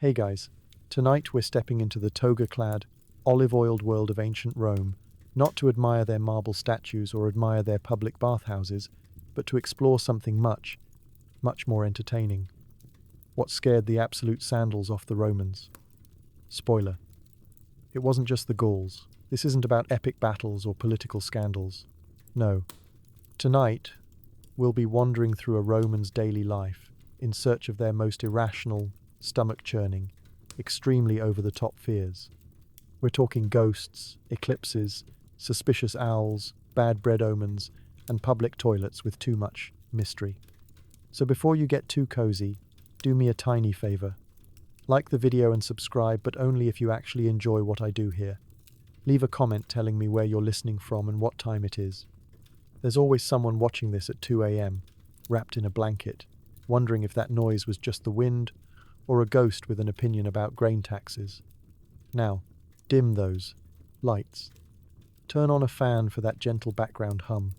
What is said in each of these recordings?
Hey guys, tonight we're stepping into the toga-clad, olive-oiled world of ancient Rome, not to admire their marble statues or admire their public bathhouses, but to explore something much, much more entertaining. What scared the absolute sandals off the Romans? Spoiler. It wasn't just the Gauls. This isn't about epic battles or political scandals. No. Tonight, we'll be wandering through a Roman's daily life in search of their most irrational, stomach-churning, extremely over-the-top fears. We're talking ghosts, eclipses, suspicious owls, bad bread omens, and public toilets with too much mystery. So before you get too cozy, do me a tiny favor. Like the video and subscribe, but only if you actually enjoy what I do here. Leave a comment telling me where you're listening from and what time it is. There's always someone watching this at 2 a.m., wrapped in a blanket, wondering if that noise was just the wind or a ghost with an opinion about grain taxes. Now, dim those lights. Turn on a fan for that gentle background hum.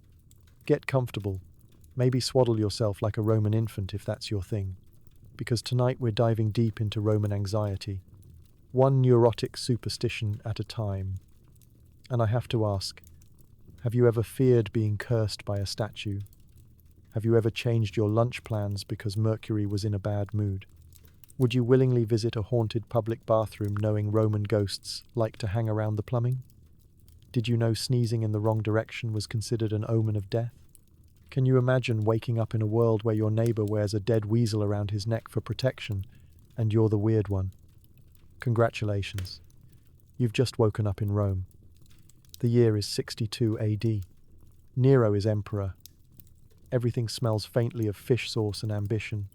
Get comfortable. Maybe swaddle yourself like a Roman infant if that's your thing. Because tonight we're diving deep into Roman anxiety, one neurotic superstition at a time. And I have to ask, have you ever feared being cursed by a statue? Have you ever changed your lunch plans because Mercury was in a bad mood? Would you willingly visit a haunted public bathroom knowing Roman ghosts like to hang around the plumbing? Did you know sneezing in the wrong direction was considered an omen of death? Can you imagine waking up in a world where your neighbor wears a dead weasel around his neck for protection, and you're the weird one? Congratulations. You've just woken up in Rome. The year is 62 AD. Nero is emperor. Everything smells faintly of fish sauce and ambition,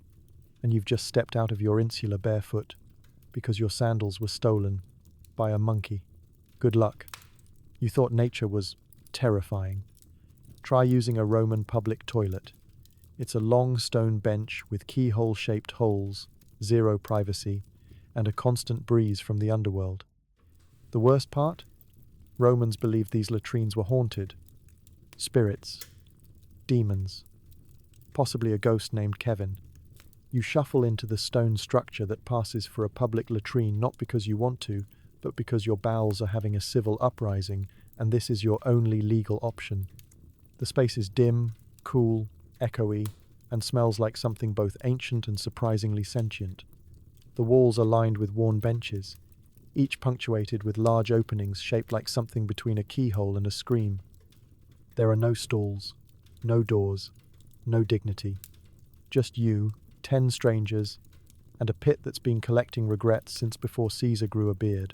and you've just stepped out of your insula barefoot because your sandals were stolen by a monkey. Good luck. You thought nature was terrifying. Try using a Roman public toilet. It's a long stone bench with keyhole-shaped holes, zero privacy, and a constant breeze from the underworld. The worst part? Romans believed these latrines were haunted. Spirits. Demons. Possibly a ghost named Kevin. You shuffle into the stone structure that passes for a public latrine not because you want to, but because your bowels are having a civil uprising, and this is your only legal option. The space is dim, cool, echoey, and smells like something both ancient and surprisingly sentient. The walls are lined with worn benches, each punctuated with large openings shaped like something between a keyhole and a scream. There are no stalls, no doors, no dignity. Just you, 10 strangers, and a pit that's been collecting regrets since before Caesar grew a beard.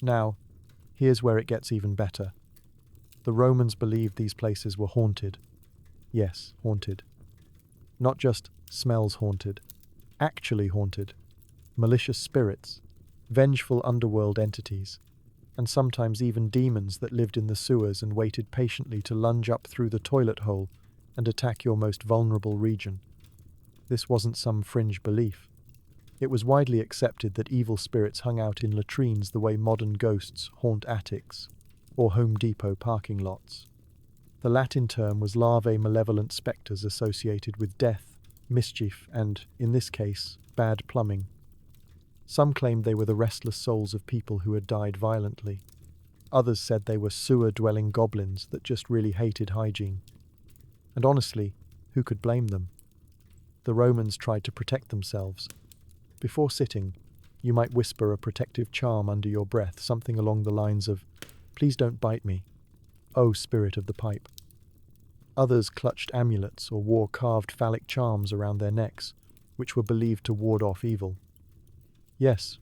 Now, here's where it gets even better. The Romans believed these places were haunted. Yes, haunted. Not just smells haunted, actually haunted. Malicious spirits, vengeful underworld entities, and sometimes even demons that lived in the sewers and waited patiently to lunge up through the toilet hole and attack your most vulnerable region. This wasn't some fringe belief. It was widely accepted that evil spirits hung out in latrines the way modern ghosts haunt attics or Home Depot parking lots. The Latin term was larvae malevolent spectres associated with death, mischief, and, in this case, bad plumbing. Some claimed they were the restless souls of people who had died violently. Others said they were sewer-dwelling goblins that just really hated hygiene. And honestly, who could blame them? The Romans tried to protect themselves. Before sitting, you might whisper a protective charm under your breath, something along the lines of, "Please don't bite me, oh spirit of the pipe." Others clutched amulets or wore carved phallic charms around their necks, which were believed to ward off evil. Yes,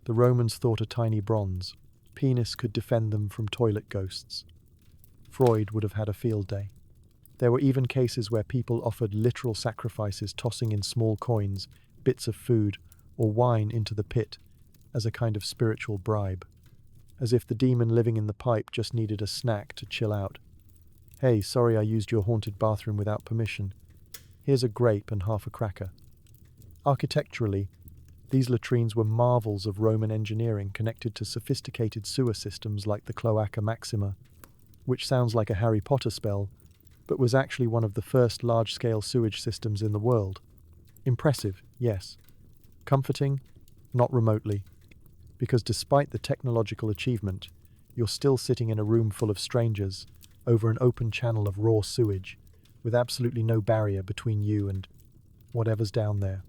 the Romans thought a tiny bronze penis could defend them from toilet ghosts. Freud would have had a field day. There were even cases where people offered literal sacrifices, tossing in small coins, bits of food, or wine into the pit as a kind of spiritual bribe, as if the demon living in the pipe just needed a snack to chill out. "Hey, sorry I used your haunted bathroom without permission. Here's a grape and half a cracker." Architecturally, these latrines were marvels of Roman engineering connected to sophisticated sewer systems like the Cloaca Maxima, which sounds like a Harry Potter spell, but was actually one of the first large-scale sewage systems in the world. Impressive, yes. Comforting? Not remotely, because despite the technological achievement, you're still sitting in a room full of strangers over an open channel of raw sewage with absolutely no barrier between you and whatever's down there.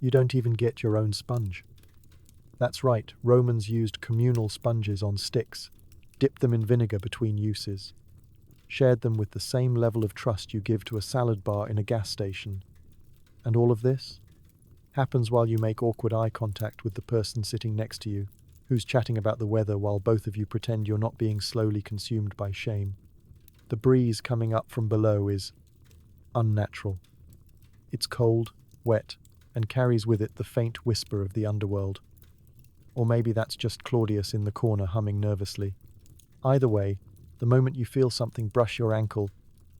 You don't even get your own sponge. That's right, Romans used communal sponges on sticks, dipped them in vinegar between uses, shared them with the same level of trust you give to a salad bar in a gas station. And all of this happens while you make awkward eye contact with the person sitting next to you, who's chatting about the weather while both of you pretend you're not being slowly consumed by shame. The breeze coming up from below is unnatural. It's cold, wet, and carries with it the faint whisper of the underworld. Or maybe that's just Claudius in the corner humming nervously. Either way, the moment you feel something brush your ankle,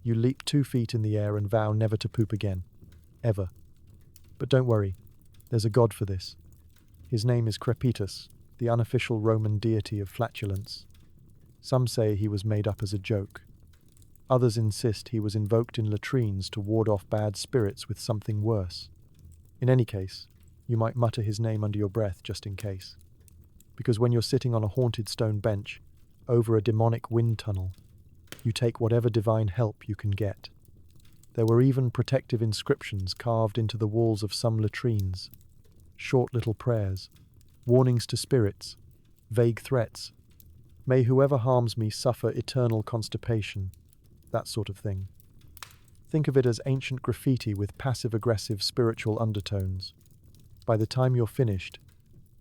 you leap 2 feet in the air and vow never to poop again. Ever. But don't worry, there's a god for this. His name is Crepitus, the unofficial Roman deity of flatulence. Some say he was made up as a joke. Others insist he was invoked in latrines to ward off bad spirits with something worse. In any case, you might mutter his name under your breath just in case. Because when you're sitting on a haunted stone bench, over a demonic wind tunnel, you take whatever divine help you can get. There were even protective inscriptions carved into the walls of some latrines. Short little prayers, warnings to spirits, vague threats. May whoever harms me suffer eternal constipation, that sort of thing. Think of it as ancient graffiti with passive-aggressive spiritual undertones. By the time you're finished,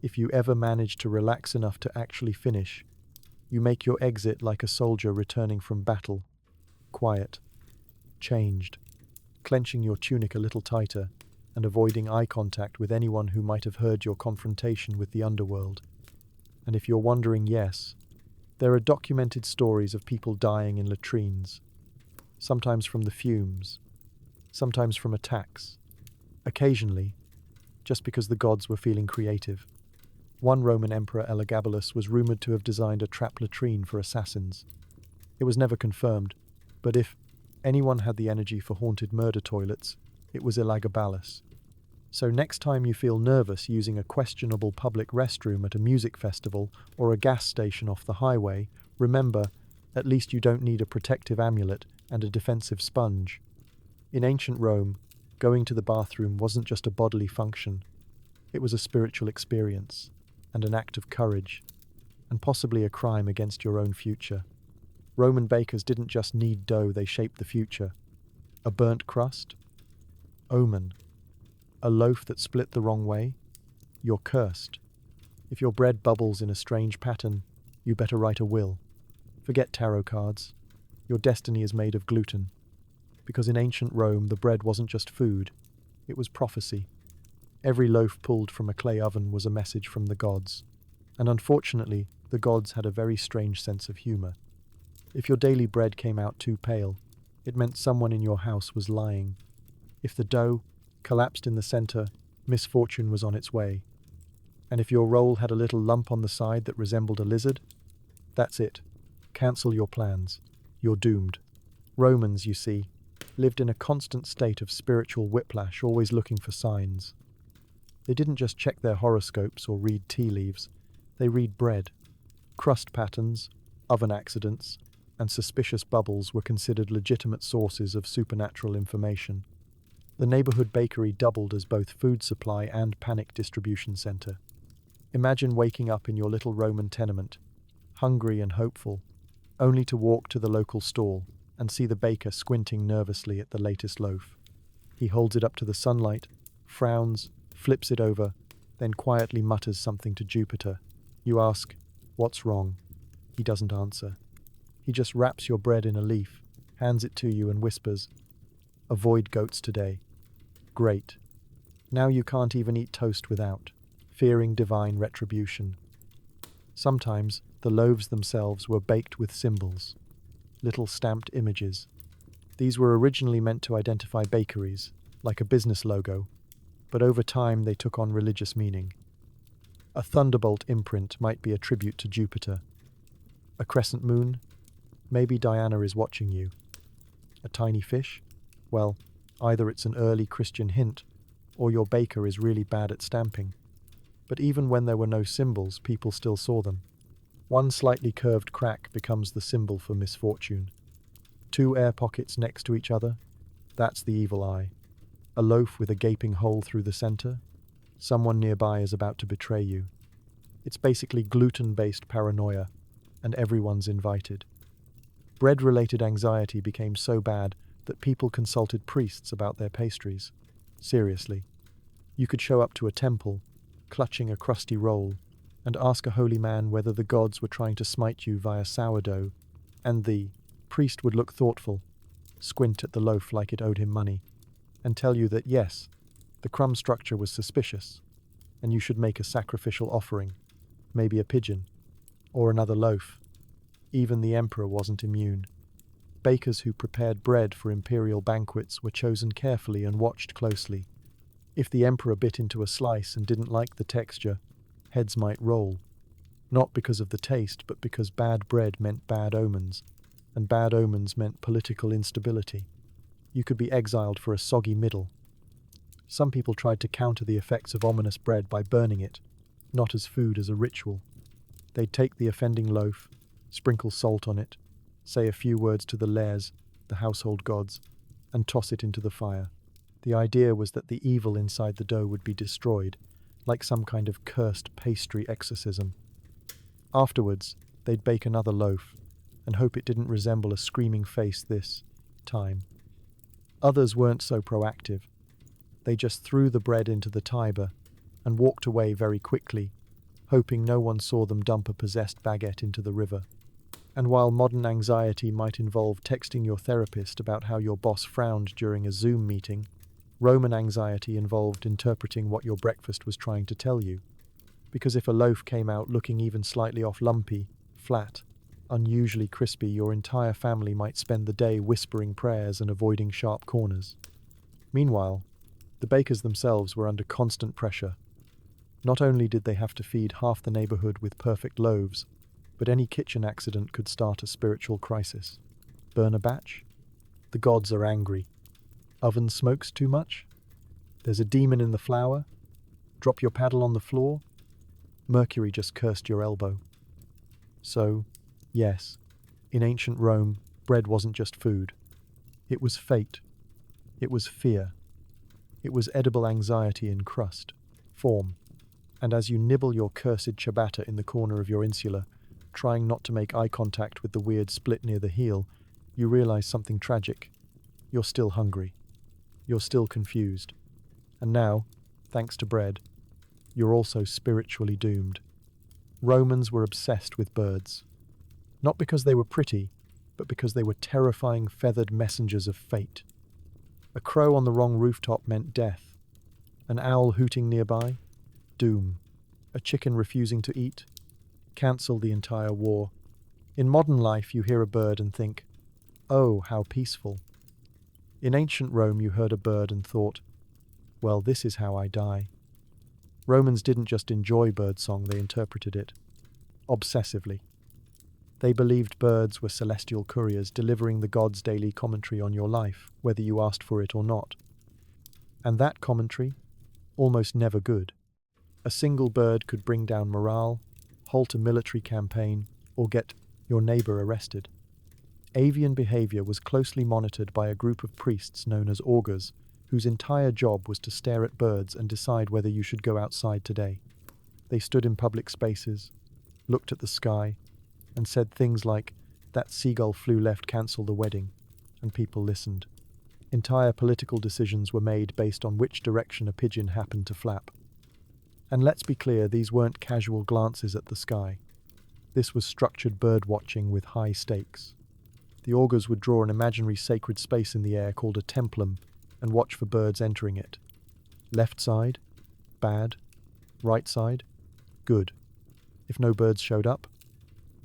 if you ever manage to relax enough to actually finish, you make your exit like a soldier returning from battle. Quiet. Changed. Clenching your tunic a little tighter and avoiding eye contact with anyone who might have heard your confrontation with the underworld. And if you're wondering, yes, there are documented stories of people dying in latrines. Sometimes from the fumes. Sometimes from attacks. Occasionally, just because the gods were feeling creative. One Roman emperor, Elagabalus, was rumored to have designed a trap latrine for assassins. It was never confirmed, but if anyone had the energy for haunted murder toilets, it was Elagabalus. So next time you feel nervous using a questionable public restroom at a music festival or a gas station off the highway, remember, at least you don't need a protective amulet and a defensive sponge. In ancient Rome, going to the bathroom wasn't just a bodily function. It was a spiritual experience, and an act of courage, and possibly a crime against your own future. Roman bakers didn't just knead dough, they shaped the future. A burnt crust? Omen. A loaf that split the wrong way? You're cursed. If your bread bubbles in a strange pattern, you better write a will. Forget tarot cards. Your destiny is made of gluten. Because in ancient Rome, the bread wasn't just food, it was prophecy. Every loaf pulled from a clay oven was a message from the gods. And unfortunately, the gods had a very strange sense of humor. If your daily bread came out too pale, it meant someone in your house was lying. If the dough collapsed in the center, misfortune was on its way. And if your roll had a little lump on the side that resembled a lizard, that's it. Cancel your plans. You're doomed. Romans, you see, lived in a constant state of spiritual whiplash, always looking for signs. They didn't just check their horoscopes or read tea leaves. They read bread. Crust patterns, oven accidents, and suspicious bubbles were considered legitimate sources of supernatural information. The neighborhood bakery doubled as both food supply and panic distribution center. Imagine waking up in your little Roman tenement, hungry and hopeful, only to walk to the local stall and see the baker squinting nervously at the latest loaf. He holds it up to the sunlight, frowns, flips it over, then quietly mutters something to Jupiter. You ask, "What's wrong?" He doesn't answer. He just wraps your bread in a leaf, hands it to you and whispers, "Avoid goats today." Great. Now you can't even eat toast without, fearing divine retribution. Sometimes the loaves themselves were baked with symbols, little stamped images. These were originally meant to identify bakeries, like a business logo, but over time they took on religious meaning. A thunderbolt imprint might be a tribute to Jupiter. A crescent moon? Maybe Diana is watching you. A tiny fish? Well, either it's an early Christian hint, or your baker is really bad at stamping. But even when there were no symbols, people still saw them. One slightly curved crack becomes the symbol for misfortune. Two air pockets next to each other, that's the evil eye. A loaf with a gaping hole through the center, someone nearby is about to betray you. It's basically gluten-based paranoia, and everyone's invited. Bread-related anxiety became so bad that people consulted priests about their pastries. Seriously. You could show up to a temple, clutching a crusty roll, and ask a holy man whether the gods were trying to smite you via sourdough, and the priest would look thoughtful, squint at the loaf like it owed him money, and tell you that yes, the crumb structure was suspicious, and you should make a sacrificial offering, maybe a pigeon, or another loaf. Even the emperor wasn't immune. Bakers who prepared bread for imperial banquets were chosen carefully and watched closely. If the emperor bit into a slice and didn't like the texture, heads might roll. Not because of the taste, but because bad bread meant bad omens, and bad omens meant political instability. You could be exiled for a soggy middle. Some people tried to counter the effects of ominous bread by burning it, not as food, as a ritual. They'd take the offending loaf, sprinkle salt on it, say a few words to the lares, the household gods, and toss it into the fire. The idea was that the evil inside the dough would be destroyed, like some kind of cursed pastry exorcism. Afterwards, they'd bake another loaf, and hope it didn't resemble a screaming face this time. Others weren't so proactive. They just threw the bread into the Tiber and walked away very quickly, hoping no one saw them dump a possessed baguette into the river. And while modern anxiety might involve texting your therapist about how your boss frowned during a Zoom meeting, Roman anxiety involved interpreting what your breakfast was trying to tell you. Because if a loaf came out looking even slightly off lumpy, flat, unusually crispy, your entire family might spend the day whispering prayers and avoiding sharp corners. Meanwhile, the bakers themselves were under constant pressure. Not only did they have to feed half the neighborhood with perfect loaves, but any kitchen accident could start a spiritual crisis. Burn a batch? The gods are angry. Oven smokes too much? There's a demon in the flour? Drop your paddle on the floor? Mercury just cursed your elbow. So, yes, in ancient Rome, bread wasn't just food. It was fate. It was fear. It was edible anxiety in crust, form. And as you nibble your cursed ciabatta in the corner of your insula, trying not to make eye contact with the weird split near the heel, you realize something tragic. You're still hungry. You're still confused. And now, thanks to bread, you're also spiritually doomed. Romans were obsessed with birds. Not because they were pretty, but because they were terrifying feathered messengers of fate. A crow on the wrong rooftop meant death. An owl hooting nearby? Doom. A chicken refusing to eat? Cancel the entire war. In modern life, you hear a bird and think, oh, how peaceful. In ancient Rome, you heard a bird and thought, well, this is how I die. Romans didn't just enjoy birdsong, they interpreted it obsessively. They believed birds were celestial couriers delivering the gods' daily commentary on your life, whether you asked for it or not. And that commentary? Almost never good. A single bird could bring down morale, halt a military campaign, or get your neighbor arrested. Avian behavior was closely monitored by a group of priests known as augurs, whose entire job was to stare at birds and decide whether you should go outside today. They stood in public spaces, looked at the sky, and said things like, that seagull flew left, cancel the wedding, and people listened. Entire political decisions were made based on which direction a pigeon happened to flap. And let's be clear, these weren't casual glances at the sky. This was structured bird watching with high stakes. The augurs would draw an imaginary sacred space in the air called a templum and watch for birds entering it. Left side? Bad. Right side? Good. If no birds showed up,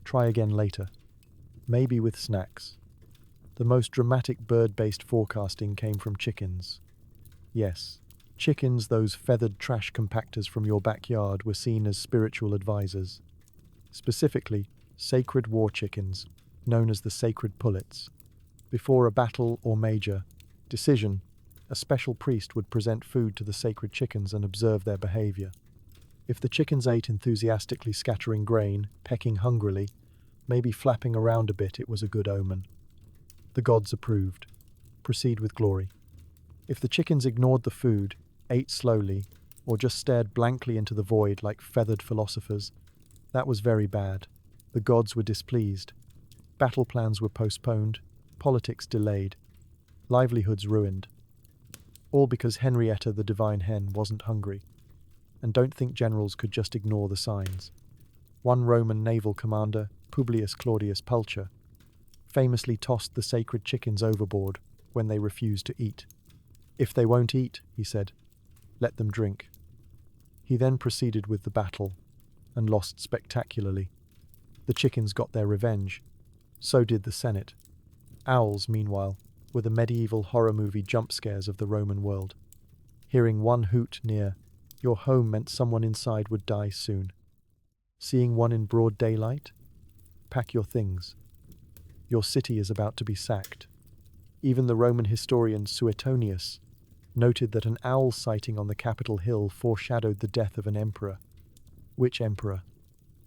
try again later. Maybe with snacks. The most dramatic bird-based forecasting came from chickens. Yes, chickens, those feathered trash compactors from your backyard, were seen as spiritual advisors. Specifically, sacred war chickens, known as the sacred pullets. Before a battle or major decision, a special priest would present food to the sacred chickens and observe their behavior. If the chickens ate enthusiastically, scattering grain, pecking hungrily, maybe flapping around a bit, it was a good omen. The gods approved. Proceed with glory. If the chickens ignored the food, ate slowly, or just stared blankly into the void like feathered philosophers, that was very bad. The gods were displeased. Battle plans were postponed, politics delayed, livelihoods ruined. All because Henrietta the divine hen wasn't hungry. And don't think generals could just ignore the signs. One Roman naval commander, Publius Claudius Pulcher, famously tossed the sacred chickens overboard when they refused to eat. If they won't eat, he said, let them drink. He then proceeded with the battle and lost spectacularly. The chickens got their revenge. So did the Senate. Owls, meanwhile, were the medieval horror movie jump scares of the Roman world. Hearing one hoot near your home meant someone inside would die soon. Seeing one in broad daylight? Pack your things. Your city is about to be sacked. Even the Roman historian Suetonius noted that an owl sighting on the Capitol Hill foreshadowed the death of an emperor. Which emperor?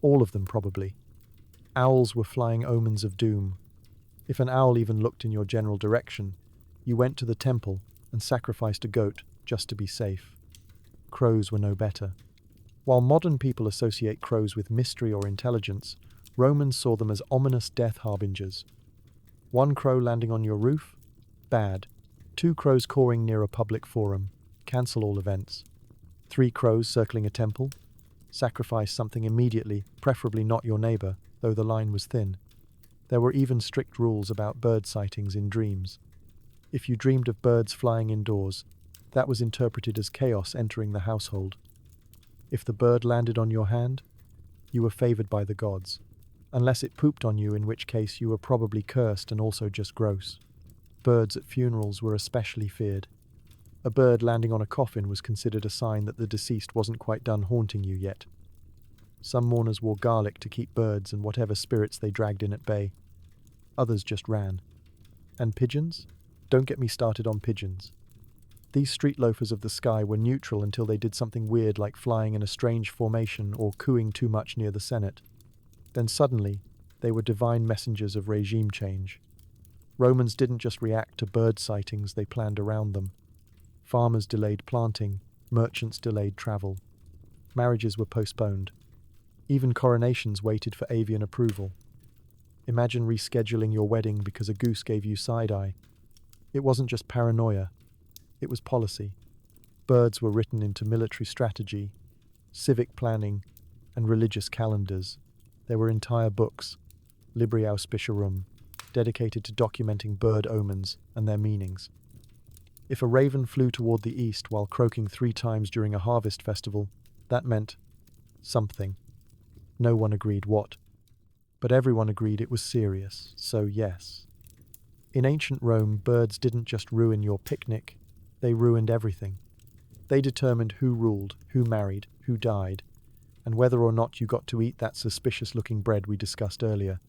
All of them, probably. Owls were flying omens of doom. If an owl even looked in your general direction, you went to the temple and sacrificed a goat just to be safe. Crows were no better. While modern people associate crows with mystery or intelligence, Romans saw them as ominous death harbingers. One crow landing on your roof? Bad. 2 crows cawing near a public forum? Cancel all events. 3 crows circling a temple? Sacrifice something immediately, preferably not your neighbor, though the line was thin. There were even strict rules about bird sightings in dreams. If you dreamed of birds flying indoors, that was interpreted as chaos entering the household. If the bird landed on your hand, you were favored by the gods, unless it pooped on you, in which case you were probably cursed and also just gross. Birds at funerals were especially feared. A bird landing on a coffin was considered a sign that the deceased wasn't quite done haunting you yet. Some mourners wore garlic to keep birds and whatever spirits they dragged in at bay. Others just ran. And pigeons? Don't get me started on pigeons. These street loafers of the sky were neutral until they did something weird like flying in a strange formation or cooing too much near the Senate. Then suddenly, they were divine messengers of regime change. Romans didn't just react to bird sightings, they planned around them. Farmers delayed planting, merchants delayed travel. Marriages were postponed. Even coronations waited for avian approval. Imagine rescheduling your wedding because a goose gave you side-eye. It wasn't just paranoia, it was policy. Birds were written into military strategy, civic planning, and religious calendars. There were entire books, Libri Auspiciarum, dedicated to documenting bird omens and their meanings. If a raven flew toward the east while croaking 3 times during a harvest festival, that meant something. No one agreed what, but everyone agreed it was serious, so yes. In ancient Rome, birds didn't just ruin your picnic, they ruined everything. They determined who ruled, who married, who died, and whether or not you got to eat that suspicious-looking bread we discussed earlier.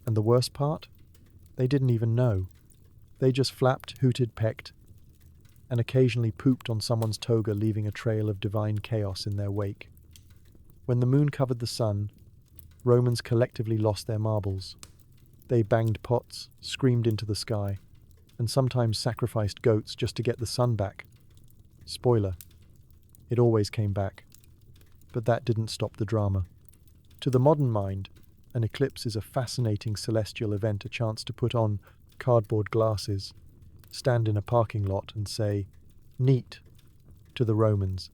And the worst part? They didn't even know. They just flapped, hooted, pecked, and occasionally pooped on someone's toga, leaving a trail of divine chaos in their wake. When the moon covered the sun, Romans collectively lost their marbles. They banged pots, screamed into the sky, and sometimes sacrificed goats just to get the sun back. Spoiler, it always came back. But that didn't stop the drama. To the modern mind, an eclipse is a fascinating celestial event, a chance to put on cardboard glasses, stand in a parking lot and say, "Neat." To the Romans,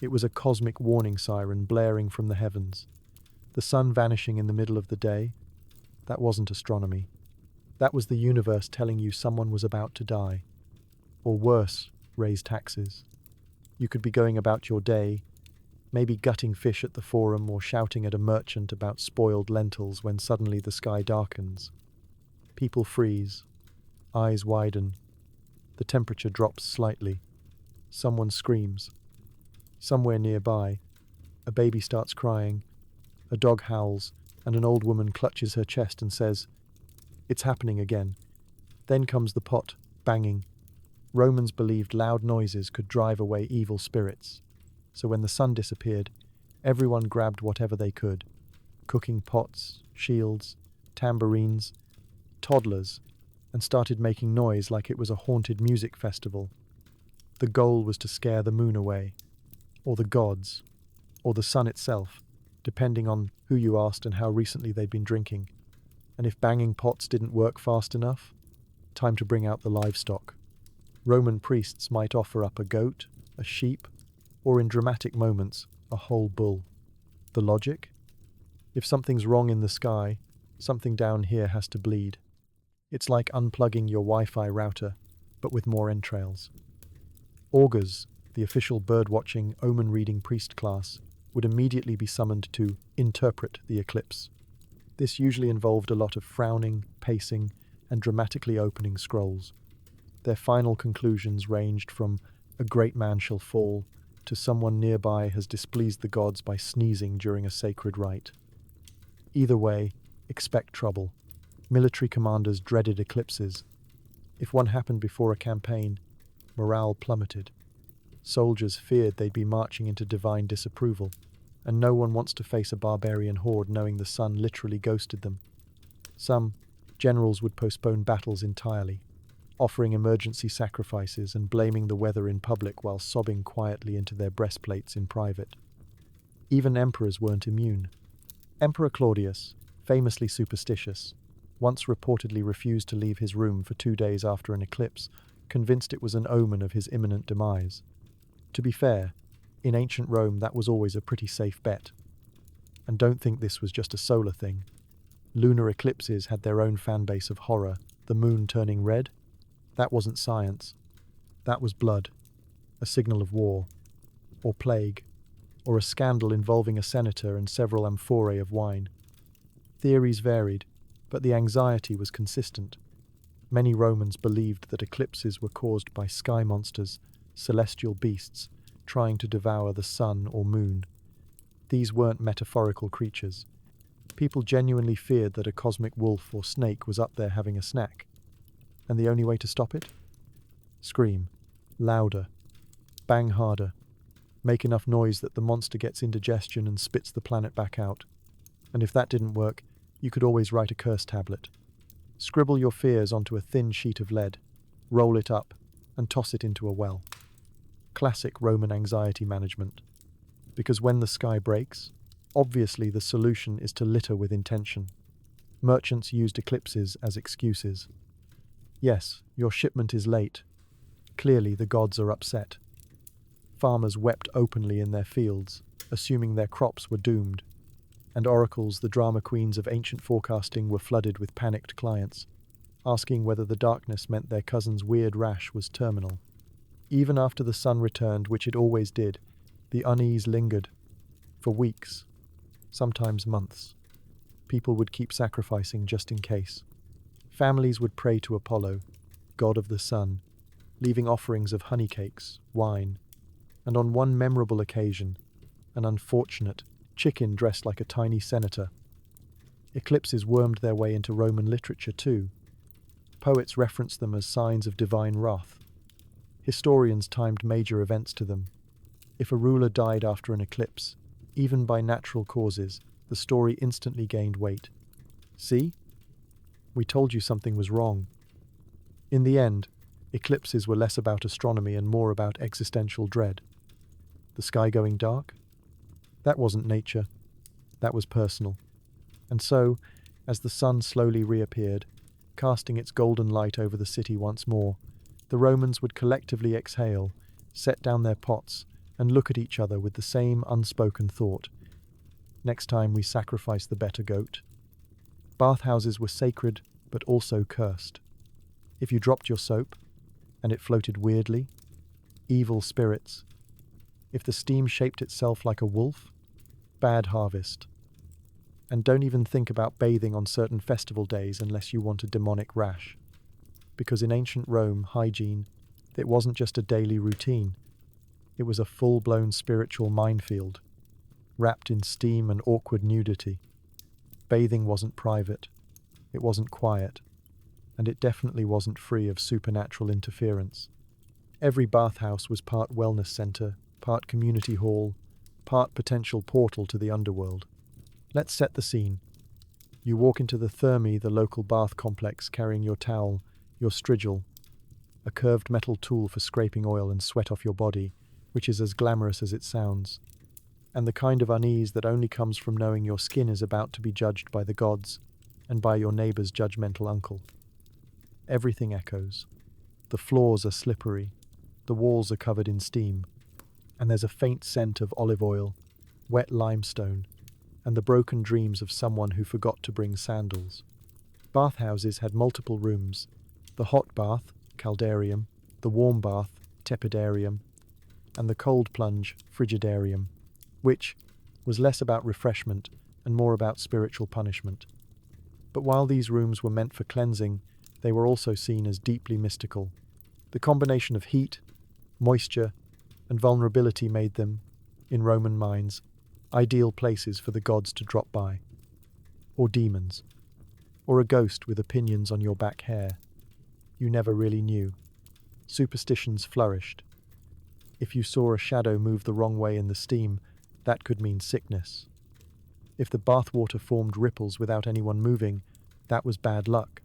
it was a cosmic warning siren blaring from the heavens. The sun vanishing in the middle of the day, that wasn't astronomy. That was the universe telling you someone was about to die. Or worse, raise taxes. You could be going about your day, maybe gutting fish at the forum or shouting at a merchant about spoiled lentils, when suddenly the sky darkens. People freeze, eyes widen, the temperature drops slightly. Someone screams. Somewhere nearby, a baby starts crying, a dog howls, and an old woman clutches her chest and says, "It's happening again." Then comes the pot, banging. Romans believed loud noises could drive away evil spirits. So when the sun disappeared, Everyone grabbed whatever they could: cooking pots, shields, tambourines, toddlers, and started making noise like it was a haunted music festival. The goal was to scare the moon away, or the gods, or the sun itself, depending on who you asked and how recently they'd been drinking. And if banging pots didn't work fast enough, time to bring out the livestock. Roman priests might offer up a goat, a sheep, or in dramatic moments, a whole bull. The logic? If something's wrong in the sky, something down here has to bleed. It's like unplugging your Wi-Fi router, but with more entrails. Augurs, the official bird-watching, omen-reading priest class, would immediately be summoned to interpret the eclipse. This usually involved a lot of frowning, pacing, and dramatically opening scrolls. Their final conclusions ranged from "a great man shall fall" to "someone nearby has displeased the gods by sneezing during a sacred rite." Either way, expect trouble. Military commanders dreaded eclipses. If one happened before a campaign, morale plummeted. Soldiers feared they'd be marching into divine disapproval, and no one wants to face a barbarian horde knowing the sun literally ghosted them. Some generals would postpone battles entirely, offering emergency sacrifices and blaming the weather in public while sobbing quietly into their breastplates in private. Even emperors weren't immune. Emperor Claudius, famously superstitious, once reportedly refused to leave his room for 2 days after an eclipse, convinced it was an omen of his imminent demise. To be fair, in ancient Rome that was always a pretty safe bet. And don't think this was just a solar thing. Lunar eclipses had their own fan base of horror. The moon turning red? That wasn't science. That was blood, a signal of war, or plague, or a scandal involving a senator and several amphorae of wine. Theories varied, but the anxiety was consistent. Many Romans believed that eclipses were caused by sky monsters, celestial beasts, trying to devour the sun or moon. These weren't metaphorical creatures. People genuinely feared that a cosmic wolf or snake was up there having a snack. And the only way to stop it? Scream. Louder. Bang harder. Make enough noise that the monster gets indigestion and spits the planet back out. And if that didn't work, you could always write a curse tablet. Scribble your fears onto a thin sheet of lead, roll it up, and toss it into a well. Classic Roman anxiety management. Because when the sky breaks, obviously the solution is to litter with intention. Merchants used eclipses as excuses. Yes, your shipment is late. Clearly the gods are upset. Farmers wept openly in their fields, assuming their crops were doomed. And oracles, the drama queens of ancient forecasting, were flooded with panicked clients, asking whether the darkness meant their cousin's weird rash was terminal. Even after the sun returned, which it always did, the unease lingered. For weeks, sometimes months. People would keep sacrificing just in case. Families would pray to Apollo, god of the sun, leaving offerings of honey cakes, wine, and on one memorable occasion, an unfortunate chicken dressed like a tiny senator. Eclipses wormed their way into Roman literature too. Poets referenced them as signs of divine wrath. Historians timed major events to them. If a ruler died after an eclipse, even by natural causes, the story instantly gained weight. See? We told you something was wrong. In the end, eclipses were less about astronomy and more about existential dread. The sky going dark? That wasn't nature. That was personal. And so, as the sun slowly reappeared, casting its golden light over the city once more, the Romans would collectively exhale, set down their pots, and look at each other with the same unspoken thought. Next time we sacrifice the better goat. Bathhouses were sacred, but also cursed. If you dropped your soap, and it floated weirdly, evil spirits. If the steam shaped itself like a wolf, bad harvest. And don't even think about bathing on certain festival days unless you want a demonic rash. Because in ancient Rome, hygiene, it wasn't just a daily routine. It was a full-blown spiritual minefield, wrapped in steam and awkward nudity. Bathing wasn't private, it wasn't quiet, and it definitely wasn't free of supernatural interference. Every bathhouse was part wellness center, part community hall, part potential portal to the underworld. Let's set the scene. You walk into the thermi, the local bath complex, carrying your towel, your strigil, a curved metal tool for scraping oil and sweat off your body, which is as glamorous as it sounds, and the kind of unease that only comes from knowing your skin is about to be judged by the gods and by your neighbor's judgmental uncle. Everything echoes. The floors are slippery, the walls are covered in steam, and there's a faint scent of olive oil, wet limestone, and the broken dreams of someone who forgot to bring sandals. Bathhouses had multiple rooms: the hot bath, caldarium, the warm bath, tepidarium, and the cold plunge, frigidarium, which was less about refreshment and more about spiritual punishment. But while these rooms were meant for cleansing, they were also seen as deeply mystical. The combination of heat, moisture, and vulnerability made them, in Roman minds, ideal places for the gods to drop by. Or demons. Or a ghost with opinions on your back hair. You never really knew. Superstitions flourished. If you saw a shadow move the wrong way in the steam, that could mean sickness. If the bathwater formed ripples without anyone moving, that was bad luck.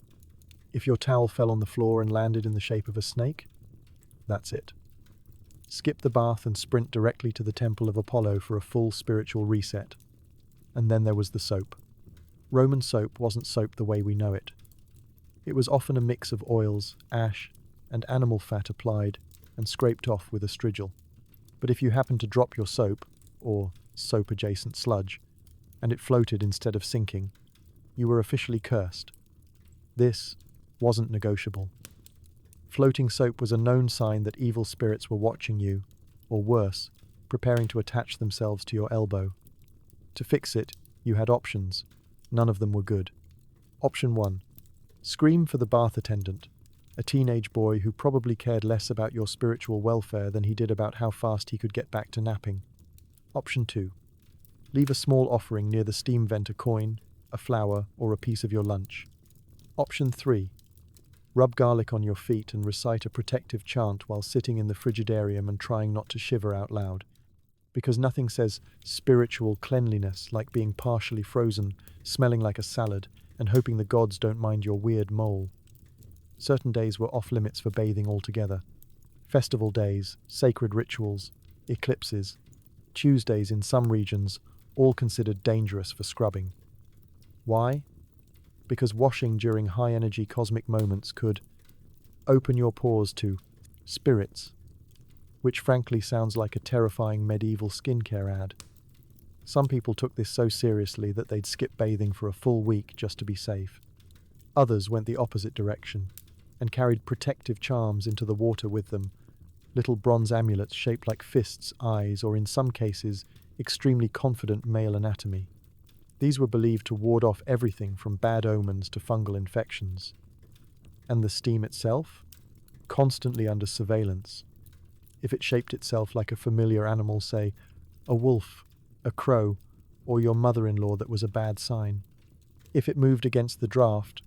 If your towel fell on the floor and landed in the shape of a snake, that's it. Skip the bath and sprint directly to the Temple of Apollo for a full spiritual reset. And then there was the soap. Roman soap wasn't soap the way we know it. It was often a mix of oils, ash, and animal fat applied and scraped off with a strigil. But if you happened to drop your soap, or soap-adjacent sludge, and it floated instead of sinking, you were officially cursed. This wasn't negotiable. Floating soap was a known sign that evil spirits were watching you, or worse, preparing to attach themselves to your elbow. To fix it, you had options. None of them were good. Option 1. Scream for the bath attendant, a teenage boy who probably cared less about your spiritual welfare than he did about how fast he could get back to napping. Option 2. Leave a small offering near the steam vent, a coin, a flower, or a piece of your lunch. Option 3. Rub garlic on your feet and recite a protective chant while sitting in the frigidarium and trying not to shiver out loud. Because nothing says spiritual cleanliness like being partially frozen, smelling like a salad, and hoping the gods don't mind your weird mole. Certain days were off-limits for bathing altogether. Festival days, sacred rituals, eclipses, Tuesdays in some regions, all considered dangerous for scrubbing. Why? Because washing during high-energy cosmic moments could open your pores to spirits, which frankly sounds like a terrifying medieval skincare ad. Some people took this so seriously that they'd skip bathing for a full week just to be safe. Others went the opposite direction and carried protective charms into the water with them, little bronze amulets shaped like fists, eyes, or in some cases, extremely confident male anatomy. These were believed to ward off everything from bad omens to fungal infections. And the steam itself? Constantly under surveillance. If it shaped itself like a familiar animal, say, a wolf, a crow, or your mother-in-law, that was a bad sign. If it moved against the draft,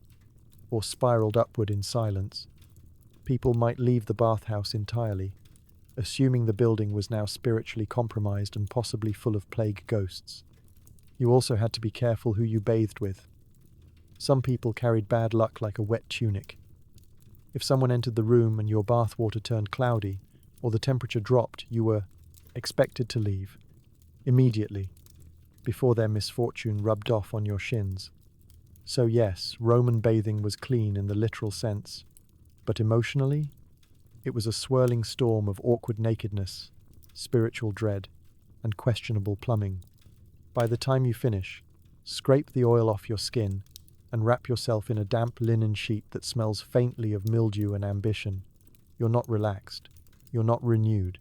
or spiraled upward in silence, people might leave the bathhouse entirely, assuming the building was now spiritually compromised and possibly full of plague ghosts. You also had to be careful who you bathed with. Some people carried bad luck like a wet tunic. If someone entered the room and your bathwater turned cloudy, or the temperature dropped, you were expected to leave immediately, before their misfortune rubbed off on your shins. So yes, Roman bathing was clean in the literal sense, but emotionally, it was a swirling storm of awkward nakedness, spiritual dread, and questionable plumbing. By the time you finish, scrape the oil off your skin and wrap yourself in a damp linen sheet that smells faintly of mildew and ambition. You're not relaxed. You're not renewed.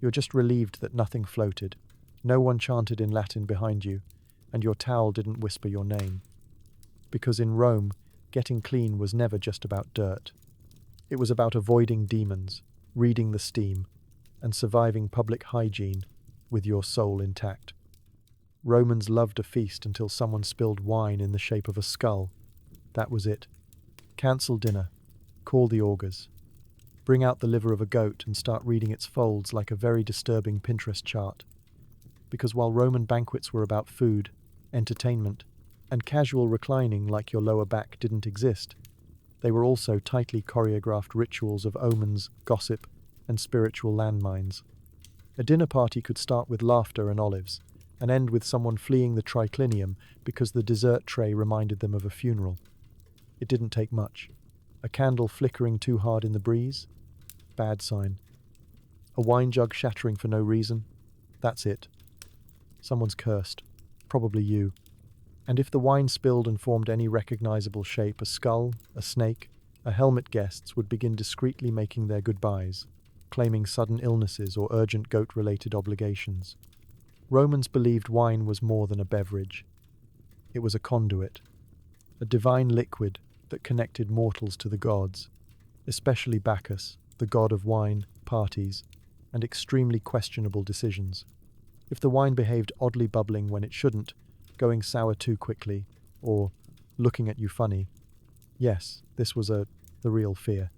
You're just relieved that nothing floated. No one chanted in Latin behind you, and your towel didn't whisper your name. Because in Rome, getting clean was never just about dirt. It was about avoiding demons, reading the steam, and surviving public hygiene with your soul intact. Romans loved a feast until someone spilled wine in the shape of a skull. That was it. Cancel dinner. Call the augurs. Bring out the liver of a goat and start reading its folds like a very disturbing Pinterest chart. because while Roman banquets were about food, entertainment, and casual reclining like your lower back didn't exist, they were also tightly choreographed rituals of omens, gossip, and spiritual landmines. A dinner party could start with laughter and olives, and end with someone fleeing the triclinium because the dessert tray reminded them of a funeral. It didn't take much. A candle flickering too hard in the breeze? Bad sign. A wine jug shattering for no reason? That's it. Someone's cursed. Probably you. And if the wine spilled and formed any recognizable shape, a skull, a snake, a helmet, guests would begin discreetly making their goodbyes, claiming sudden illnesses or urgent goat-related obligations. Romans believed wine was more than a beverage. It was a conduit, a divine liquid that connected mortals to the gods, especially Bacchus, the god of wine, parties, and extremely questionable decisions. If the wine behaved oddly bubbling when it shouldn't, going sour too quickly, or looking at you funny, yes, this was the real fear.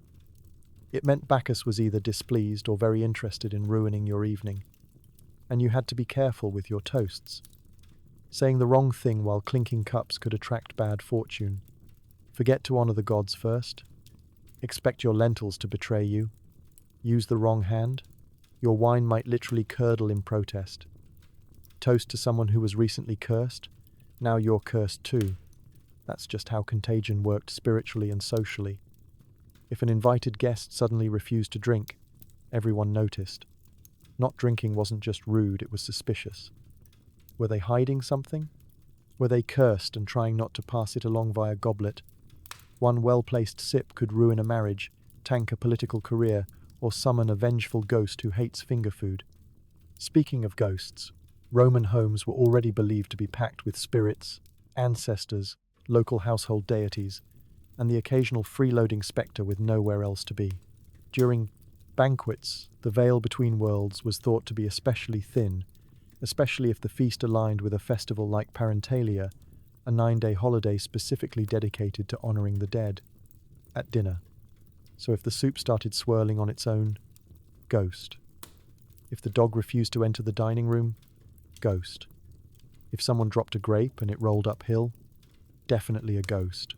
It meant Bacchus was either displeased or very interested in ruining your evening, and you had to be careful with your toasts. Saying the wrong thing while clinking cups could attract bad fortune. Forget to honor the gods first. Expect your lentils to betray you. Use the wrong hand. Your wine might literally curdle in protest. Toast to someone who was recently cursed. Now you're cursed too. That's just how contagion worked spiritually and socially. If an invited guest suddenly refused to drink, everyone noticed. Not drinking wasn't just rude, it was suspicious. Were they hiding something? Were they cursed and trying not to pass it along via goblet? One well-placed sip could ruin a marriage, tank a political career, or summon a vengeful ghost who hates finger food. Speaking of ghosts, Roman homes were already believed to be packed with spirits, ancestors, local household deities, and the occasional freeloading spectre with nowhere else to be. During banquets, the veil between worlds was thought to be especially thin, especially if the feast aligned with a festival like Parentalia, a 9-day holiday specifically dedicated to honoring the dead. At dinner. So if the soup started swirling on its own, ghost. If the dog refused to enter the dining room, ghost. If someone dropped a grape and it rolled uphill, definitely a ghost.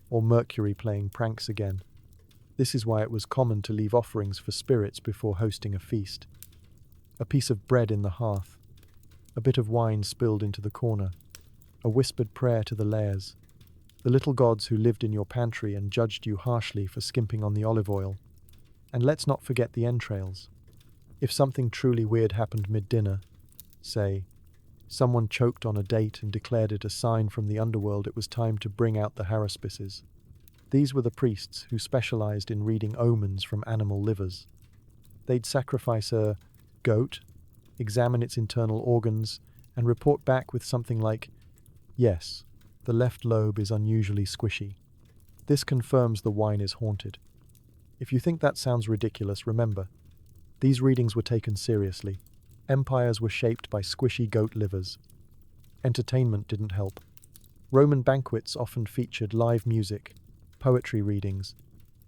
Or Mercury playing pranks again. This is why it was common to leave offerings for spirits before hosting a feast. A piece of bread in the hearth, a bit of wine spilled into the corner, a whispered prayer to the Lares, the little gods who lived in your pantry and judged you harshly for skimping on the olive oil. And let's not forget the entrails. If something truly weird happened mid-dinner, say, someone choked on a date and declared it a sign from the underworld it was time to bring out the haruspices. These were the priests who specialized in reading omens from animal livers. They'd sacrifice a goat, examine its internal organs, and report back with something like, "Yes, the left lobe is unusually squishy. This confirms the wine is haunted." If you think that sounds ridiculous, remember, these readings were taken seriously. Empires were shaped by squishy goat livers. Entertainment didn't help. Roman banquets often featured live music, poetry readings,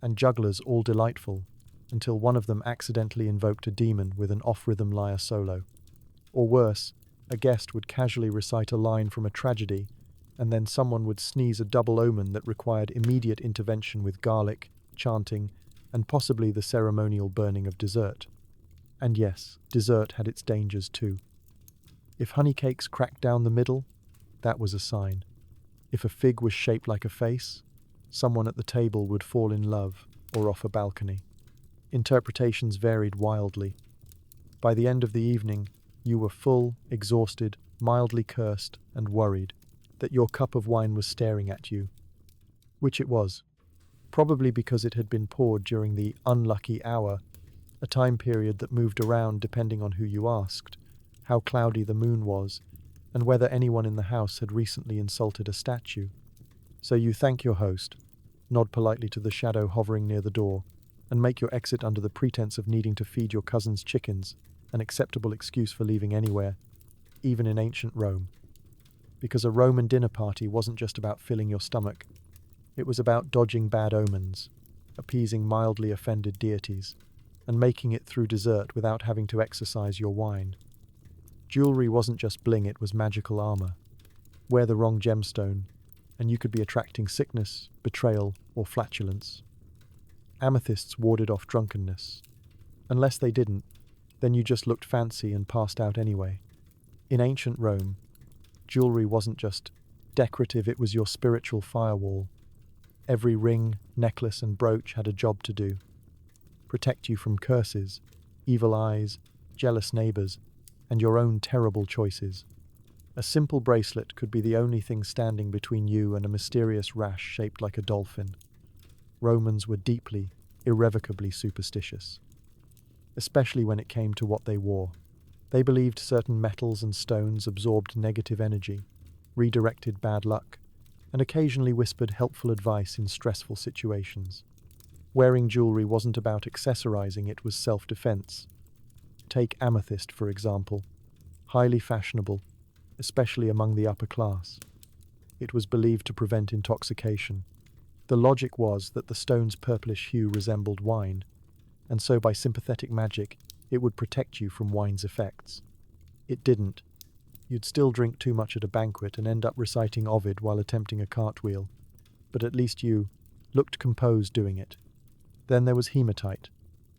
and jugglers, all delightful, until one of them accidentally invoked a demon with an off-rhythm lyre solo. Or worse, a guest would casually recite a line from a tragedy, and then someone would sneeze a double omen that required immediate intervention with garlic, chanting, and possibly the ceremonial burning of dessert. And yes, dessert had its dangers too. If honey cakes cracked down the middle, that was a sign. If a fig was shaped like a face, someone at the table would fall in love or off a balcony. Interpretations varied wildly. By the end of the evening, you were full, exhausted, mildly cursed, and worried that your cup of wine was staring at you. Which it was, probably because it had been poured during the unlucky hour, a time period that moved around depending on who you asked, how cloudy the moon was, and whether anyone in the house had recently insulted a statue. So you thank your host, nod politely to the shadow hovering near the door, and make your exit under the pretense of needing to feed your cousin's chickens, an acceptable excuse for leaving anywhere, even in ancient Rome. Because a Roman dinner party wasn't just about filling your stomach. It was about dodging bad omens, appeasing mildly offended deities, and making it through dessert without having to exercise your wine. Jewelry wasn't just bling, it was magical armor. Wear the wrong gemstone, and you could be attracting sickness, betrayal, or flatulence. Amethysts warded off drunkenness. Unless they didn't, then you just looked fancy and passed out anyway. In ancient Rome, jewelry wasn't just decorative, it was your spiritual firewall. Every ring, necklace, and brooch had a job to do. Protect you from curses, evil eyes, jealous neighbors, and your own terrible choices. A simple bracelet could be the only thing standing between you and a mysterious rash shaped like a dolphin. Romans were deeply, irrevocably superstitious, especially when it came to what they wore. They believed certain metals and stones absorbed negative energy, redirected bad luck, and occasionally whispered helpful advice in stressful situations. Wearing jewelry wasn't about accessorizing, it was self-defense. Take amethyst, for example. Highly fashionable, especially among the upper class. It was believed to prevent intoxication. The logic was that the stone's purplish hue resembled wine, and so by sympathetic magic, it would protect you from wine's effects. It didn't. You'd still drink too much at a banquet and end up reciting Ovid while attempting a cartwheel, but at least you looked composed doing it. Then there was hematite,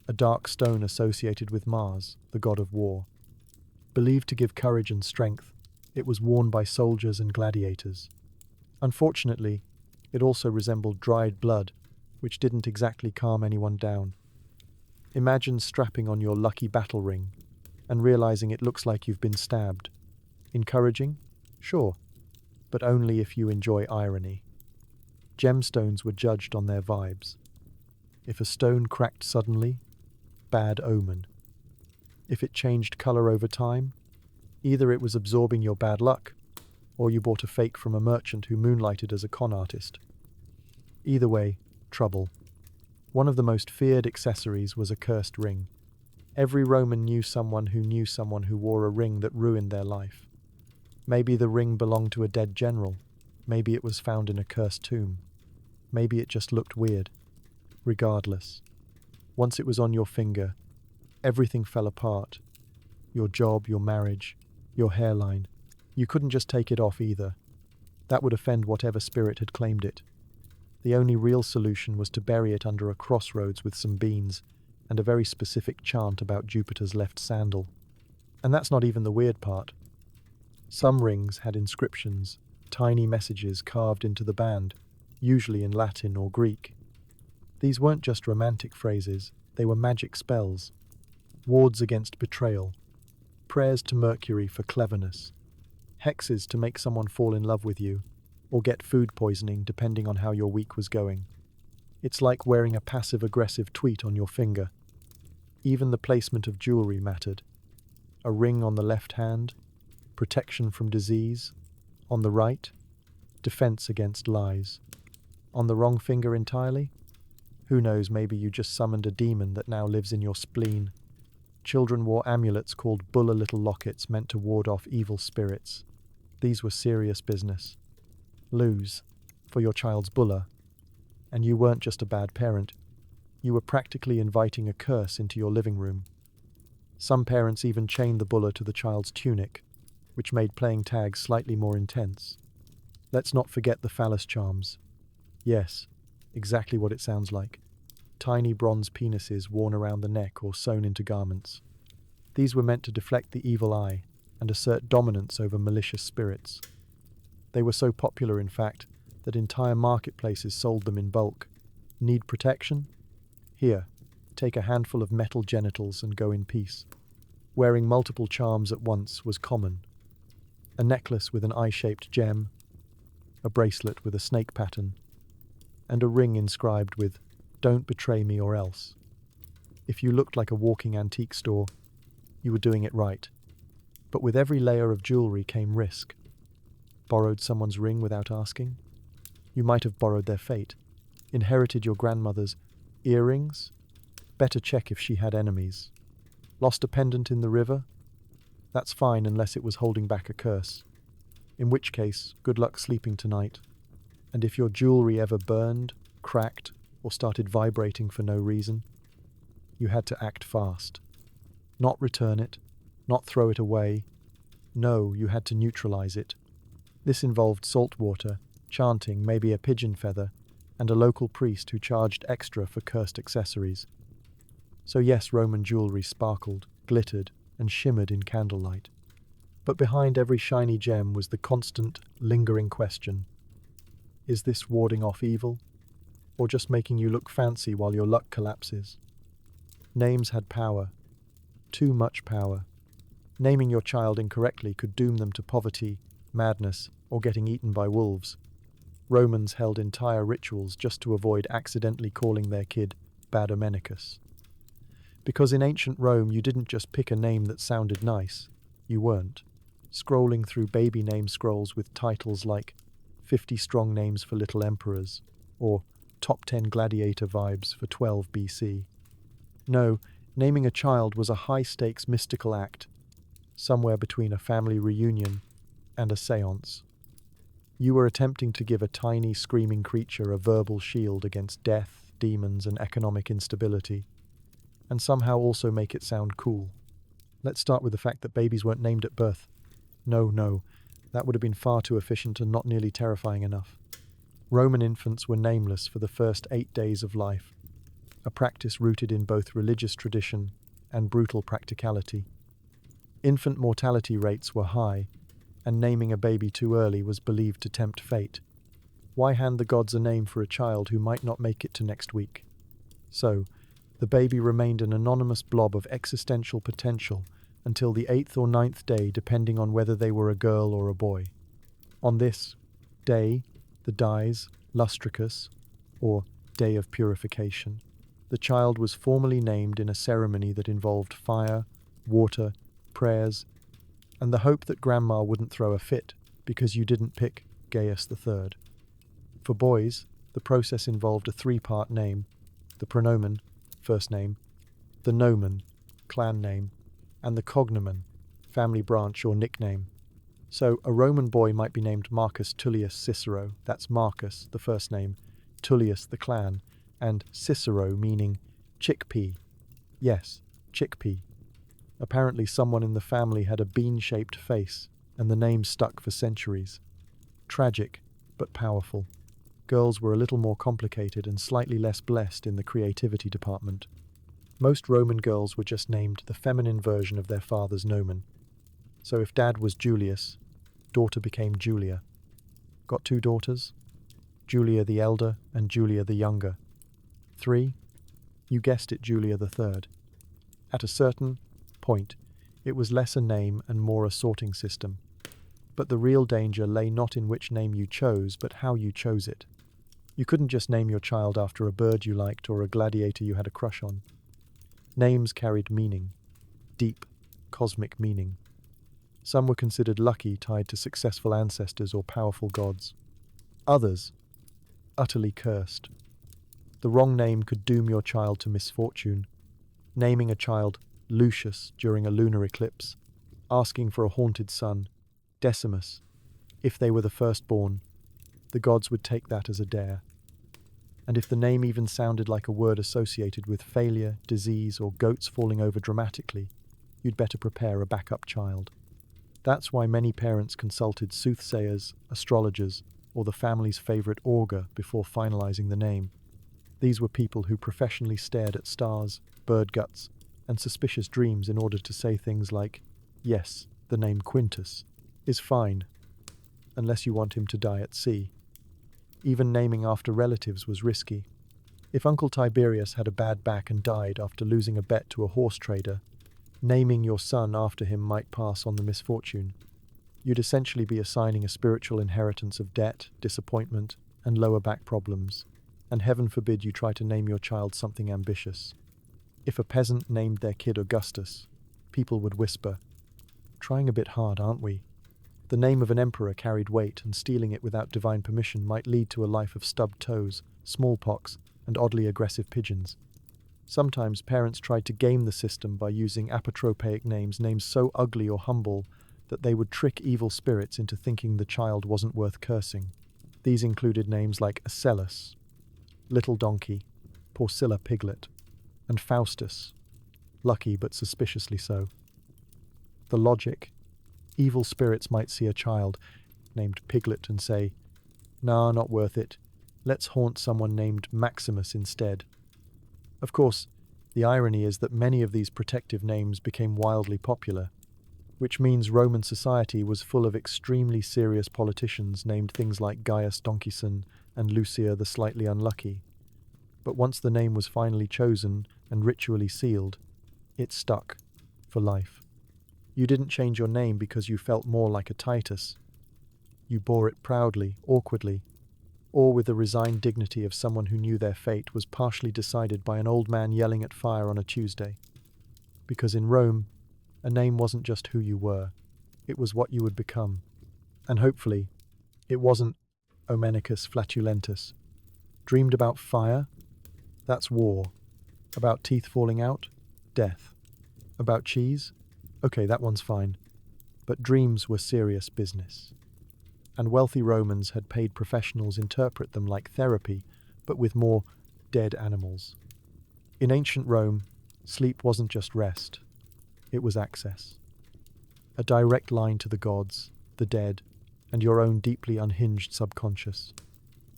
a dark stone associated with Mars, the god of war. Believed to give courage and strength, it was worn by soldiers and gladiators. Unfortunately, it also resembled dried blood, which didn't exactly calm anyone down. Imagine strapping on your lucky battle ring and realizing it looks like you've been stabbed. Encouraging? Sure, but only if you enjoy irony. Gemstones were judged on their vibes. If a stone cracked suddenly, bad omen. If it changed color over time, either it was absorbing your bad luck, or you bought a fake from a merchant who moonlighted as a con artist. Either way, trouble. One of the most feared accessories was a cursed ring. Every Roman knew someone who wore a ring that ruined their life. Maybe the ring belonged to a dead general. Maybe it was found in a cursed tomb. Maybe it just looked weird. Regardless, once it was on your finger, everything fell apart. Your job, your marriage, your hairline. You couldn't just take it off either. That would offend whatever spirit had claimed it. The only real solution was to bury it under a crossroads with some beans and a very specific chant about Jupiter's left sandal. And that's not even the weird part. Some rings had inscriptions, tiny messages carved into the band, usually in Latin or Greek. These weren't just romantic phrases, they were magic spells. Wards against betrayal, prayers to Mercury for cleverness, hexes to make someone fall in love with you, or get food poisoning depending on how your week was going. It's like wearing a passive-aggressive tweet on your finger. Even the placement of jewelry mattered. A ring on the left hand, protection from disease. On the right, defense against lies. On the wrong finger entirely? Who knows, maybe you just summoned a demon that now lives in your spleen. Children wore amulets called bulla little lockets meant to ward off evil spirits. These were serious business. Lose for your child's bulla. And you weren't just a bad parent. You were practically inviting a curse into your living room. Some parents even chained the bulla to the child's tunic, which made playing tag slightly more intense. Let's not forget the phallus charms. Yes, exactly what it sounds like. Tiny bronze penises worn around the neck or sewn into garments. These were meant to deflect the evil eye and assert dominance over malicious spirits. They were so popular, in fact, that entire marketplaces sold them in bulk. Need protection? Here, take a handful of metal genitals and go in peace. Wearing multiple charms at once was common. A necklace with an eye-shaped gem, a bracelet with a snake pattern, and a ring inscribed with, "Don't betray me or else." If you looked like a walking antique store, you were doing it right. But with every layer of jewelry came risk. Borrowed someone's ring without asking? You might have borrowed their fate. Inherited your grandmother's earrings? Better check if she had enemies. Lost a pendant in the river? That's fine unless it was holding back a curse. In which case, good luck sleeping tonight. And if your jewelry ever burned, cracked, or started vibrating for no reason, you had to act fast. Not return it, not throw it away, No, you had to neutralize it. This involved salt water, chanting, maybe a pigeon feather, and a local priest who charged extra for cursed accessories. So yes, Roman jewelry sparkled, glittered, and shimmered in candlelight. But behind every shiny gem was the constant, lingering question: is this warding off evil, or just making you look fancy while your luck collapses? Names had power, too much power. Naming your child incorrectly could doom them to poverty, madness, or getting eaten by wolves. Romans held entire rituals just to avoid accidentally calling their kid Badomenicus. Because in ancient Rome you didn't just pick a name that sounded nice, you weren't. Scrolling through baby name scrolls with titles like 50 Strong Names for Little Emperors, or Top 10 Gladiator Vibes for 12 BC. No, naming a child was a high-stakes mystical act, somewhere between a family reunion and a séance. You were attempting to give a tiny, screaming creature a verbal shield against death, demons, and economic instability, and somehow also make it sound cool. Let's start with the fact that babies weren't named at birth. No, that would have been far too efficient and not nearly terrifying enough. Roman infants were nameless for the first 8 days of life, a practice rooted in both religious tradition and brutal practicality. Infant mortality rates were high, and naming a baby too early was believed to tempt fate. Why hand the gods a name for a child who might not make it to next week? So, the baby remained an anonymous blob of existential potential until the 8th or 9th day, depending on whether they were a girl or a boy. On this day, the dies lustricus, or day of purification, the child was formally named in a ceremony that involved fire, water, prayers, and the hope that grandma wouldn't throw a fit because you didn't pick Gaius III. For boys, the process involved a 3-part name: the pronomen, first name, the nomen, clan name, and the cognomen, family branch or nickname. So a Roman boy might be named Marcus Tullius Cicero, that's Marcus, the first name, Tullius, the clan, and Cicero meaning chickpea. Yes, chickpea. Apparently someone in the family had a bean-shaped face, and the name stuck for centuries. Tragic, but powerful. Girls were a little more complicated and slightly less blessed in the creativity department. Most Roman girls were just named the feminine version of their father's nomen. So if dad was Julius, daughter became Julia. Got 2 daughters? Julia the elder and Julia the younger. 3? You guessed it, Julia the third. At a certain point, it was less a name and more a sorting system. But the real danger lay not in which name you chose, but how you chose it. You couldn't just name your child after a bird you liked or a gladiator you had a crush on. Names carried meaning, deep, cosmic meaning. Some were considered lucky, tied to successful ancestors or powerful gods. Others, utterly cursed. The wrong name could doom your child to misfortune. Naming a child Lucius during a lunar eclipse, asking for a haunted son, Decimus, if they were the firstborn, the gods would take that as a dare. And if the name even sounded like a word associated with failure, disease, or goats falling over dramatically, you'd better prepare a backup child. That's why many parents consulted soothsayers, astrologers, or the family's favorite augur before finalizing the name. These were people who professionally stared at stars, bird guts, and suspicious dreams in order to say things like, yes, the name Quintus is fine, unless you want him to die at sea. Even naming after relatives was risky. If Uncle Tiberius had a bad back and died after losing a bet to a horse trader, naming your son after him might pass on the misfortune. You'd essentially be assigning a spiritual inheritance of debt, disappointment, and lower back problems. And heaven forbid you try to name your child something ambitious. If a peasant named their kid Augustus, people would whisper, "Trying a bit hard, aren't we?" The name of an emperor carried weight, and stealing it without divine permission might lead to a life of stubbed toes, smallpox, and oddly aggressive pigeons. Sometimes parents tried to game the system by using apotropaic names so ugly or humble that they would trick evil spirits into thinking the child wasn't worth cursing. These included names like Acellus, Little Donkey, Porcilla Piglet, and Faustus, lucky but suspiciously so. The logic: Evil spirits might see a child named Piglet and say, "Nah, not worth it. Let's haunt someone named Maximus instead." Of course, the irony is that many of these protective names became wildly popular, which means Roman society was full of extremely serious politicians named things like Gaius Doncison and Lucia the Slightly Unlucky. But once the name was finally chosen and ritually sealed, it stuck for life. You didn't change your name because you felt more like a Titus. You bore it proudly, awkwardly, or with the resigned dignity of someone who knew their fate was partially decided by an old man yelling at fire on a Tuesday. Because in Rome, a name wasn't just who you were, it was what you would become. And hopefully, it wasn't Omenicus Flatulentus. Dreamed about fire? That's war. About teeth falling out? Death. About cheese? Okay, that one's fine. But dreams were serious business. And wealthy Romans had paid professionals interpret them like therapy, but with more dead animals. In ancient Rome, sleep wasn't just rest, it was access. A direct line to the gods, the dead, and your own deeply unhinged subconscious.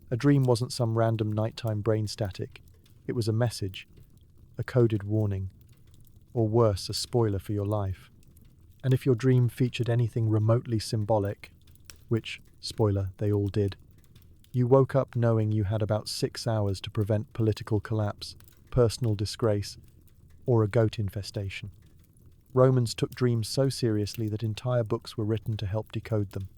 A dream wasn't some random nighttime brain static, it was a message, a coded warning, or worse, a spoiler for your life. And if your dream featured anything remotely symbolic, which, spoiler, they all did, you woke up knowing you had about 6 hours to prevent political collapse, personal disgrace, or a goat infestation. Romans took dreams so seriously that entire books were written to help decode them.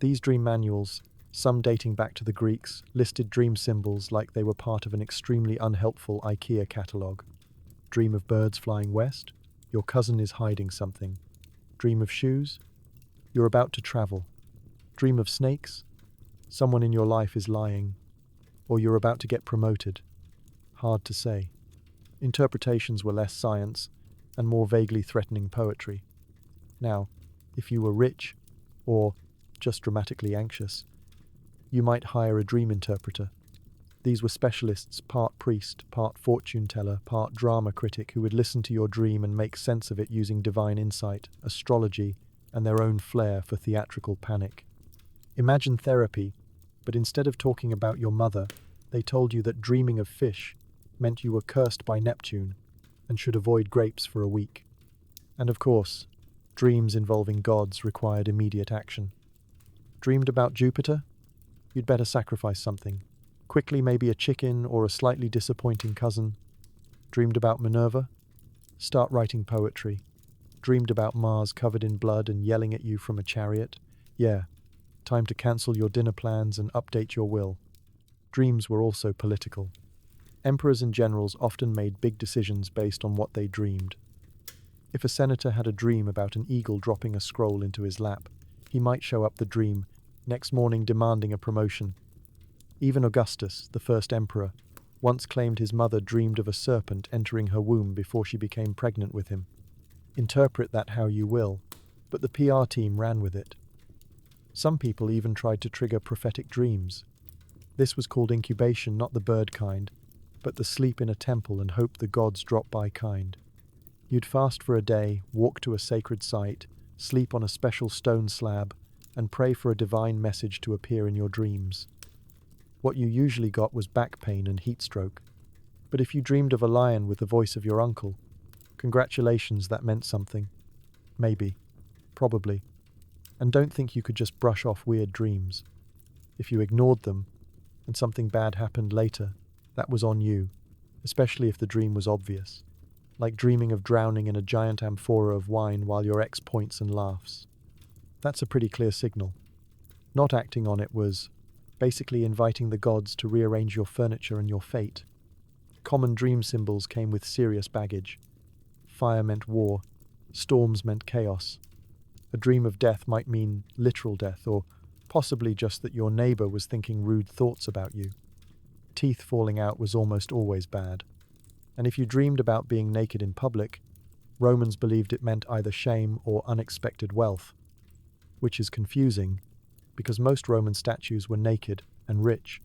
These dream manuals, some dating back to the Greeks, listed dream symbols like they were part of an extremely unhelpful IKEA catalogue. Dream of birds flying west? Your cousin is hiding something. Dream of shoes? You're about to travel. Dream of snakes? Someone in your life is lying. Or you're about to get promoted. Hard to say. Interpretations were less science and more vaguely threatening poetry. Now, if you were rich, or just dramatically anxious, you might hire a dream interpreter. These were specialists, part priest, part fortune teller, part drama critic, who would listen to your dream and make sense of it using divine insight, astrology, and their own flair for theatrical panic. Imagine therapy, but instead of talking about your mother, they told you that dreaming of fish meant you were cursed by Neptune and should avoid grapes for a week. And of course, dreams involving gods required immediate action. Dreamed about Jupiter? You'd better sacrifice something. Quickly, maybe a chicken or a slightly disappointing cousin. Dreamed about Minerva? Start writing poetry. Dreamed about Mars covered in blood and yelling at you from a chariot? Yeah, time to cancel your dinner plans and update your will. Dreams were also political. Emperors and generals often made big decisions based on what they dreamed. If a senator had a dream about an eagle dropping a scroll into his lap, he might show up the dream next morning demanding a promotion. Even Augustus, the first emperor, once claimed his mother dreamed of a serpent entering her womb before she became pregnant with him. Interpret that how you will, but the PR team ran with it. Some people even tried to trigger prophetic dreams. This was called incubation, not the bird kind, but the sleep in a temple and hope the gods drop by kind. You'd fast for a day, walk to a sacred site, sleep on a special stone slab, and pray for a divine message to appear in your dreams. What you usually got was back pain and heat stroke. But if you dreamed of a lion with the voice of your uncle, congratulations, that meant something. Maybe. Probably. And don't think you could just brush off weird dreams. If you ignored them, and something bad happened later, that was on you, especially if the dream was obvious. Like dreaming of drowning in a giant amphora of wine while your ex points and laughs. That's a pretty clear signal. Not acting on it was basically inviting the gods to rearrange your furniture and your fate. Common dream symbols came with serious baggage. Fire meant war, storms meant chaos. A dream of death might mean literal death, or possibly just that your neighbor was thinking rude thoughts about you. Teeth falling out was almost always bad. And if you dreamed about being naked in public, Romans believed it meant either shame or unexpected wealth, which is confusing because most Roman statues were naked and rich.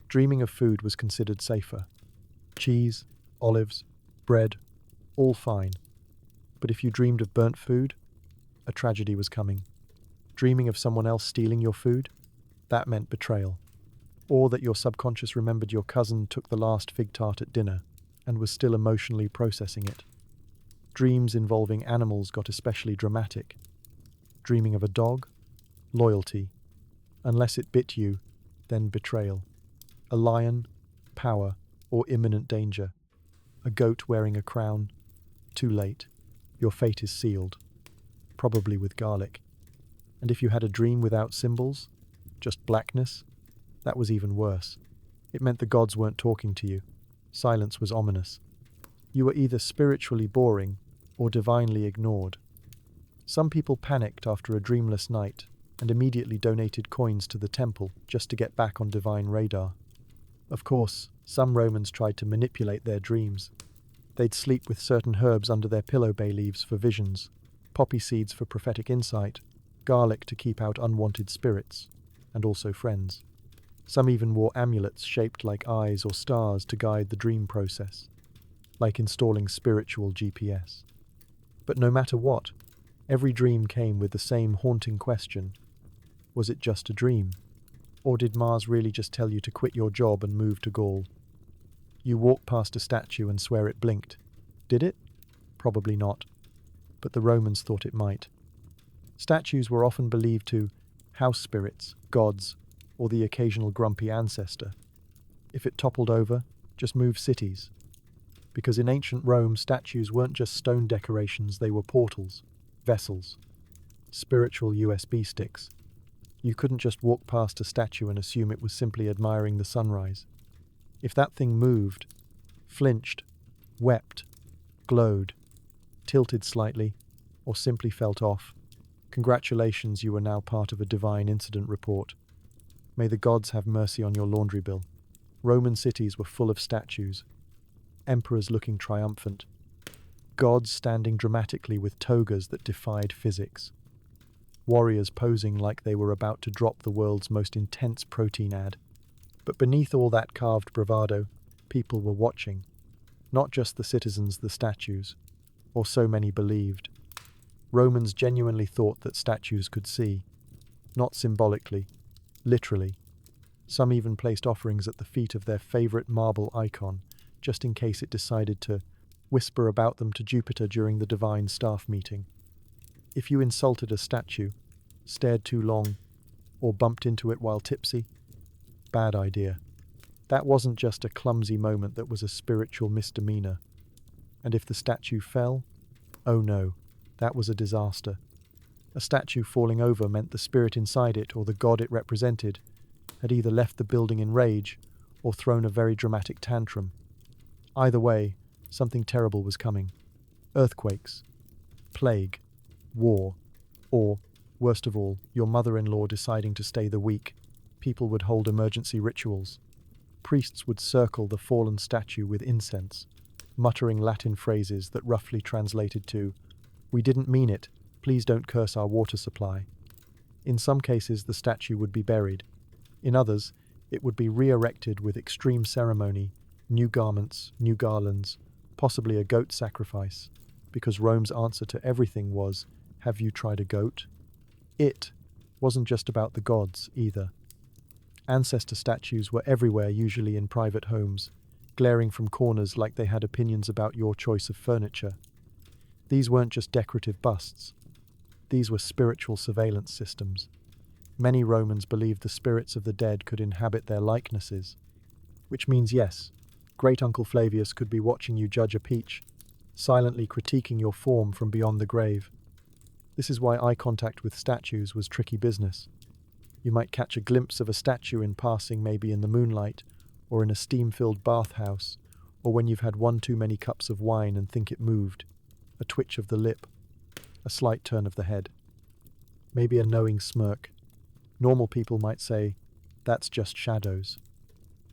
Dreaming of food was considered safer. Cheese, olives, bread, all fine. But if you dreamed of burnt food, a tragedy was coming. Dreaming of someone else stealing your food? That meant betrayal. Or that your subconscious remembered your cousin took the last fig tart at dinner and was still emotionally processing it. Dreams involving animals got especially dramatic. Dreaming of a dog? Loyalty. Unless it bit you, then betrayal. A lion? Power or imminent danger. A goat wearing a crown? Too late. Your fate is sealed. Probably with garlic. And if you had a dream without symbols? Just blackness? That was even worse. It meant the gods weren't talking to you. Silence was ominous. You were either spiritually boring or divinely ignored. Some people panicked after a dreamless night and immediately donated coins to the temple just to get back on divine radar. Of course, some Romans tried to manipulate their dreams. They'd sleep with certain herbs under their pillow bay leaves for visions, poppy seeds for prophetic insight, garlic to keep out unwanted spirits, and also friends. Some even wore amulets shaped like eyes or stars to guide the dream process, like installing spiritual GPS. But no matter what, every dream came with the same haunting question. Was it just a dream? Or did Mars really just tell you to quit your job and move to Gaul? You walk past a statue and swear it blinked. Did it? Probably not. But the Romans thought it might. Statues were often believed to house spirits, gods, or the occasional grumpy ancestor. If it toppled over, just move cities. Because in ancient Rome, statues weren't just stone decorations, they were portals, vessels, spiritual USB sticks. You couldn't just walk past a statue and assume it was simply admiring the sunrise. If that thing moved, flinched, wept, glowed, tilted slightly, or simply felt off, congratulations, you were now part of a divine incident report. May the gods have mercy on your laundry bill. Roman cities were full of statues, emperors looking triumphant, gods standing dramatically with togas that defied physics, warriors posing like they were about to drop the world's most intense protein ad. But beneath all that carved bravado, people were watching. Not just the citizens, the statues, or so many believed. Romans genuinely thought that statues could see, not symbolically, literally. Some even placed offerings at the feet of their favorite marble icon, just in case it decided to whisper about them to Jupiter during the divine staff meeting. If you insulted a statue, stared too long, or bumped into it while tipsy, bad idea. That wasn't just a clumsy moment, that was a spiritual misdemeanor. And if the statue fell, oh no, that was a disaster. A statue falling over meant the spirit inside it, or the god it represented, had either left the building in rage or thrown a very dramatic tantrum. Either way, something terrible was coming. Earthquakes, plague, war, or, worst of all, your mother-in-law deciding to stay the week. People would hold emergency rituals. Priests would circle the fallen statue with incense, muttering Latin phrases that roughly translated to, "We didn't mean it, please don't curse our water supply." In some cases, the statue would be buried. In others, it would be re-erected with extreme ceremony, new garments, new garlands, possibly a goat sacrifice, because Rome's answer to everything was, "Have you tried a goat?" It wasn't just about the gods, either. Ancestor statues were everywhere, usually in private homes, glaring from corners like they had opinions about your choice of furniture. These weren't just decorative busts. These were spiritual surveillance systems. Many Romans believed the spirits of the dead could inhabit their likenesses. Which means, yes, Great Uncle Flavius could be watching you judge a peach, silently critiquing your form from beyond the grave. This is why eye contact with statues was tricky business. You might catch a glimpse of a statue in passing, maybe in the moonlight, or in a steam-filled bathhouse, or when you've had one too many cups of wine and think it moved. A twitch of the lip, a slight turn of the head, maybe a knowing smirk. Normal people might say, "That's just shadows."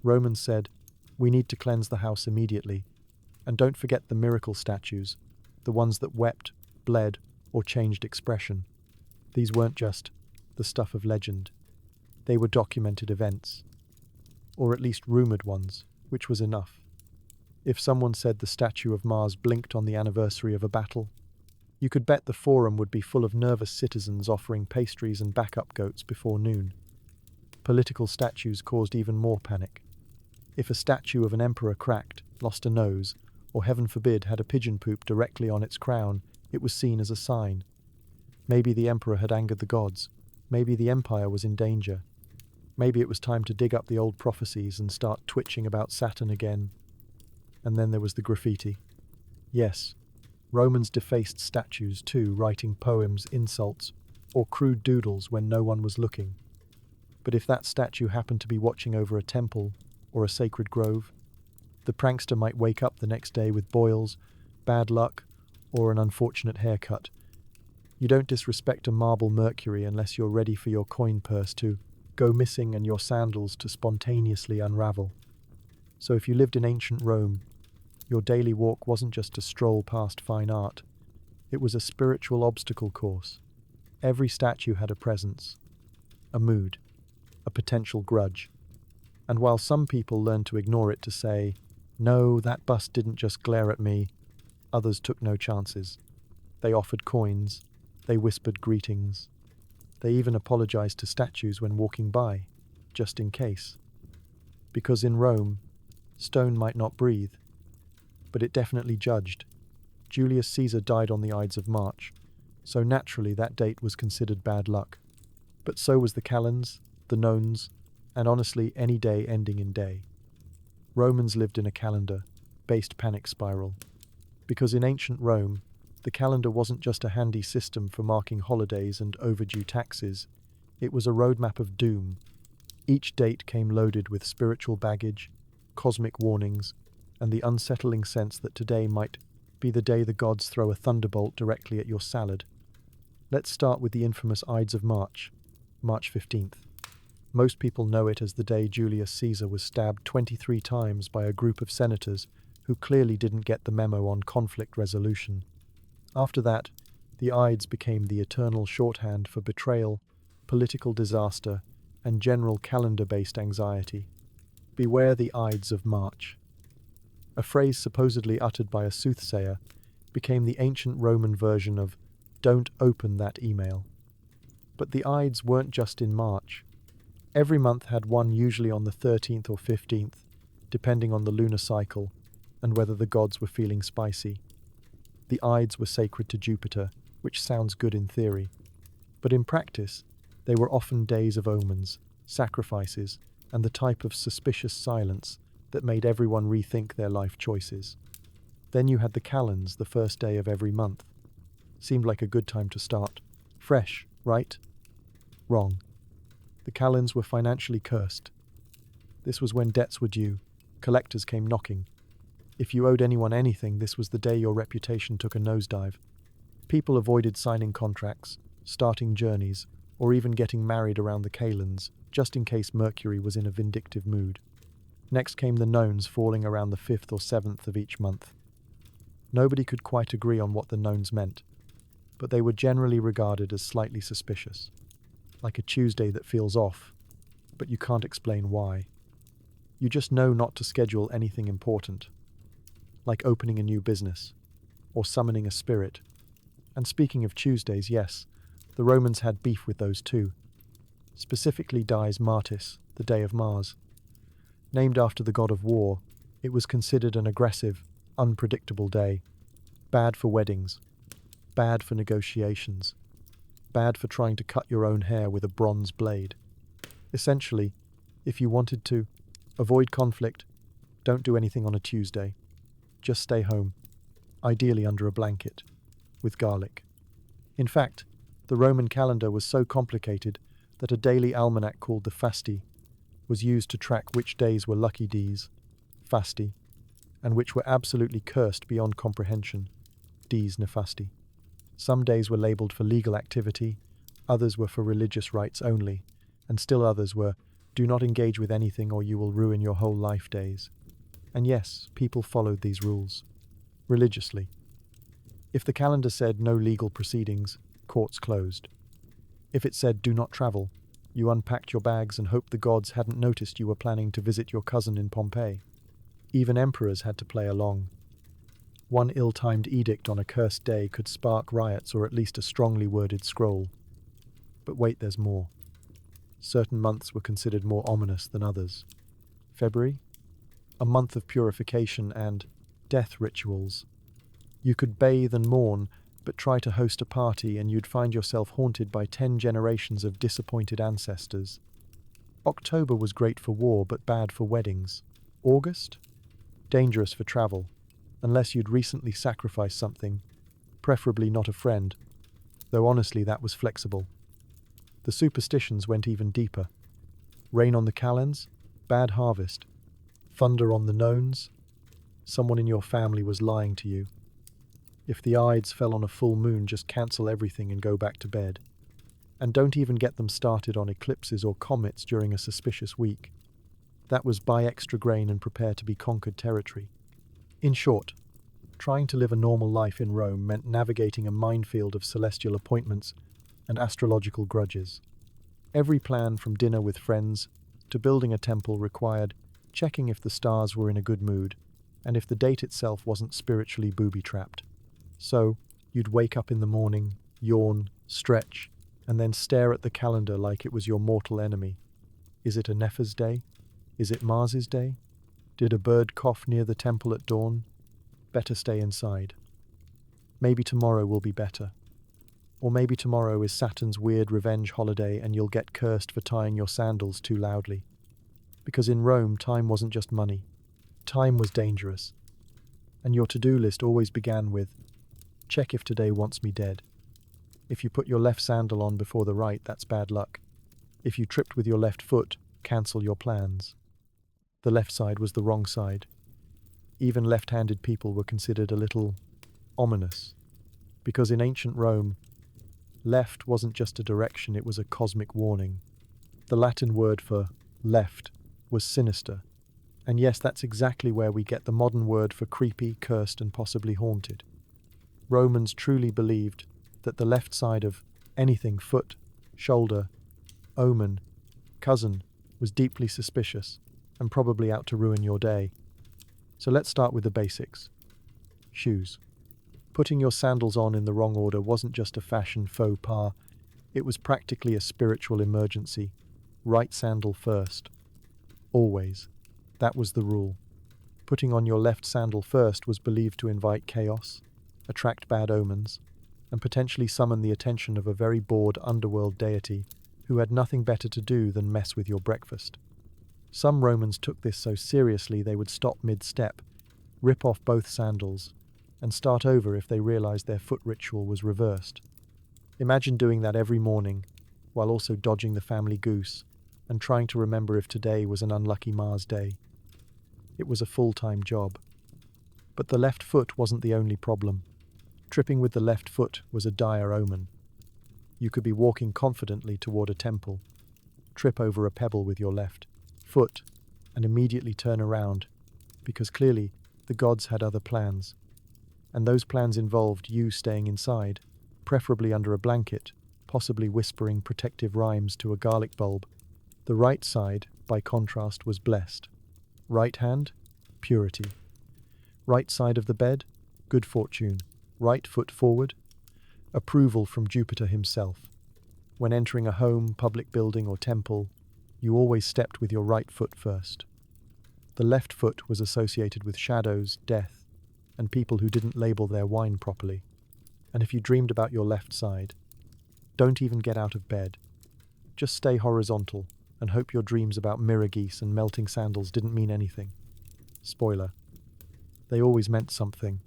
Romans said, "We need to cleanse the house immediately. And don't forget the miracle statues, the ones that wept, bled, or changed expression. These weren't just the stuff of legend. They were documented events, or at least rumored ones, which was enough. If someone said the statue of Mars blinked on the anniversary of a battle, You could bet the forum would be full of nervous citizens offering pastries and backup goats before noon. Political statues caused even more panic. If a statue of an emperor cracked, lost a nose, or heaven forbid had a pigeon poop directly on its crown, it was seen as a sign. Maybe the emperor had angered the gods. Maybe the empire was in danger. Maybe it was time to dig up the old prophecies and start twitching about Saturn again. And then there was the graffiti. Yes, Romans defaced statues too, writing poems, insults, or crude doodles when no one was looking. But if that statue happened to be watching over a temple or a sacred grove, the prankster might wake up the next day with boils, bad luck, or an unfortunate haircut. You don't disrespect a marble Mercury unless you're ready for your coin purse to go missing and your sandals to spontaneously unravel. So if you lived in ancient Rome, your daily walk wasn't just to stroll past fine art. It was a spiritual obstacle course. Every statue had a presence, a mood, a potential grudge. And while some people learned to ignore it to say, "No, that bust didn't just glare at me," others took no chances. They offered coins. They whispered greetings. They even apologized to statues when walking by, just in case. Because in Rome, stone might not breathe, but it definitely judged. Julius Caesar died on the Ides of March, so naturally that date was considered bad luck. But so was the calends, the nones, and honestly any day ending in day. Romans lived in a calendar-based panic spiral. Because in ancient Rome, the calendar wasn't just a handy system for marking holidays and overdue taxes, it was a roadmap of doom. Each date came loaded with spiritual baggage, cosmic warnings, and the unsettling sense that today might be the day the gods throw a thunderbolt directly at your salad. Let's start with the infamous Ides of March, March 15th. Most people know it as the day Julius Caesar was stabbed 23 times by a group of senators who clearly didn't get the memo on conflict resolution. After that, the Ides became the eternal shorthand for betrayal, political disaster, and general calendar-based anxiety. Beware the Ides of March. A phrase supposedly uttered by a soothsayer became the ancient Roman version of "don't open that email." But the Ides weren't just in March. Every month had one, usually on the 13th or 15th, depending on the lunar cycle and whether the gods were feeling spicy. The Ides were sacred to Jupiter, which sounds good in theory. But in practice, they were often days of omens, sacrifices, and the type of suspicious silence that made everyone rethink their life choices. Then you had the calends, the first day of every month. Seemed like a good time to start. Fresh, right? Wrong. The calends were financially cursed. This was when debts were due, collectors came knocking. If you owed anyone anything, this was the day your reputation took a nosedive. People avoided signing contracts, starting journeys, or even getting married around the calends, just in case Mercury was in a vindictive mood. Next came the nones, falling around the 5th or 7th of each month. Nobody could quite agree on what the nones meant, but they were generally regarded as slightly suspicious, like a Tuesday that feels off, but you can't explain why. You just know not to schedule anything important, like opening a new business, or summoning a spirit. And speaking of Tuesdays, yes, the Romans had beef with those too. Specifically Dies Martis, the day of Mars. Named after the god of war, it was considered an aggressive, unpredictable day. Bad for weddings, bad for negotiations, bad for trying to cut your own hair with a bronze blade. Essentially, if you wanted to avoid conflict, don't do anything on a Tuesday. Just stay home, ideally under a blanket, with garlic. In fact, the Roman calendar was so complicated that a daily almanac called the Fasti was used to track which days were lucky days, Fasti, and which were absolutely cursed beyond comprehension, dies nefasti. Some days were labelled for legal activity, others were for religious rites only, and still others were "do not engage with anything or you will ruin your whole life" days. And yes, people followed these rules, religiously. If the calendar said no legal proceedings, courts closed. If it said do not travel, you unpacked your bags and hoped the gods hadn't noticed you were planning to visit your cousin in Pompeii. Even emperors had to play along. One ill-timed edict on a cursed day could spark riots or at least a strongly worded scroll. But wait, there's more. Certain months were considered more ominous than others. February? A month of purification and death rituals. You could bathe and mourn, but try to host a party and you'd find yourself haunted by 10 generations of disappointed ancestors. October was great for war, but bad for weddings. August? Dangerous for travel, unless you'd recently sacrificed something, preferably not a friend, though honestly that was flexible. The superstitions went even deeper. Rain on the calends? Bad harvest. Thunder on the nones? Someone in your family was lying to you. If the Ides fell on a full moon, just cancel everything and go back to bed. And don't even get them started on eclipses or comets during a suspicious week. That was buy extra grain and prepare to be conquered territory. In short, trying to live a normal life in Rome meant navigating a minefield of celestial appointments and astrological grudges. Every plan from dinner with friends to building a temple required checking if the stars were in a good mood and if the date itself wasn't spiritually booby-trapped. So, you'd wake up in the morning, yawn, stretch, and then stare at the calendar like it was your mortal enemy. Is it a Nephthys day? Is it Mars's day? Did a bird cough near the temple at dawn? Better stay inside. Maybe tomorrow will be better. Or maybe tomorrow is Saturn's weird revenge holiday and you'll get cursed for tying your sandals too loudly. Because in Rome, time wasn't just money. Time was dangerous. And your to-do list always began with, check if today wants me dead. If you put your left sandal on before the right, that's bad luck. If you tripped with your left foot, cancel your plans. The left side was the wrong side. Even left-handed people were considered a little ominous. Because in ancient Rome, left wasn't just a direction, it was a cosmic warning. The Latin word for left was sinister. And yes, that's exactly where we get the modern word for creepy, cursed, and possibly haunted. Romans truly believed that the left side of anything, foot, shoulder, omen, cousin, was deeply suspicious and probably out to ruin your day. So let's start with the basics. Shoes. Putting your sandals on in the wrong order wasn't just a fashion faux pas, it was practically a spiritual emergency. Right sandal first. Always. That was the rule. Putting on your left sandal first was believed to invite chaos, attract bad omens, and potentially summon the attention of a very bored underworld deity who had nothing better to do than mess with your breakfast. Some Romans took this so seriously they would stop mid-step, rip off both sandals, and start over if they realized their foot ritual was reversed. Imagine doing that every morning, while also dodging the family goose, and trying to remember if today was an unlucky Mars day. It was a full-time job. But the left foot wasn't the only problem. Tripping with the left foot was a dire omen. You could be walking confidently toward a temple, trip over a pebble with your left foot, and immediately turn around, because clearly the gods had other plans. And those plans involved you staying inside, preferably under a blanket, possibly whispering protective rhymes to a garlic bulb. The right side, by contrast, was blessed. Right hand, purity. Right side of the bed, good fortune. Right foot forward, approval from Jupiter himself. When entering a home, public building, or temple, you always stepped with your right foot first. The left foot was associated with shadows, death, and people who didn't label their wine properly. And if you dreamed about your left side, don't even get out of bed. Just stay horizontal and hope your dreams about mirror geese and melting sandals didn't mean anything. Spoiler. They always meant something.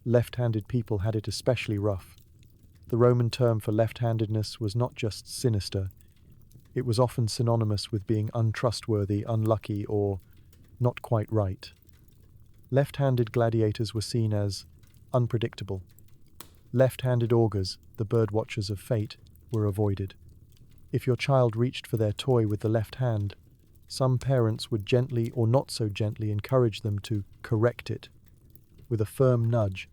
Left-handed people had it especially rough. The Roman term for left-handedness was not just sinister, it was often synonymous with being untrustworthy, unlucky, or not quite right. Left-handed gladiators were seen as unpredictable. Left-handed augurs, the bird watchers of fate, were avoided. If your child reached for their toy with the left hand, some parents would gently or not so gently encourage them to correct it, with a firm nudge,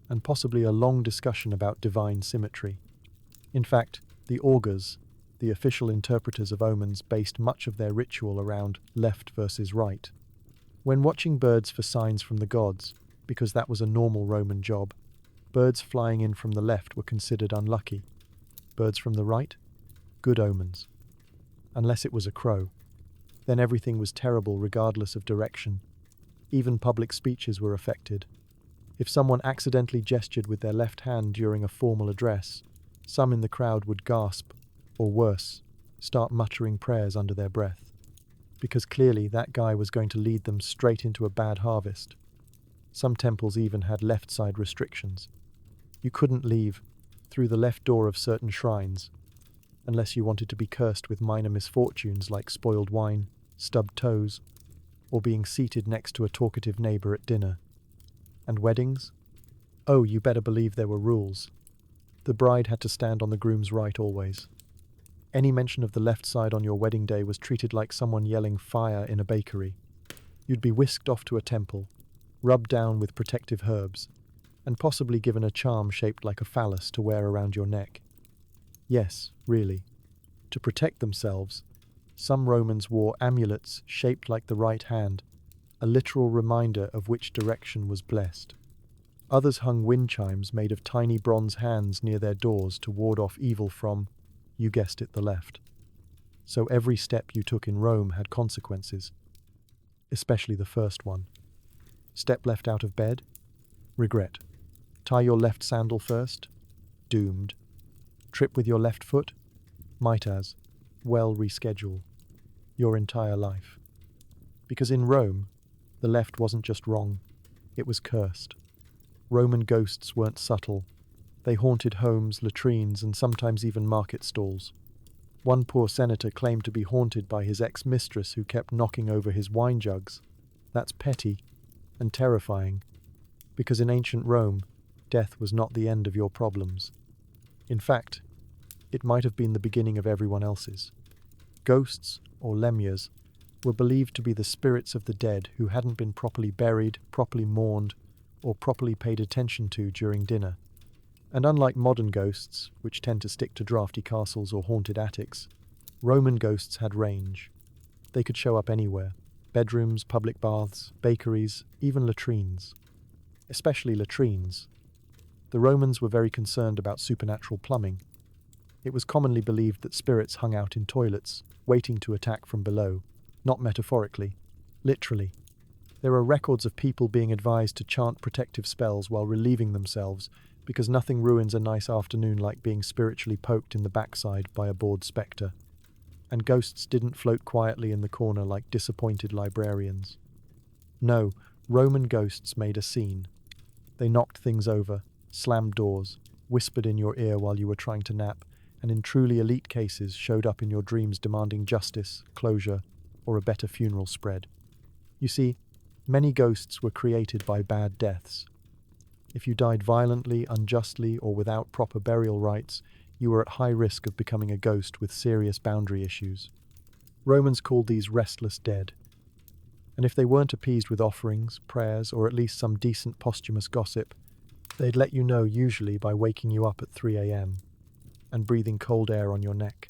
and possibly a long discussion about divine symmetry. In fact, the augurs, the official interpreters of omens, based much of their ritual around left versus right. When watching birds for signs from the gods, because that was a normal Roman job. Birds flying in from the left were considered unlucky. Birds from the right? Good omens. Unless it was a crow. Then everything was terrible regardless of direction. Even public speeches were affected. If someone accidentally gestured with their left hand during a formal address, some in the crowd would gasp, or worse, start muttering prayers under their breath. Because clearly that guy was going to lead them straight into a bad harvest. Some temples even had left side restrictions. You couldn't leave through the left door of certain shrines, unless you wanted to be cursed with minor misfortunes like spoiled wine, stubbed toes, or being seated next to a talkative neighbor at dinner. And weddings? Oh, you better believe there were rules. The bride had to stand on the groom's right always. Any mention of the left side on your wedding day was treated like someone yelling fire in a bakery. You'd be whisked off to a temple, rubbed down with protective herbs, and possibly given a charm shaped like a phallus to wear around your neck. Yes, really. To protect themselves, some Romans wore amulets shaped like the right hand, a literal reminder of which direction was blessed. Others hung wind chimes made of tiny bronze hands near their doors to ward off evil from, you guessed it, the left. So every step you took in Rome had consequences, especially the first one. Step left out of bed? Regret. Tie your left sandal first? Doomed. Trip with your left foot? Might as well reschedule your entire life. Because in Rome, the left wasn't just wrong, it was cursed. Roman ghosts weren't subtle. They haunted homes, latrines, and sometimes even market stalls. One poor senator claimed to be haunted by his ex-mistress who kept knocking over his wine jugs. That's petty and terrifying, because in ancient Rome, death was not the end of your problems. In fact, it might have been the beginning of everyone else's. Ghosts, or lemures, were believed to be the spirits of the dead who hadn't been properly buried, properly mourned, or properly paid attention to during dinner. And unlike modern ghosts, which tend to stick to drafty castles or haunted attics, Roman ghosts had range. They could show up anywhere: bedrooms, public baths, bakeries, even latrines. Especially latrines. The Romans were very concerned about supernatural plumbing. It was commonly believed that spirits hung out in toilets, waiting to attack from below, not metaphorically, literally. There are records of people being advised to chant protective spells while relieving themselves, because nothing ruins a nice afternoon like being spiritually poked in the backside by a bored spectre. And ghosts didn't float quietly in the corner like disappointed librarians. No, Roman ghosts made a scene. They knocked things over, slammed doors, whispered in your ear while you were trying to nap, and in truly elite cases showed up in your dreams demanding justice, closure, or a better funeral spread. You see, many ghosts were created by bad deaths. If you died violently, unjustly, or without proper burial rites, you were at high risk of becoming a ghost with serious boundary issues. Romans called these restless dead. And if they weren't appeased with offerings, prayers, or at least some decent posthumous gossip, they'd let you know usually by waking you up at 3 a.m. and breathing cold air on your neck.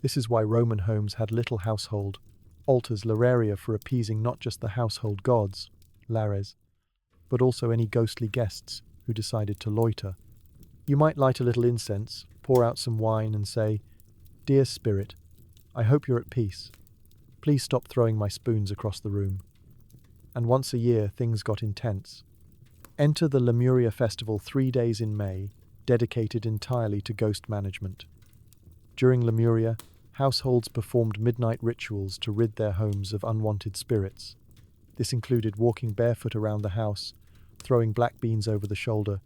This is why Roman homes had little household altars, lararia, for appeasing not just the household gods, lares, but also any ghostly guests who decided to loiter. You might light a little incense, pour out some wine, and say, "Dear spirit, I hope you're at peace. Please stop throwing my spoons across the room." And once a year, things got intense. Enter the Lemuria festival 3 days in May, dedicated entirely to ghost management. During Lemuria, households performed midnight rituals to rid their homes of unwanted spirits. This included walking barefoot around the house, throwing black beans over the shoulder,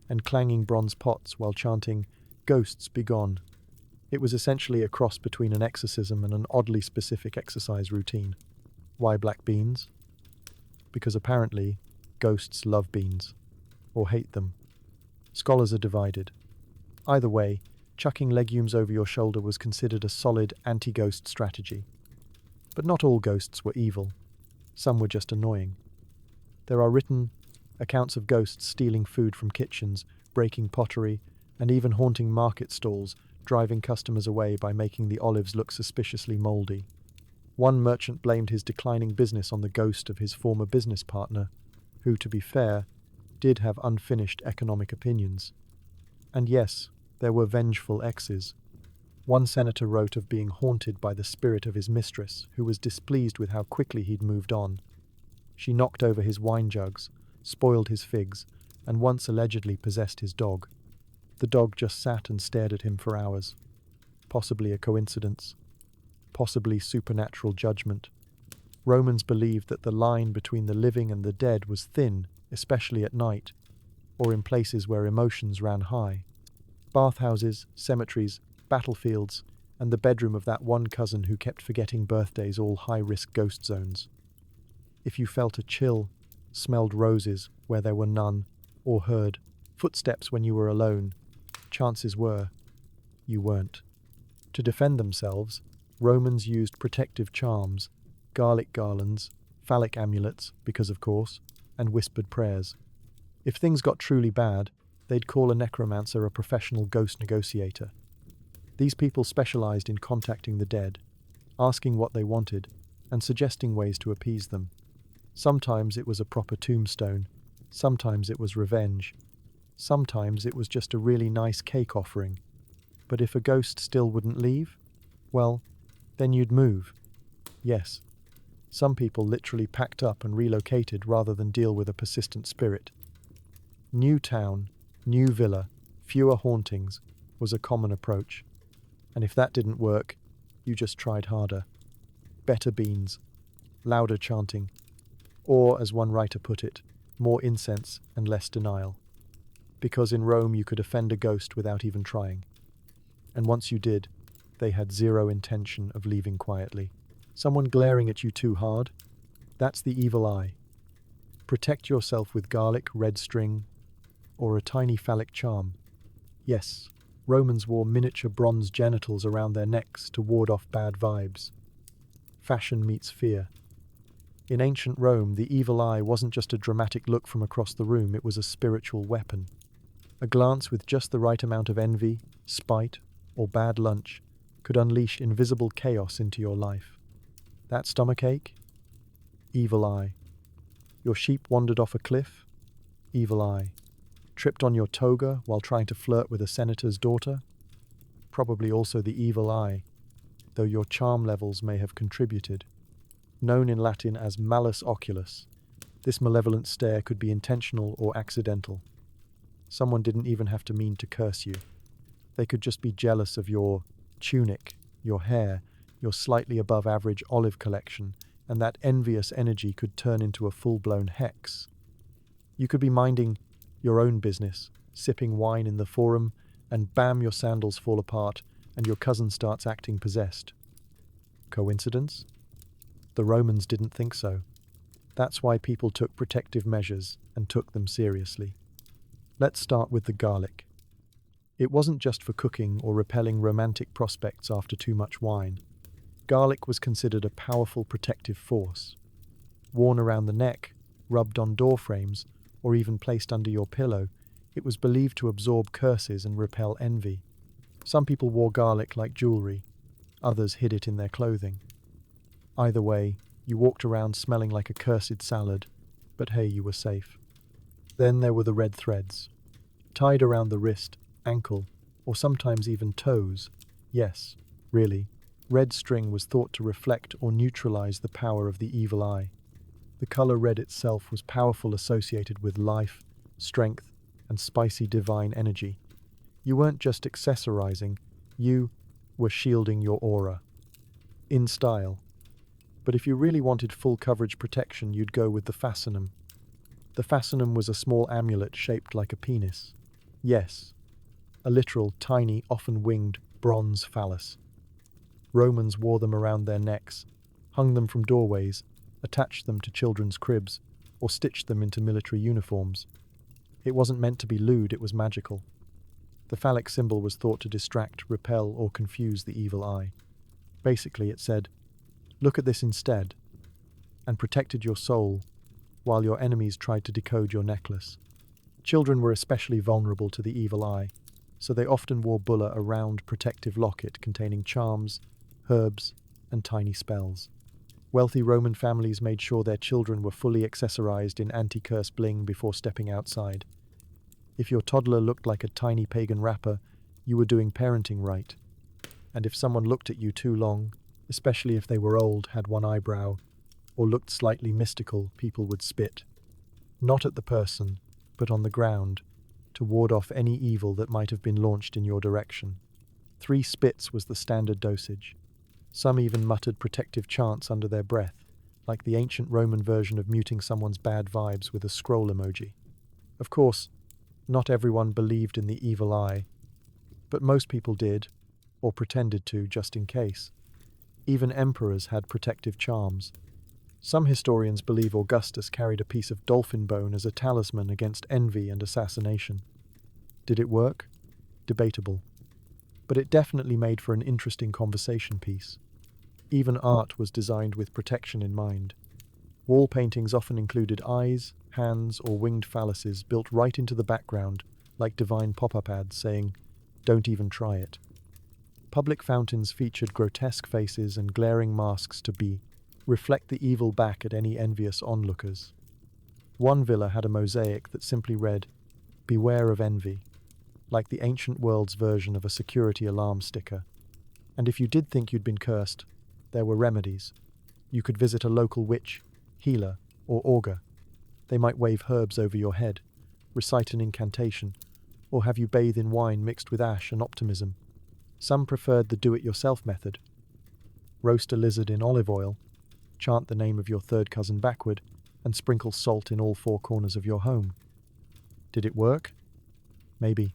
and clanging bronze pots while chanting, "Ghosts be gone." It was essentially a cross between an exorcism and an oddly specific exercise routine. Why black beans? Because apparently, ghosts love beans, or hate them. Scholars are divided. Either way, chucking legumes over your shoulder was considered a solid anti-ghost strategy. But not all ghosts were evil. Some were just annoying. There are written accounts of ghosts stealing food from kitchens, breaking pottery, and even haunting market stalls, driving customers away by making the olives look suspiciously moldy. One merchant blamed his declining business on the ghost of his former business partner, who, to be fair, did have unfinished economic opinions. And yes, there were vengeful exes. One senator wrote of being haunted by the spirit of his mistress, who was displeased with how quickly he'd moved on. She knocked over his wine jugs, spoiled his figs, and once allegedly possessed his dog. The dog just sat and stared at him for hours. Possibly a coincidence. Possibly supernatural judgment. Romans believed that the line between the living and the dead was thin, especially at night, or in places where emotions ran high. Bathhouses, cemeteries, battlefields, and the bedroom of that one cousin who kept forgetting birthdays, all high-risk ghost zones. If you felt a chill, smelled roses where there were none, or heard footsteps when you were alone, chances were you weren't. To defend themselves, Romans used protective charms, garlic garlands, phallic amulets, because of course, and whispered prayers. If things got truly bad, they'd call a necromancer a professional ghost negotiator. These people specialized in contacting the dead, asking what they wanted, and suggesting ways to appease them. Sometimes it was a proper tombstone, sometimes it was revenge, sometimes it was just a really nice cake offering. But if a ghost still wouldn't leave, well, then you'd move. Yes, some people literally packed up and relocated rather than deal with a persistent spirit. New town, new villa, fewer hauntings was a common approach. And if that didn't work, you just tried harder. Better beans, louder chanting, or, as one writer put it, more incense and less denial. Because in Rome you could offend a ghost without even trying. And once you did, they had zero intention of leaving quietly. Someone glaring at you too hard? That's the evil eye. Protect yourself with garlic, red string, or a tiny phallic charm. Yes, Romans wore miniature bronze genitals around their necks to ward off bad vibes. Fashion meets fear. In ancient Rome, the evil eye wasn't just a dramatic look from across the room, it was a spiritual weapon. A glance with just the right amount of envy, spite, or bad lunch could unleash invisible chaos into your life. That stomachache? Evil eye. Your sheep wandered off a cliff? Evil eye. Tripped on your toga while trying to flirt with a senator's daughter? Probably also the evil eye, though your charm levels may have contributed. Known in Latin as malus oculus, this malevolent stare could be intentional or accidental. Someone didn't even have to mean to curse you. They could just be jealous of your tunic, your hair, your slightly above average olive collection, and that envious energy could turn into a full-blown hex. You could be minding your own business, sipping wine in the forum, and bam, your sandals fall apart, and your cousin starts acting possessed. Coincidence? The Romans didn't think so. That's why people took protective measures and took them seriously. Let's start with the garlic. It wasn't just for cooking or repelling romantic prospects after too much wine. Garlic was considered a powerful protective force. Worn around the neck, rubbed on door frames, or even placed under your pillow, it was believed to absorb curses and repel envy. Some people wore garlic like jewelry, others hid it in their clothing. Either way, you walked around smelling like a cursed salad, but hey, you were safe. Then there were the red threads. Tied around the wrist, ankle, or sometimes even toes. Yes, really, red string was thought to reflect or neutralize the power of the evil eye. The color red itself was powerful, associated with life, strength, and spicy divine energy. You weren't just accessorizing, you were shielding your aura. In style. But if you really wanted full coverage protection, you'd go with the fascinum. The fascinum was a small amulet shaped like a penis. Yes, a literal, tiny, often winged, bronze phallus. Romans wore them around their necks, hung them from doorways, attached them to children's cribs, or stitched them into military uniforms. It wasn't meant to be lewd, it was magical. The phallic symbol was thought to distract, repel, or confuse the evil eye. Basically, it said, "Look at this instead," and protected your soul while your enemies tried to decode your necklace. Children were especially vulnerable to the evil eye, so they often wore bulla, a round protective locket containing charms, herbs, and tiny spells. Wealthy Roman families made sure their children were fully accessorized in anti-curse bling before stepping outside. If your toddler looked like a tiny pagan rapper, you were doing parenting right. And if someone looked at you too long, especially if they were old, had one eyebrow, or looked slightly mystical, people would spit. Not at the person, but on the ground, to ward off any evil that might have been launched in your direction. 3 spits was the standard dosage. Some even muttered protective chants under their breath, like the ancient Roman version of muting someone's bad vibes with a scroll emoji. Of course, not everyone believed in the evil eye, but most people did, or pretended to, just in case. Even emperors had protective charms. Some historians believe Augustus carried a piece of dolphin bone as a talisman against envy and assassination. Did it work? Debatable. But it definitely made for an interesting conversation piece. Even art was designed with protection in mind. Wall paintings often included eyes, hands, or winged phalluses built right into the background, like divine pop-up ads saying, "Don't even try it." Public fountains featured grotesque faces and glaring masks to reflect the evil back at any envious onlookers. One villa had a mosaic that simply read, "Beware of envy," like the ancient world's version of a security alarm sticker. And if you did think you'd been cursed, there were remedies. You could visit a local witch, healer, or augur. They might wave herbs over your head, recite an incantation, or have you bathe in wine mixed with ash and optimism. Some preferred the do-it-yourself method. Roast a lizard in olive oil, chant the name of your third cousin backward, and sprinkle salt in all 4 corners of your home. Did it work? Maybe.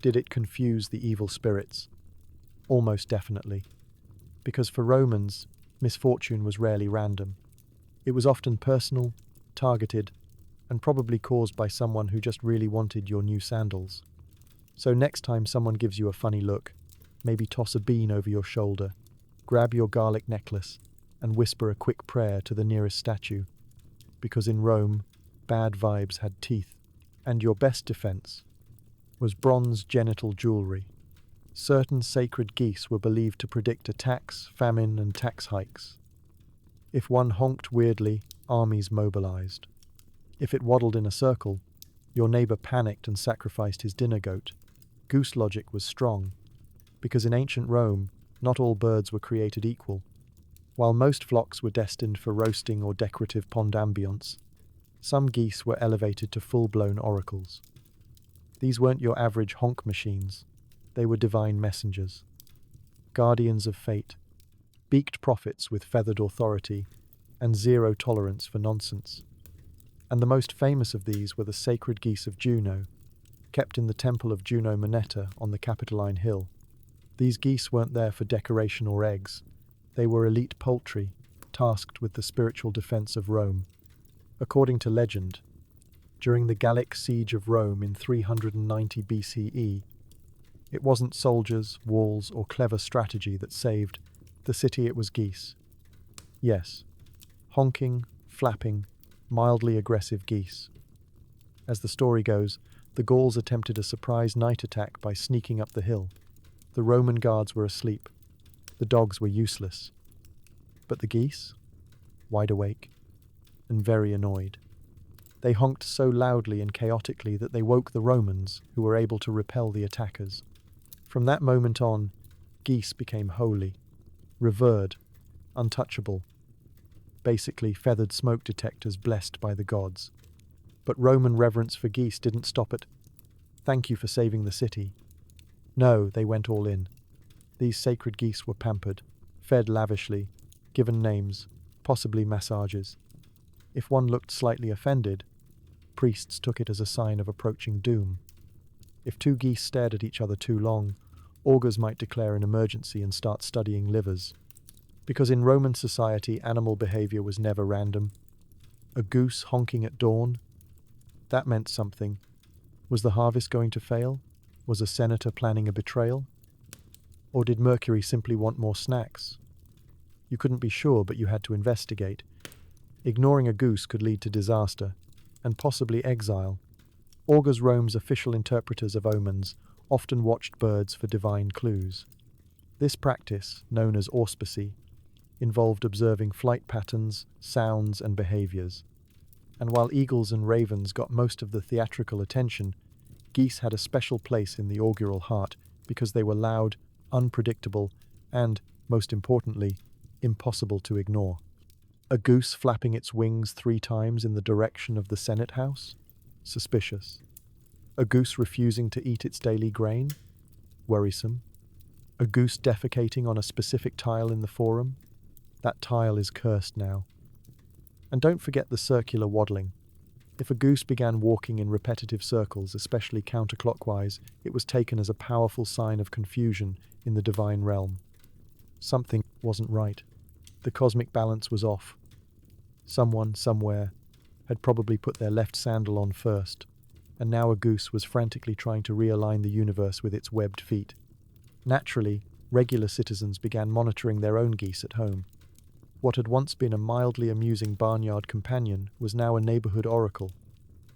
Did it confuse the evil spirits? Almost definitely. Because for Romans, misfortune was rarely random. It was often personal, targeted, and probably caused by someone who just really wanted your new sandals. So next time someone gives you a funny look, maybe toss a bean over your shoulder, grab your garlic necklace, and whisper a quick prayer to the nearest statue. Because in Rome, bad vibes had teeth, and your best defense was bronze genital jewelry. Certain sacred geese were believed to predict attacks, famine, and tax hikes. If one honked weirdly, armies mobilized. If it waddled in a circle, your neighbor panicked and sacrificed his dinner goat. Goose logic was strong, because in ancient Rome, not all birds were created equal. While most flocks were destined for roasting or decorative pond ambience, some geese were elevated to full-blown oracles. These weren't your average honk machines. They were divine messengers, guardians of fate, beaked prophets with feathered authority, and zero tolerance for nonsense. And the most famous of these were the sacred geese of Juno, kept in the temple of Juno Moneta on the Capitoline Hill. These geese weren't there for decoration or eggs. They were elite poultry, tasked with the spiritual defense of Rome. According to legend, during the Gallic siege of Rome in 390 BCE, it wasn't soldiers, walls, or clever strategy that saved the city, it was geese. Yes, honking, flapping, mildly aggressive geese. As the story goes, the Gauls attempted a surprise night attack by sneaking up the hill. The Roman guards were asleep. The dogs were useless. But the geese? Wide awake and very annoyed. They honked so loudly and chaotically that they woke the Romans, who were able to repel the attackers. From that moment on, geese became holy, revered, untouchable. Basically, feathered smoke detectors blessed by the gods. But Roman reverence for geese didn't stop at, "Thank you for saving the city." No, they went all in. These sacred geese were pampered, fed lavishly, given names, possibly massages. If one looked slightly offended, priests took it as a sign of approaching doom. If 2 geese stared at each other too long, augurs might declare an emergency and start studying livers. Because in Roman society, animal behavior was never random. A goose honking at dawn? That meant something. Was the harvest going to fail? Was a senator planning a betrayal? Or did Mercury simply want more snacks? You couldn't be sure, but you had to investigate. Ignoring a goose could lead to disaster, and possibly exile. Augurs, Rome's official interpreters of omens, often watched birds for divine clues. This practice, known as auspicy, involved observing flight patterns, sounds, and behaviors. And while eagles and ravens got most of the theatrical attention, geese had a special place in the augural heart because they were loud, unpredictable, and, most importantly, impossible to ignore. A goose flapping its wings 3 times in the direction of the Senate House? Suspicious. A goose refusing to eat its daily grain? Worrisome. A goose defecating on a specific tile in the forum? That tile is cursed now. And don't forget the circular waddling. If a goose began walking in repetitive circles, especially counterclockwise, it was taken as a powerful sign of confusion in the divine realm. Something wasn't right. The cosmic balance was off. Someone, somewhere, had probably put their left sandal on first, and now a goose was frantically trying to realign the universe with its webbed feet. Naturally, regular citizens began monitoring their own geese at home. What had once been a mildly amusing barnyard companion was now a neighborhood oracle.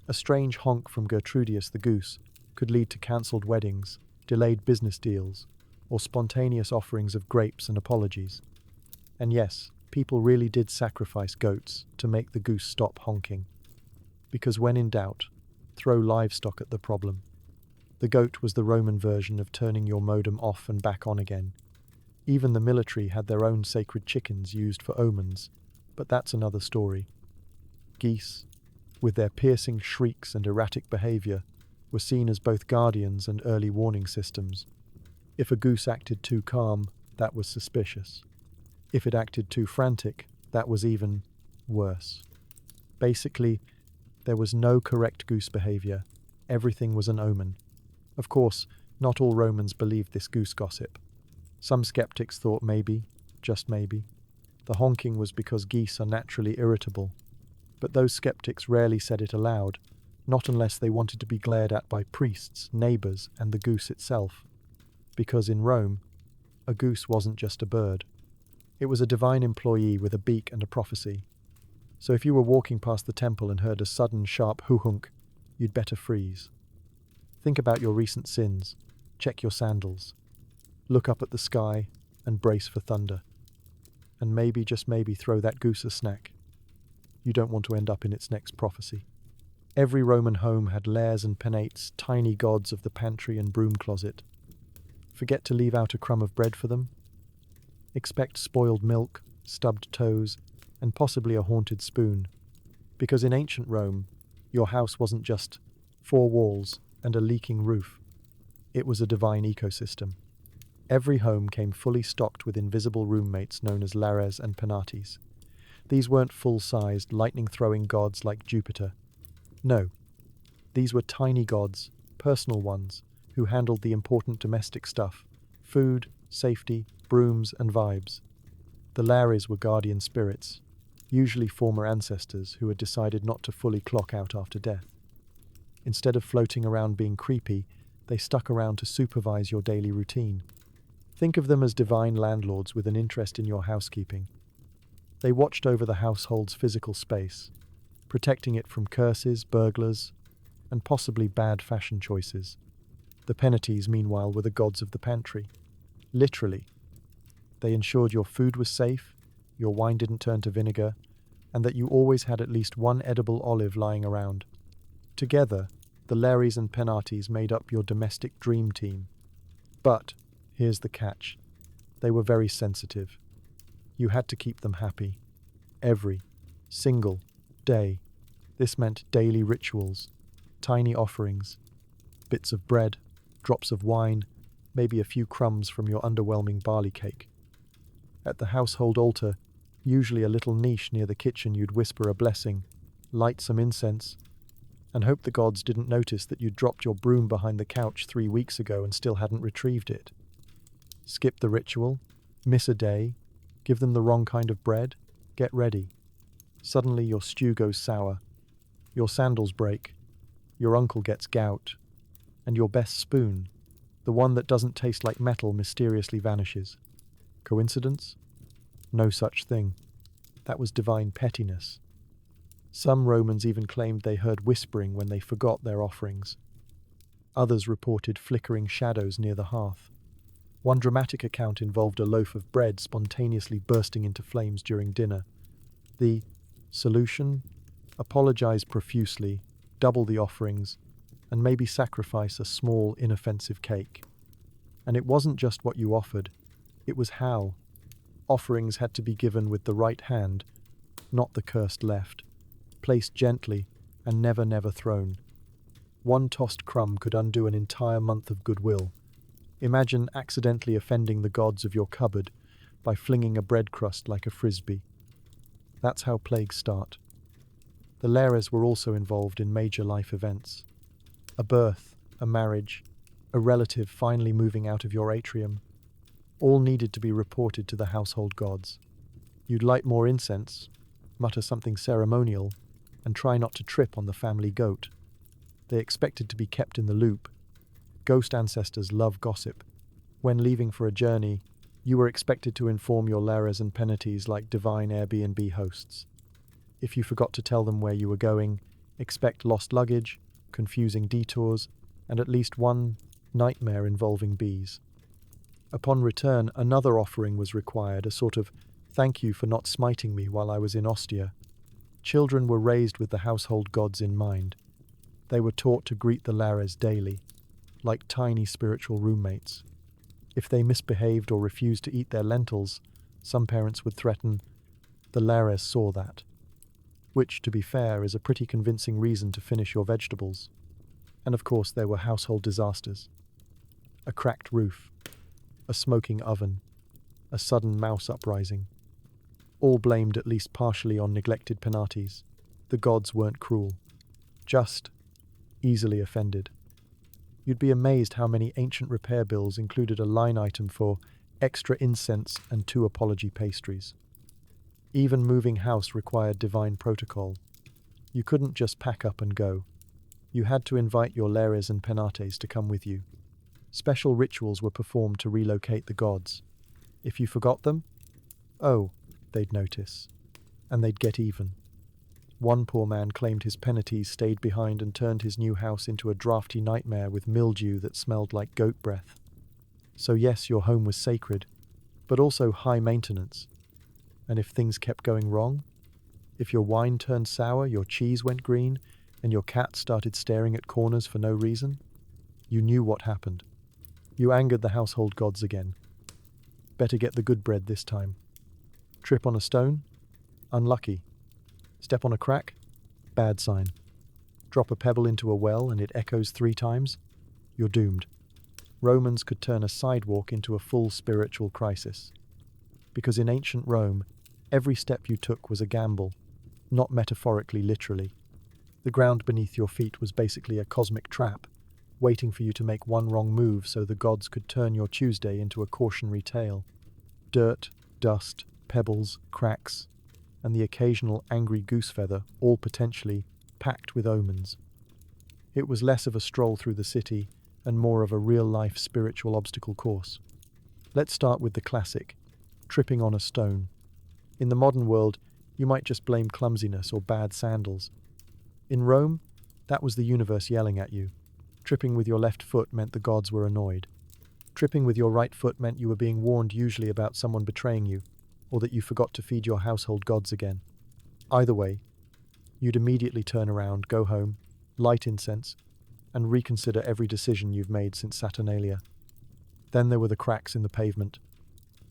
A strange honk from Gertrudius the goose could lead to cancelled weddings, delayed business deals, or spontaneous offerings of grapes and apologies. And yes, people really did sacrifice goats to make the goose stop honking. Because when in doubt, throw livestock at the problem. The goat was the Roman version of turning your modem off and back on again. Even the military had their own sacred chickens used for omens, but that's another story. Geese, with their piercing shrieks and erratic behavior, were seen as both guardians and early warning systems. If a goose acted too calm, that was suspicious. If it acted too frantic, that was even worse. Basically, there was no correct goose behavior. Everything was an omen. Of course, not all Romans believed this goose gossip. Some skeptics thought maybe, just maybe, the honking was because geese are naturally irritable. But those skeptics rarely said it aloud, not unless they wanted to be glared at by priests, neighbors, and the goose itself. Because in Rome, a goose wasn't just a bird. It was a divine employee with a beak and a prophecy. So if you were walking past the temple and heard a sudden sharp hoo-hunk, you'd better freeze. Think about your recent sins. Check your sandals. Look up at the sky and brace for thunder. And maybe, just maybe, throw that goose a snack. You don't want to end up in its next prophecy. Every Roman home had lares and penates, tiny gods of the pantry and broom closet. Forget to leave out a crumb of bread for them? Expect spoiled milk, stubbed toes, and possibly a haunted spoon. Because in ancient Rome, your house wasn't just 4 walls and a leaking roof. It was a divine ecosystem. Every home came fully stocked with invisible roommates known as lares and penates. These weren't full-sized, lightning-throwing gods like Jupiter. No, these were tiny gods, personal ones, who handled the important domestic stuff: food, safety, brooms, and vibes. The lares were guardian spirits, usually former ancestors who had decided not to fully clock out after death. Instead of floating around being creepy, they stuck around to supervise your daily routine. Think of them as divine landlords with an interest in your housekeeping. They watched over the household's physical space, protecting it from curses, burglars, and possibly bad fashion choices. The penates, meanwhile, were the gods of the pantry. Literally. They ensured your food was safe, your wine didn't turn to vinegar, and that you always had at least one edible olive lying around. Together, the lares and penates made up your domestic dream team. But here's the catch. They were very sensitive. You had to keep them happy. Every single day. This meant daily rituals, tiny offerings, bits of bread, drops of wine, maybe a few crumbs from your underwhelming barley cake. At the household altar, usually a little niche near the kitchen, you'd whisper a blessing, light some incense, and hope the gods didn't notice that you'd dropped your broom behind the couch 3 weeks ago and still hadn't retrieved it. Skip the ritual, miss a day, give them the wrong kind of bread, get ready. Suddenly your stew goes sour, your sandals break, your uncle gets gout, and your best spoon, the one that doesn't taste like metal, mysteriously vanishes. Coincidence? No such thing. That was divine pettiness. Some Romans even claimed they heard whispering when they forgot their offerings. Others reported flickering shadows near the hearth. One dramatic account involved a loaf of bread spontaneously bursting into flames during dinner. The solution? Apologize profusely, double the offerings, and maybe sacrifice a small, inoffensive cake. And it wasn't just what you offered, it was how. Offerings had to be given with the right hand, not the cursed left, placed gently and never thrown. One tossed crumb could undo an entire month of goodwill. Imagine accidentally offending the gods of your cupboard by flinging a bread crust like a frisbee. That's how plagues start. The Lares were also involved in major life events. A birth, a marriage, a relative finally moving out of your atrium. All needed to be reported to the household gods. You'd light more incense, mutter something ceremonial, and try not to trip on the family goat. They expected to be kept in the loop. Ghost ancestors love gossip. When leaving for a journey, you were expected to inform your Lares and Penates like divine Airbnb hosts. If you forgot to tell them where you were going, expect lost luggage, confusing detours, and at least one nightmare involving bees. Upon return, another offering was required, a sort of thank you for not smiting me while I was in Ostia. Children were raised with the household gods in mind. They were taught to greet the Lares daily, like tiny spiritual roommates. If they misbehaved or refused to eat their lentils, some parents would threaten, the Lares saw that. Which, to be fair, is a pretty convincing reason to finish your vegetables. And of course there were household disasters. A cracked roof, a smoking oven, a sudden mouse uprising. All blamed at least partially on neglected Penates. The gods weren't cruel, just easily offended. You'd be amazed how many ancient repair bills included a line item for extra incense and 2 apology pastries. Even moving house required divine protocol. You couldn't just pack up and go. You had to invite your Lares and Penates to come with you. Special rituals were performed to relocate the gods. If you forgot them, oh, they'd notice. And they'd get even. One poor man claimed his Penates stayed behind and turned his new house into a drafty nightmare with mildew that smelled like goat breath. So yes, your home was sacred, but also high maintenance. And if things kept going wrong, if your wine turned sour, your cheese went green, and your cat started staring at corners for no reason, you knew what happened. You angered the household gods again. Better get the good bread this time. Trip on a stone? Unlucky. Step on a crack? Bad sign. Drop a pebble into a well and it echoes 3 times? You're doomed. Romans could turn a sidewalk into a full spiritual crisis. Because in ancient Rome, every step you took was a gamble, not metaphorically, literally. The ground beneath your feet was basically a cosmic trap, waiting for you to make one wrong move so the gods could turn your Tuesday into a cautionary tale. Dirt, dust, pebbles, cracks, and the occasional angry goose feather, all potentially packed with omens. It was less of a stroll through the city and more of a real-life spiritual obstacle course. Let's start with the classic, tripping on a stone. In the modern world, you might just blame clumsiness or bad sandals. In Rome, that was the universe yelling at you. Tripping with your left foot meant the gods were annoyed. Tripping with your right foot meant you were being warned usually about someone betraying you, or that you forgot to feed your household gods again. Either way, you'd immediately turn around, go home, light incense, and reconsider every decision you've made since Saturnalia. Then there were the cracks in the pavement.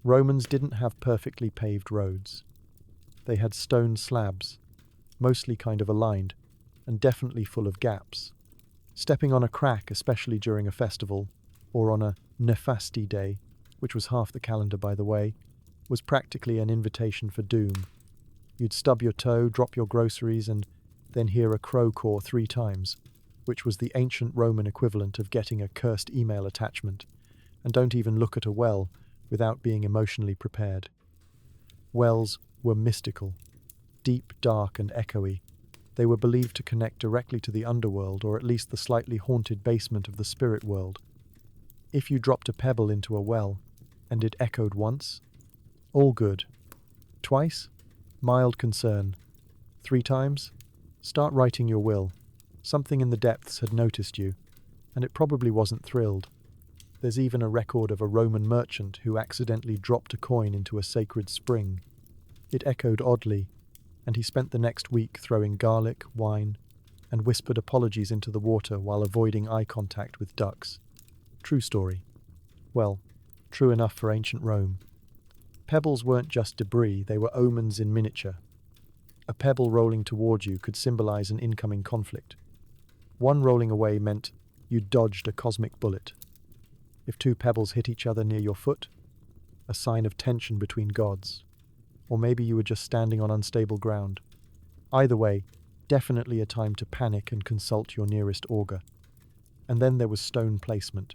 Romans didn't have perfectly paved roads. They had stone slabs, mostly kind of aligned, and definitely full of gaps. Stepping on a crack, especially during a festival, or on a nefasti day, which was half the calendar by the way, was practically an invitation for doom. You'd stub your toe, drop your groceries, and then hear a crow caw 3 times, which was the ancient Roman equivalent of getting a cursed email attachment, and don't even look at a well without being emotionally prepared. Wells were mystical, deep, dark, and echoey. They were believed to connect directly to the underworld, or at least the slightly haunted basement of the spirit world. If you dropped a pebble into a well, and it echoed once, all good. Twice? Mild concern. 3 times? Start writing your will. Something in the depths had noticed you, and it probably wasn't thrilled. There's even a record of a Roman merchant who accidentally dropped a coin into a sacred spring. It echoed oddly, and he spent the next week throwing garlic, wine, and whispered apologies into the water while avoiding eye contact with ducks. True story. Well, true enough for ancient Rome. Pebbles weren't just debris, they were omens in miniature. A pebble rolling towards you could symbolize an incoming conflict. One rolling away meant you'd dodged a cosmic bullet. If two pebbles hit each other near your foot, a sign of tension between gods. Or maybe you were just standing on unstable ground. Either way, definitely a time to panic and consult your nearest augur. And then there was stone placement.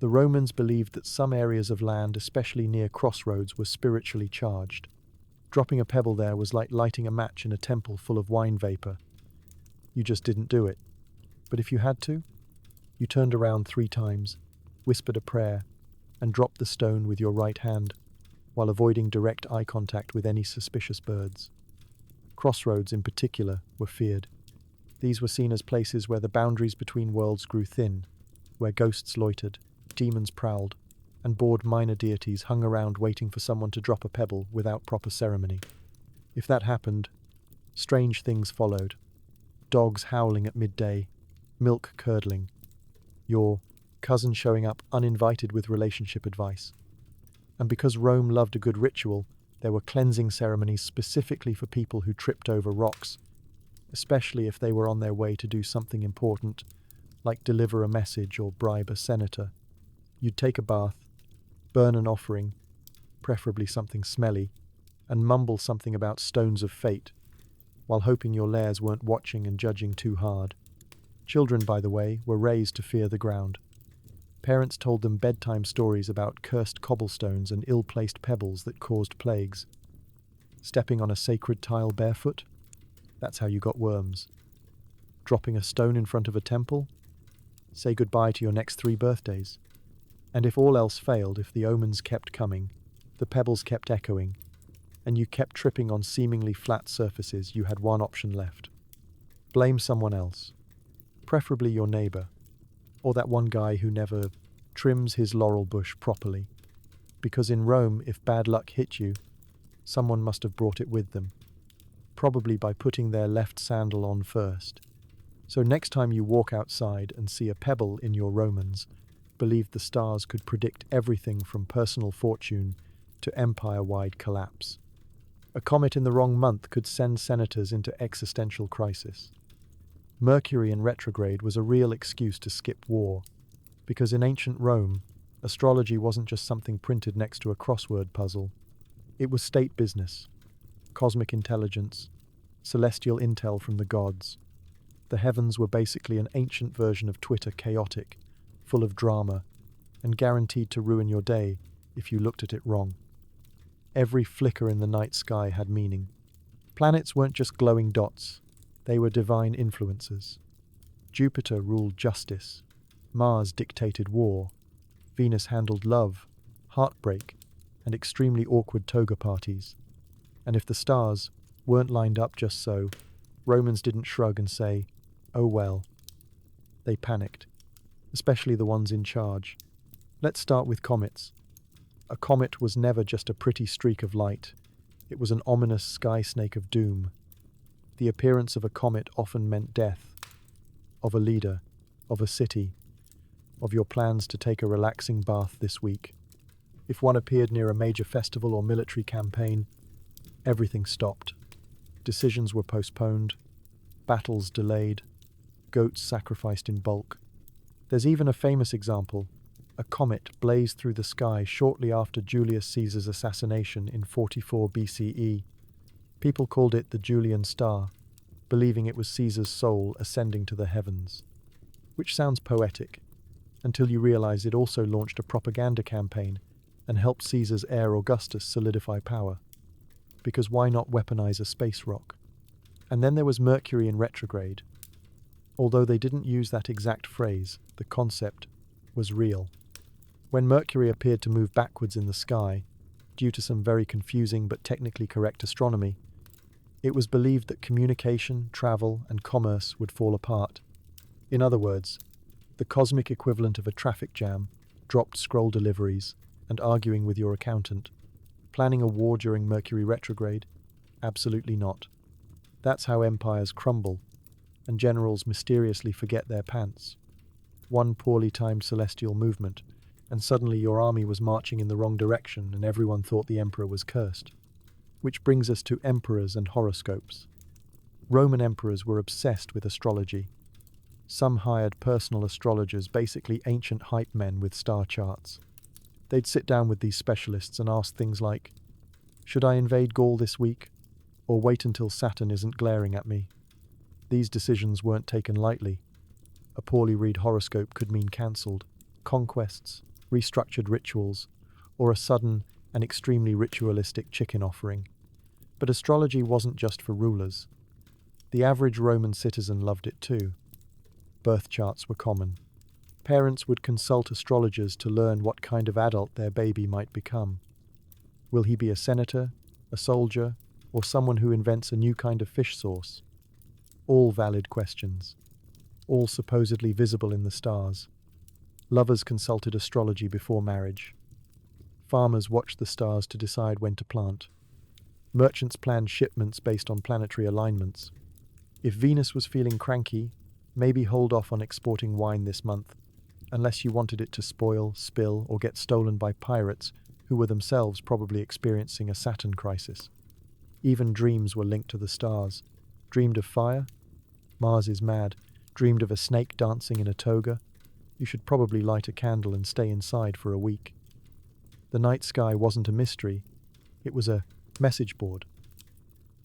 The Romans believed that some areas of land, especially near crossroads, were spiritually charged. Dropping a pebble there was like lighting a match in a temple full of wine vapor. You just didn't do it. But if you had to, you turned around 3 times, whispered a prayer, and dropped the stone with your right hand, while avoiding direct eye contact with any suspicious birds. Crossroads, in particular, were feared. These were seen as places where the boundaries between worlds grew thin, where ghosts loitered, demons prowled, and bored minor deities hung around waiting for someone to drop a pebble without proper ceremony. If that happened, strange things followed. Dogs howling at midday, milk curdling, your cousin showing up uninvited with relationship advice. And because Rome loved a good ritual, there were cleansing ceremonies specifically for people who tripped over rocks, especially if they were on their way to do something important, like deliver a message or bribe a senator. You'd take a bath, burn an offering, preferably something smelly, and mumble something about stones of fate, while hoping your lairs weren't watching and judging too hard. Children, by the way, were raised to fear the ground. Parents told them bedtime stories about cursed cobblestones and ill-placed pebbles that caused plagues. Stepping on a sacred tile barefoot? That's how you got worms. Dropping a stone in front of a temple? Say goodbye to your next 3 birthdays. And if all else failed, if the omens kept coming, the pebbles kept echoing, and you kept tripping on seemingly flat surfaces, you had one option left. Blame someone else. Preferably your neighbor, or that one guy who never trims his laurel bush properly. Because in Rome, if bad luck hit you, someone must have brought it with them, probably by putting their left sandal on first. So next time you walk outside and see a pebble in your Romans, believe the stars could predict everything from personal fortune to empire-wide collapse. A comet in the wrong month could send senators into existential crisis. Mercury in retrograde was a real excuse to skip war, because in ancient Rome, astrology wasn't just something printed next to a crossword puzzle. It was state business, cosmic intelligence, celestial intel from the gods. The heavens were basically an ancient version of Twitter, chaotic, full of drama, and guaranteed to ruin your day if you looked at it wrong. Every flicker in the night sky had meaning. Planets weren't just glowing dots, they were divine influences. Jupiter ruled justice, Mars dictated war, Venus handled love, heartbreak, and extremely awkward toga parties. And if the stars weren't lined up just so, Romans didn't shrug and say, "Oh well." They panicked, especially the ones in charge. Let's start with comets. A comet was never just a pretty streak of light. It was an ominous sky snake of doom. The appearance of a comet often meant death, of a leader, of a city, of your plans to take a relaxing bath this week. If one appeared near a major festival or military campaign, everything stopped. Decisions were postponed, battles delayed, goats sacrificed in bulk. There's even a famous example. A comet blazed through the sky shortly after Julius Caesar's assassination in 44 BCE. People called it the Julian Star, believing it was Caesar's soul ascending to the heavens. Which sounds poetic, until you realize it also launched a propaganda campaign and helped Caesar's heir Augustus solidify power. Because why not weaponize a space rock? And then there was Mercury in retrograde. Although they didn't use that exact phrase, the concept was real. When Mercury appeared to move backwards in the sky, due to some very confusing but technically correct astronomy, it was believed that communication, travel, and commerce would fall apart. In other words, the cosmic equivalent of a traffic jam dropped scroll deliveries, and arguing with your accountant. Planning a war during Mercury retrograde? Absolutely not. That's how empires crumble, and generals mysteriously forget their pants. One poorly timed celestial movement, and suddenly your army was marching in the wrong direction and everyone thought the emperor was cursed. Which brings us to emperors and horoscopes. Roman emperors were obsessed with astrology. Some hired personal astrologers, basically ancient hype men with star charts. They'd sit down with these specialists and ask things like, should I invade Gaul this week? Or wait until Saturn isn't glaring at me? These decisions weren't taken lightly. A poorly read horoscope could mean cancelled, conquests, restructured rituals, or a sudden and extremely ritualistic chicken offering. But astrology wasn't just for rulers. The average Roman citizen loved it too. Birth charts were common. Parents would consult astrologers to learn what kind of adult their baby might become. Will he be a senator, a soldier, or someone who invents a new kind of fish sauce? All valid questions. All supposedly visible in the stars. Lovers consulted astrology before marriage. Farmers watched the stars to decide when to plant. Merchants planned shipments based on planetary alignments. If Venus was feeling cranky, maybe hold off on exporting wine this month, unless you wanted it to spoil, spill, or get stolen by pirates who were themselves probably experiencing a Saturn crisis. Even dreams were linked to the stars. Dreamed of fire? Mars is mad. Dreamed of a snake dancing in a toga? You should probably light a candle and stay inside for a week. The night sky wasn't a mystery. It was a message board.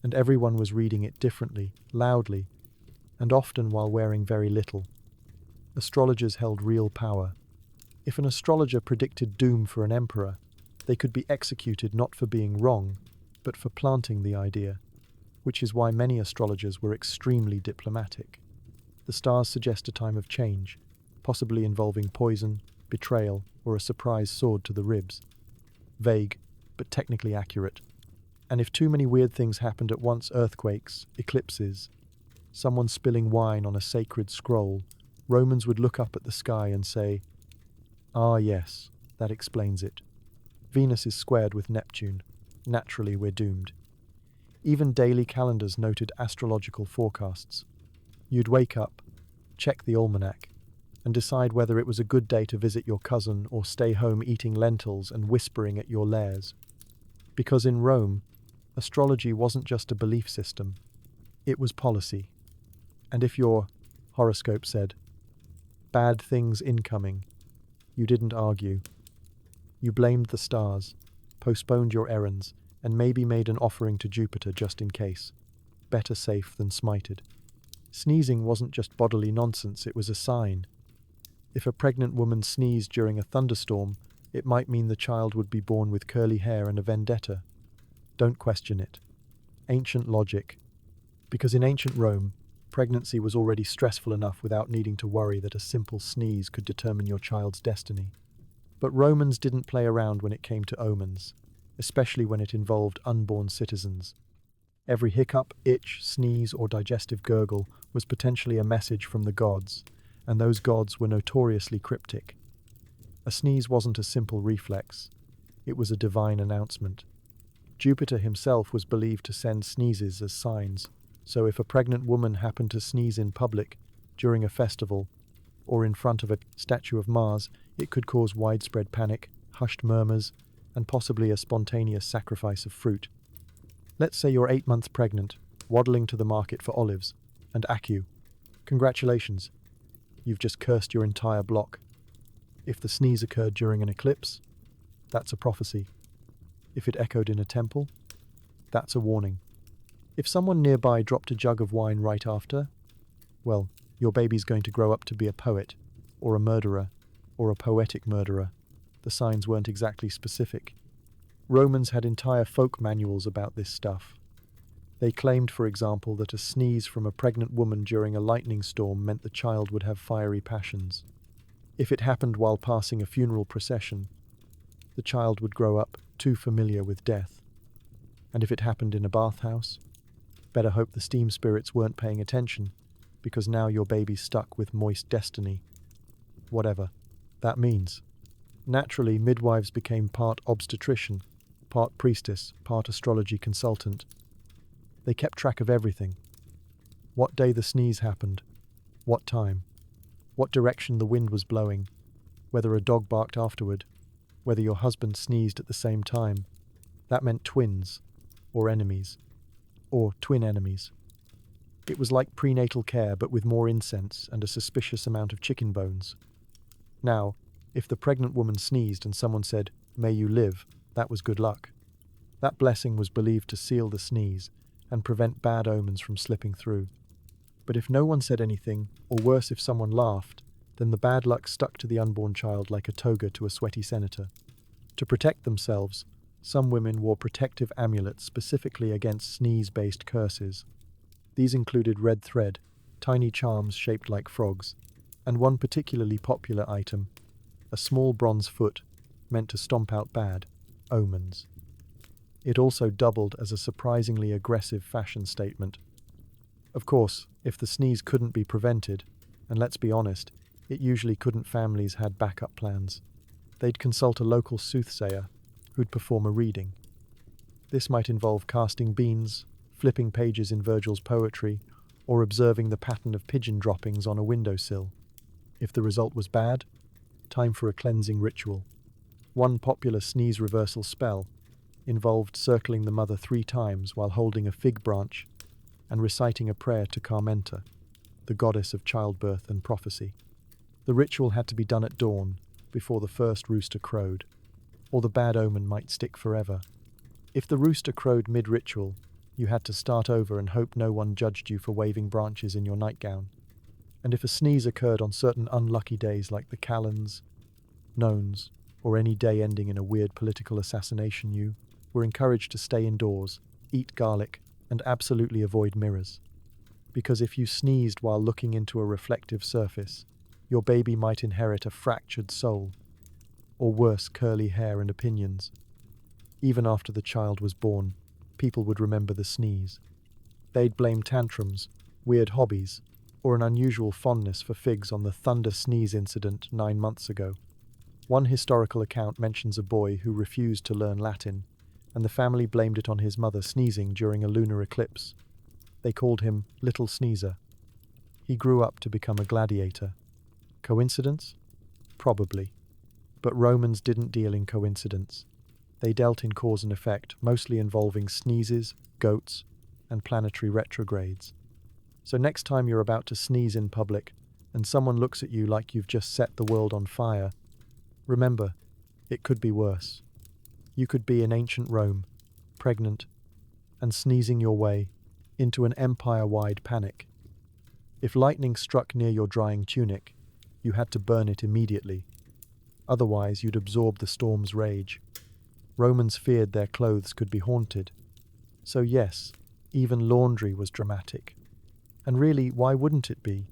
And everyone was reading it differently, loudly, and often while wearing very little. Astrologers held real power. If an astrologer predicted doom for an emperor, they could be executed not for being wrong, but for planting the idea, which is why many astrologers were extremely diplomatic. The stars suggest a time of change, possibly involving poison, betrayal, or a surprise sword to the ribs. Vague, but technically accurate. And if too many weird things happened at once, earthquakes, eclipses, someone spilling wine on a sacred scroll, Romans would look up at the sky and say, "Ah yes, that explains it. Venus is squared with Neptune. Naturally, we're doomed." Even daily calendars noted astrological forecasts. You'd wake up, check the almanac, and decide whether it was a good day to visit your cousin or stay home eating lentils and whispering at your lairs. Because in Rome, astrology wasn't just a belief system, it was policy. And if your horoscope said, "Bad things incoming," you didn't argue. You blamed the stars, postponed your errands, and maybe made an offering to Jupiter just in case. Better safe than smited. Sneezing wasn't just bodily nonsense, it was a sign. If a pregnant woman sneezed during a thunderstorm, it might mean the child would be born with curly hair and a vendetta. Don't question it. Ancient logic. Because in ancient Rome, pregnancy was already stressful enough without needing to worry that a simple sneeze could determine your child's destiny. But Romans didn't play around when it came to omens, especially when it involved unborn citizens. Every hiccup, itch, sneeze, or digestive gurgle was potentially a message from the gods, and those gods were notoriously cryptic. A sneeze wasn't a simple reflex, it was a divine announcement. Jupiter himself was believed to send sneezes as signs, so if a pregnant woman happened to sneeze in public, during a festival, or in front of a statue of Mars, it could cause widespread panic, hushed murmurs, and possibly a spontaneous sacrifice of fruit. Let's say you're 8 months pregnant, waddling to the market for olives, and Acu. Congratulations, you've just cursed your entire block. If the sneeze occurred during an eclipse, that's a prophecy. If it echoed in a temple, that's a warning. If someone nearby dropped a jug of wine right after, well, your baby's going to grow up to be a poet, or a murderer, or a poetic murderer. The signs weren't exactly specific. Romans had entire folk manuals about this stuff. They claimed, for example, that a sneeze from a pregnant woman during a lightning storm meant the child would have fiery passions. If it happened while passing a funeral procession, the child would grow up too familiar with death. And if it happened in a bathhouse, better hope the steam spirits weren't paying attention, because now your baby's stuck with moist destiny. Whatever that means. Naturally, midwives became part obstetrician, part priestess, part astrology consultant. They kept track of everything. What day the sneeze happened, what time, what direction the wind was blowing, whether a dog barked afterward, whether your husband sneezed at the same time. That meant twins, or enemies, or twin enemies. It was like prenatal care but with more incense and a suspicious amount of chicken bones. Now, if the pregnant woman sneezed and someone said, "May you live," that was good luck. That blessing was believed to seal the sneeze and prevent bad omens from slipping through. But if no one said anything, or worse if someone laughed, then the bad luck stuck to the unborn child like a toga to a sweaty senator. To protect themselves, some women wore protective amulets specifically against sneeze-based curses. These included red thread, tiny charms shaped like frogs, and one particularly popular item, a small bronze foot meant to stomp out bad omens. It also doubled as a surprisingly aggressive fashion statement. Of course, if the sneeze couldn't be prevented, and let's be honest, it usually couldn't, families had backup plans. They'd consult a local soothsayer who'd perform a reading. This might involve casting beans, flipping pages in Virgil's poetry, or observing the pattern of pigeon droppings on a windowsill. If the result was bad, time for a cleansing ritual. One popular sneeze reversal spell involved circling the mother 3 times while holding a fig branch and reciting a prayer to Carmenta, the goddess of childbirth and prophecy. The ritual had to be done at dawn, before the first rooster crowed, or the bad omen might stick forever. If the rooster crowed mid-ritual, you had to start over and hope no one judged you for waving branches in your nightgown. And if a sneeze occurred on certain unlucky days like the Calends, Nones, or any day ending in a weird political assassination, you were encouraged to stay indoors, eat garlic, and absolutely avoid mirrors. Because if you sneezed while looking into a reflective surface, your baby might inherit a fractured soul, or worse, curly hair and opinions. Even after the child was born, people would remember the sneeze. They'd blame tantrums, weird hobbies, or an unusual fondness for figs on the thunder sneeze incident 9 months ago. One historical account mentions a boy who refused to learn Latin, and the family blamed it on his mother sneezing during a lunar eclipse. They called him Little Sneezer. He grew up to become a gladiator. Coincidence? Probably. But Romans didn't deal in coincidence. They dealt in cause and effect, mostly involving sneezes, goats, and planetary retrogrades. So next time you're about to sneeze in public and someone looks at you like you've just set the world on fire, remember, it could be worse. You could be in ancient Rome, pregnant, and sneezing your way into an empire-wide panic. If lightning struck near your drying tunic, you had to burn it immediately. Otherwise, you'd absorb the storm's rage. Romans feared their clothes could be haunted. So yes, even laundry was dramatic. And really, why wouldn't it be?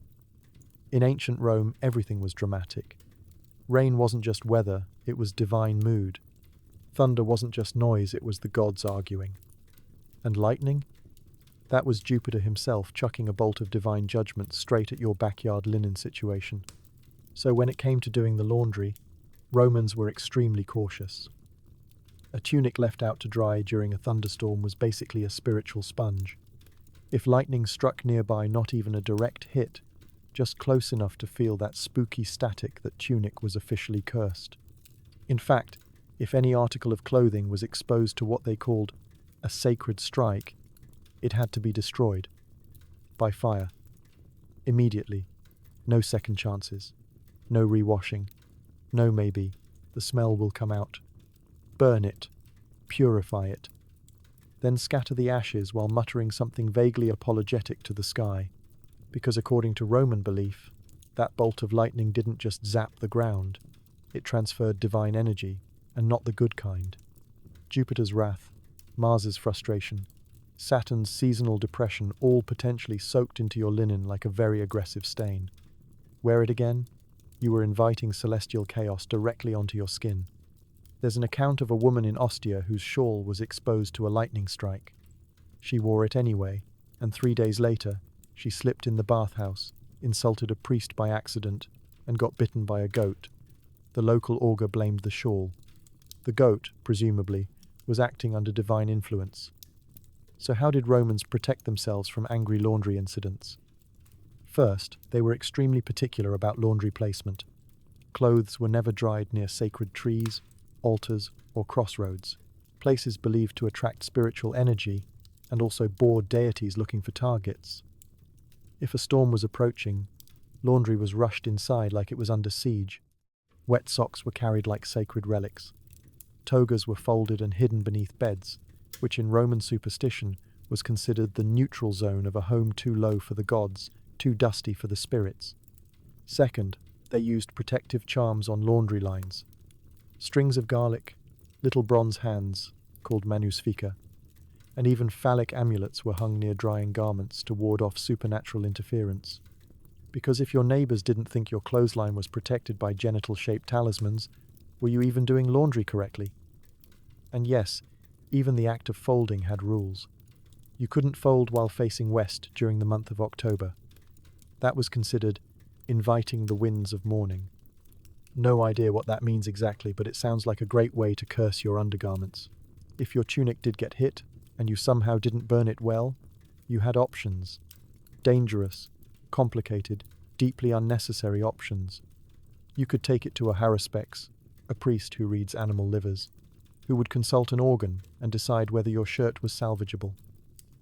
In ancient Rome, everything was dramatic. Rain wasn't just weather, it was divine mood. Thunder wasn't just noise, it was the gods arguing. And lightning? That was Jupiter himself chucking a bolt of divine judgment straight at your backyard linen situation. So when it came to doing the laundry, Romans were extremely cautious. A tunic left out to dry during a thunderstorm was basically a spiritual sponge. If lightning struck nearby, not even a direct hit, just close enough to feel that spooky static, that tunic was officially cursed. In fact, if any article of clothing was exposed to what they called a sacred strike, it had to be destroyed. By fire. Immediately. No second chances. No rewashing. No maybe. The smell will come out. Burn it. Purify it. Then scatter the ashes while muttering something vaguely apologetic to the sky. Because according to Roman belief, that bolt of lightning didn't just zap the ground. It transferred divine energy, and not the good kind. Jupiter's wrath, Mars's frustration, Saturn's seasonal depression, all potentially soaked into your linen like a very aggressive stain. Wear it again? You were inviting celestial chaos directly onto your skin. There's an account of a woman in Ostia whose shawl was exposed to a lightning strike. She wore it anyway, and 3 days later, she slipped in the bathhouse, insulted a priest by accident, and got bitten by a goat. The local augur blamed the shawl. The goat, presumably, was acting under divine influence. So how did Romans protect themselves from angry laundry incidents? First, they were extremely particular about laundry placement. Clothes were never dried near sacred trees, altars, or crossroads, places believed to attract spiritual energy and also bored deities looking for targets. If a storm was approaching, laundry was rushed inside like it was under siege. Wet socks were carried like sacred relics. Togas were folded and hidden beneath beds, which in Roman superstition was considered the neutral zone of a home too low for the gods, too dusty for the spirits. Second, they used protective charms on laundry lines. Strings of garlic, little bronze hands, called manusphika, and even phallic amulets were hung near drying garments to ward off supernatural interference. Because if your neighbors didn't think your clothesline was protected by genital-shaped talismans, were you even doing laundry correctly? And yes, even the act of folding had rules. You couldn't fold while facing west during the month of October. That was considered inviting the winds of morning. No idea what that means exactly, but it sounds like a great way to curse your undergarments. If your tunic did get hit, and you somehow didn't burn it well, you had options. Dangerous, complicated, deeply unnecessary options. You could take it to a haruspex, a priest who reads animal livers, who would consult an organ and decide whether your shirt was salvageable.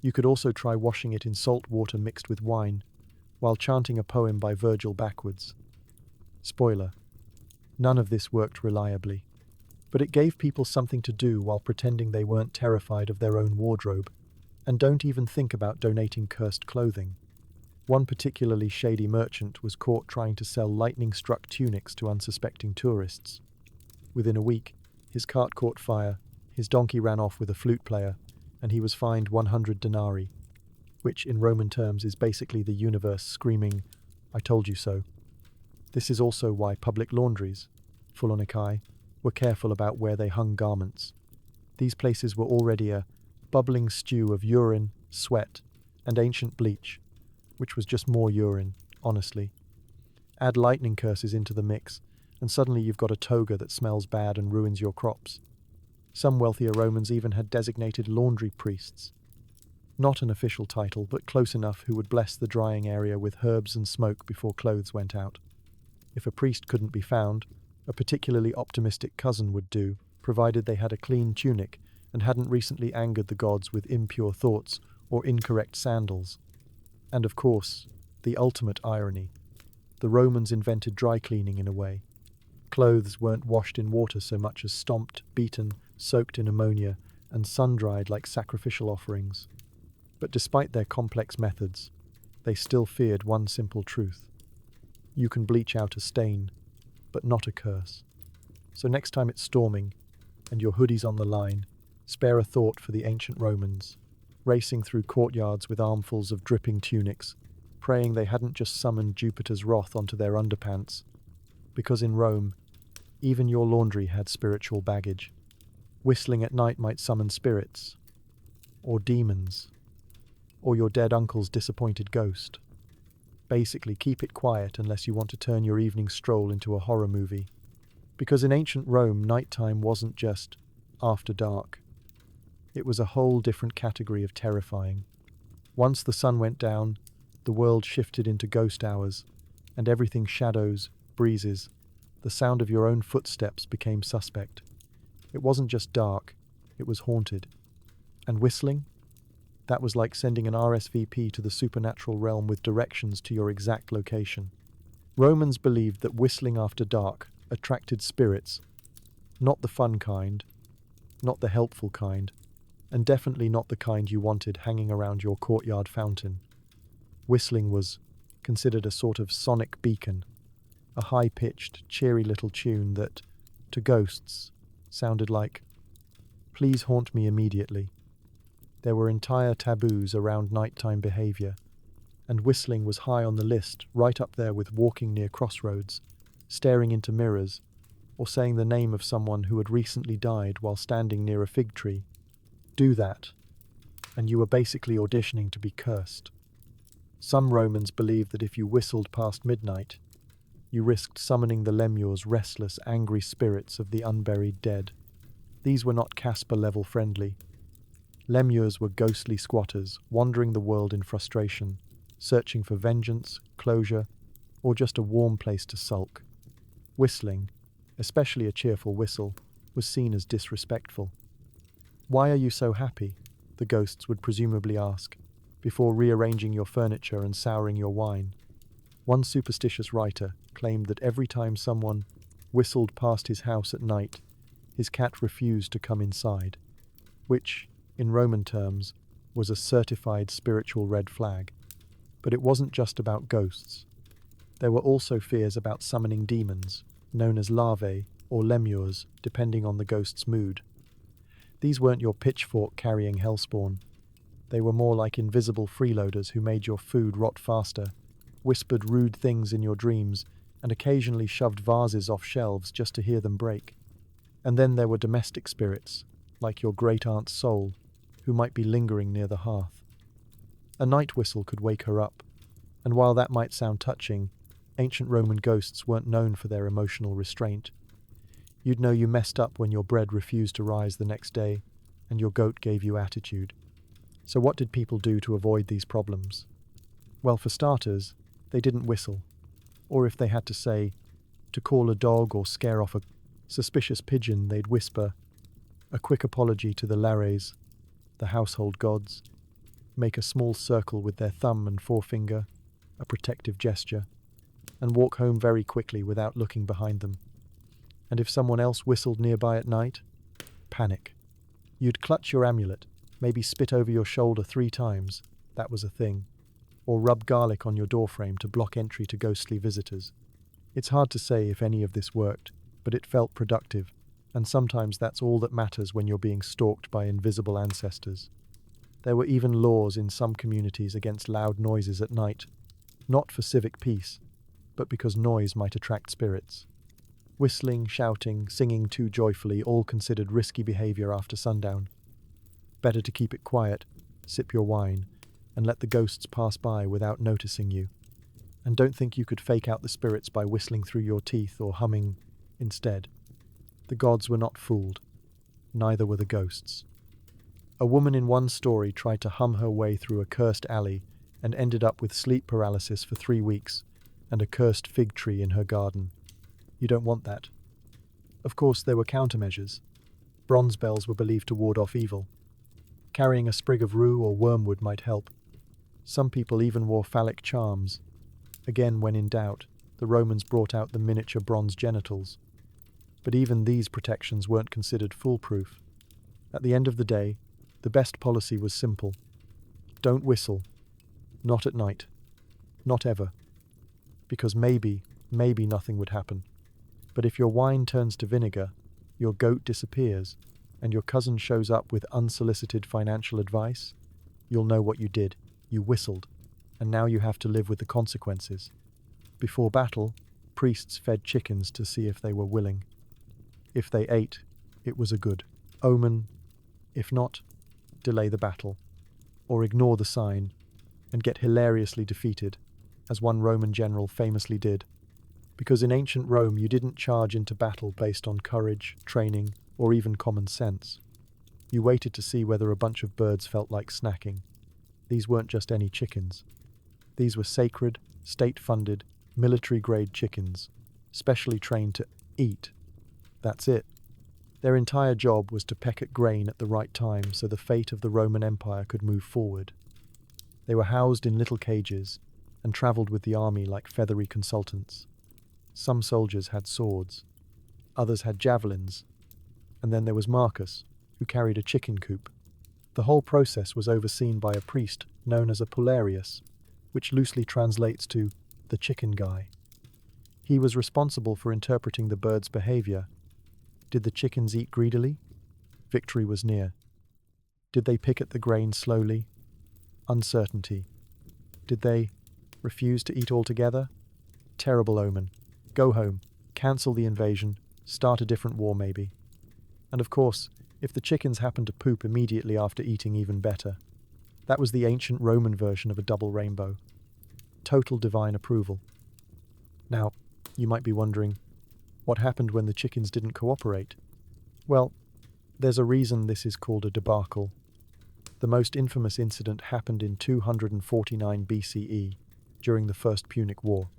You could also try washing it in salt water mixed with wine, while chanting a poem by Virgil backwards. Spoiler: none of this worked reliably, but it gave people something to do while pretending they weren't terrified of their own wardrobe, and don't even think about donating cursed clothing. One particularly shady merchant was caught trying to sell lightning-struck tunics to unsuspecting tourists. Within a week, his cart caught fire, his donkey ran off with a flute player, and he was fined 100 denarii, which in Roman terms is basically the universe screaming, "I told you so." This is also why public laundries, philonikai, were careful about where they hung garments. These places were already a bubbling stew of urine, sweat, and ancient bleach, which was just more urine, honestly. Add lightning curses into the mix, and suddenly you've got a toga that smells bad and ruins your crops. Some wealthier Romans even had designated laundry priests. Not an official title, but close enough, who would bless the drying area with herbs and smoke before clothes went out. If a priest couldn't be found, a particularly optimistic cousin would do, provided they had a clean tunic and hadn't recently angered the gods with impure thoughts or incorrect sandals. And of course, the ultimate irony: the Romans invented dry cleaning in a way. Clothes weren't washed in water so much as stomped, beaten, soaked in ammonia, and sun-dried like sacrificial offerings. But despite their complex methods, they still feared one simple truth: you can bleach out a stain, but not a curse. So next time it's storming, and your hoodie's on the line, spare a thought for the ancient Romans, racing through courtyards with armfuls of dripping tunics, praying they hadn't just summoned Jupiter's wrath onto their underpants. Because in Rome, even your laundry had spiritual baggage. Whistling at night might summon spirits, or demons, or your dead uncle's disappointed ghost. Basically, keep it quiet unless you want to turn your evening stroll into a horror movie. Because in ancient Rome, nighttime wasn't just after dark. It was a whole different category of terrifying. Once the sun went down, the world shifted into ghost hours, and everything shadows, breezes, the sound of your own footsteps became suspect. It wasn't just dark, it was haunted. And whistling? That was like sending an RSVP to the supernatural realm with directions to your exact location. Romans believed that whistling after dark attracted spirits, not the fun kind, not the helpful kind, and definitely not the kind you wanted hanging around your courtyard fountain. Whistling was considered a sort of sonic beacon, a high-pitched, cheery little tune that, to ghosts, sounded like, "Please haunt me immediately." There were entire taboos around nighttime behavior, and whistling was high on the list, right up there with walking near crossroads, staring into mirrors, or saying the name of someone who had recently died while standing near a fig tree. Do that, and you were basically auditioning to be cursed. Some Romans believed that if you whistled past midnight, You risked summoning the lemures, restless, angry spirits of the unburied dead. These were not Casper-level friendly. Lemures were ghostly squatters, wandering the world in frustration, searching for vengeance, closure, or just a warm place to sulk. Whistling, especially a cheerful whistle, was seen as disrespectful. "Why are you so happy?" the ghosts would presumably ask, before rearranging your furniture and souring your wine. One superstitious writer claimed that every time someone whistled past his house at night, his cat refused to come inside, which, in Roman terms, was a certified spiritual red flag. But it wasn't just about ghosts. There were also fears about summoning demons, known as larvae or lemures, depending on the ghost's mood. These weren't your pitchfork-carrying hellspawn. They were more like invisible freeloaders who made your food rot faster, whispered rude things in your dreams, and occasionally shoved vases off shelves just to hear them break. And then there were domestic spirits, like your great-aunt's soul, who might be lingering near the hearth. A night whistle could wake her up, and while that might sound touching, ancient Roman ghosts weren't known for their emotional restraint. You'd know you messed up when your bread refused to rise the next day, and your goat gave you attitude. So what did people do to avoid these problems? Well, for starters, they didn't whistle, or if they had to say, to call a dog or scare off a suspicious pigeon, they'd whisper a quick apology to the lares, the household gods, make a small circle with their thumb and forefinger, a protective gesture, and walk home very quickly without looking behind them. And if someone else whistled nearby at night, panic. You'd clutch your amulet, maybe spit over your shoulder 3 times, that was a thing, or rub garlic on your doorframe to block entry to ghostly visitors. It's hard to say if any of this worked, but it felt productive, and sometimes that's all that matters when you're being stalked by invisible ancestors. There were even laws in some communities against loud noises at night, not for civic peace, but because noise might attract spirits. Whistling, shouting, singing too joyfully, all considered risky behavior after sundown. Better to keep it quiet, sip your wine, and let the ghosts pass by without noticing you. And don't think you could fake out the spirits by whistling through your teeth or humming instead. The gods were not fooled. Neither were the ghosts. A woman in one story tried to hum her way through a cursed alley and ended up with sleep paralysis for 3 weeks and a cursed fig tree in her garden. You don't want that. Of course, there were countermeasures. Bronze bells were believed to ward off evil. Carrying a sprig of rue or wormwood might help. Some people even wore phallic charms. Again, when in doubt, the Romans brought out the miniature bronze genitals. But even these protections weren't considered foolproof. At the end of the day, the best policy was simple. Don't whistle. Not at night. Not ever. Because maybe nothing would happen. But if your wine turns to vinegar, your goat disappears, and your cousin shows up with unsolicited financial advice, you'll know what you did. You whistled, and now you have to live with the consequences. Before battle, priests fed chickens to see if they were willing. If they ate, it was a good omen. If not, delay the battle, or ignore the sign, and get hilariously defeated, as one Roman general famously did. Because in ancient Rome you didn't charge into battle based on courage, training, or even common sense. You waited to see whether a bunch of birds felt like snacking. These weren't just any chickens. These were sacred, state-funded, military-grade chickens, specially trained to eat. That's it. Their entire job was to peck at grain at the right time so the fate of the Roman Empire could move forward. They were housed in little cages and travelled with the army like feathery consultants. Some soldiers had swords, others had javelins, and then there was Marcus, who carried a chicken coop. The whole process was overseen by a priest known as a Polarius, which loosely translates to the chicken guy. He was responsible for interpreting the birds' behavior. Did the chickens eat greedily? Victory was near. Did they pick at the grain slowly? Uncertainty. Did they refuse to eat altogether? Terrible omen. Go home, cancel the invasion, start a different war maybe. And of course, if the chickens happened to poop immediately after eating, even better. That was the ancient Roman version of a double rainbow. Total divine approval. Now, You might be wondering, what happened when the chickens didn't cooperate? Well, there's a reason this is called a debacle. The most infamous incident happened in 249 BCE, during the First Punic War.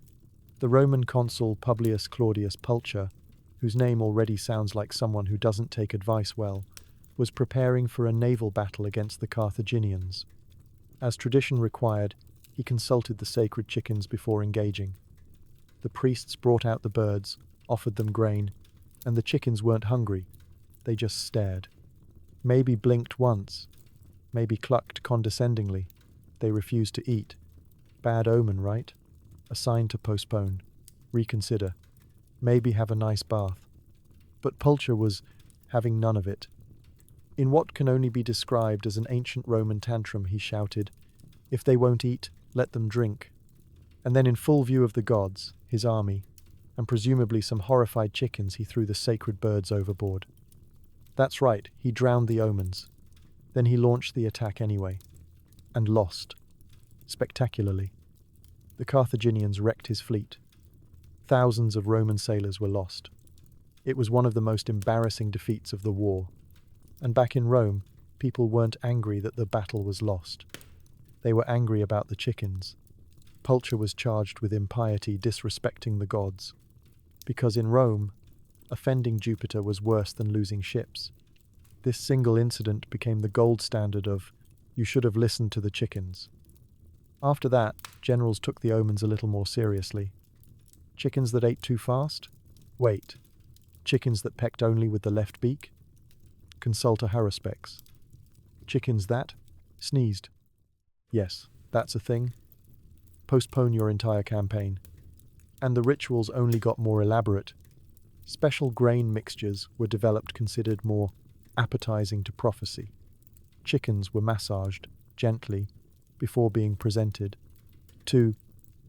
The Roman consul Publius Claudius Pulcher, whose name already sounds like someone who doesn't take advice well, was preparing for a naval battle against the Carthaginians. As tradition required, he consulted the sacred chickens before engaging. The priests brought out the birds, offered them grain, and the chickens weren't hungry. They just stared. Maybe blinked once, maybe clucked condescendingly. They refused to eat. Bad omen, right? A sign to postpone, reconsider, maybe have a nice bath. But Pulcher was having none of it. In what can only be described as an ancient Roman tantrum, he shouted, "If they won't eat, let them drink." And then in full view of the gods, his army, and presumably some horrified chickens, he threw the sacred birds overboard. That's right, he drowned the omens. Then he launched the attack anyway. And lost. Spectacularly. The Carthaginians wrecked his fleet. Thousands of Roman sailors were lost. It was one of the most embarrassing defeats of the war. And back in Rome, people weren't angry that the battle was lost. They were angry about the chickens. Pulcher was charged with impiety, disrespecting the gods. Because in Rome, offending Jupiter was worse than losing ships. This single incident became the gold standard of, you should have listened to the chickens. After that, generals took the omens a little more seriously. Chickens that ate too fast? Wait. Chickens that pecked only with the left beak? Consult a haruspex. Chickens that sneezed. Yes, that's a thing. Postpone your entire campaign. And the rituals only got more elaborate. Special grain mixtures were developed considered more appetizing to prophecy. Chickens were massaged, gently, before being presented, to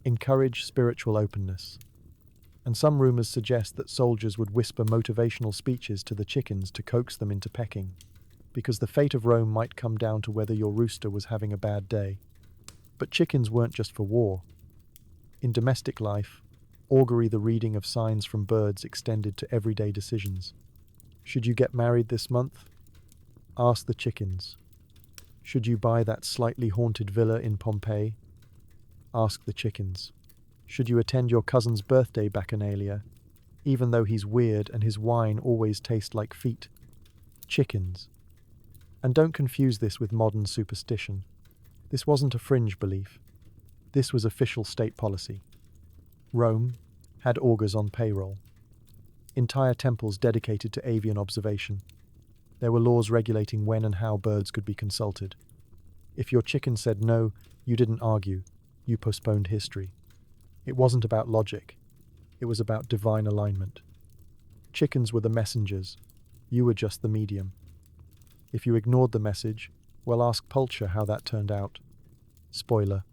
encourage spiritual openness. And some rumors suggest that soldiers would whisper motivational speeches to the chickens to coax them into pecking, because the fate of Rome might come down to whether your rooster was having a bad day. But chickens weren't just for war. In domestic life, augury, the reading of signs from birds, extended to everyday decisions. Should you get married this month? Ask the chickens. Should you buy that slightly haunted villa in Pompeii? Ask the chickens. Should you attend your cousin's birthday bacchanalia, even though he's weird and his wine always tastes like feet? Chickens. And don't confuse this with modern superstition. This wasn't a fringe belief. This was official state policy. Rome had augurs on payroll. Entire temples dedicated to avian observation. There were laws regulating when and how birds could be consulted. If your chicken said no, you didn't argue. You postponed history. It wasn't about logic. It was about divine alignment. Chickens were the messengers. You were just the medium. If you ignored the message, well, ask Pulcher how that turned out. Spoiler.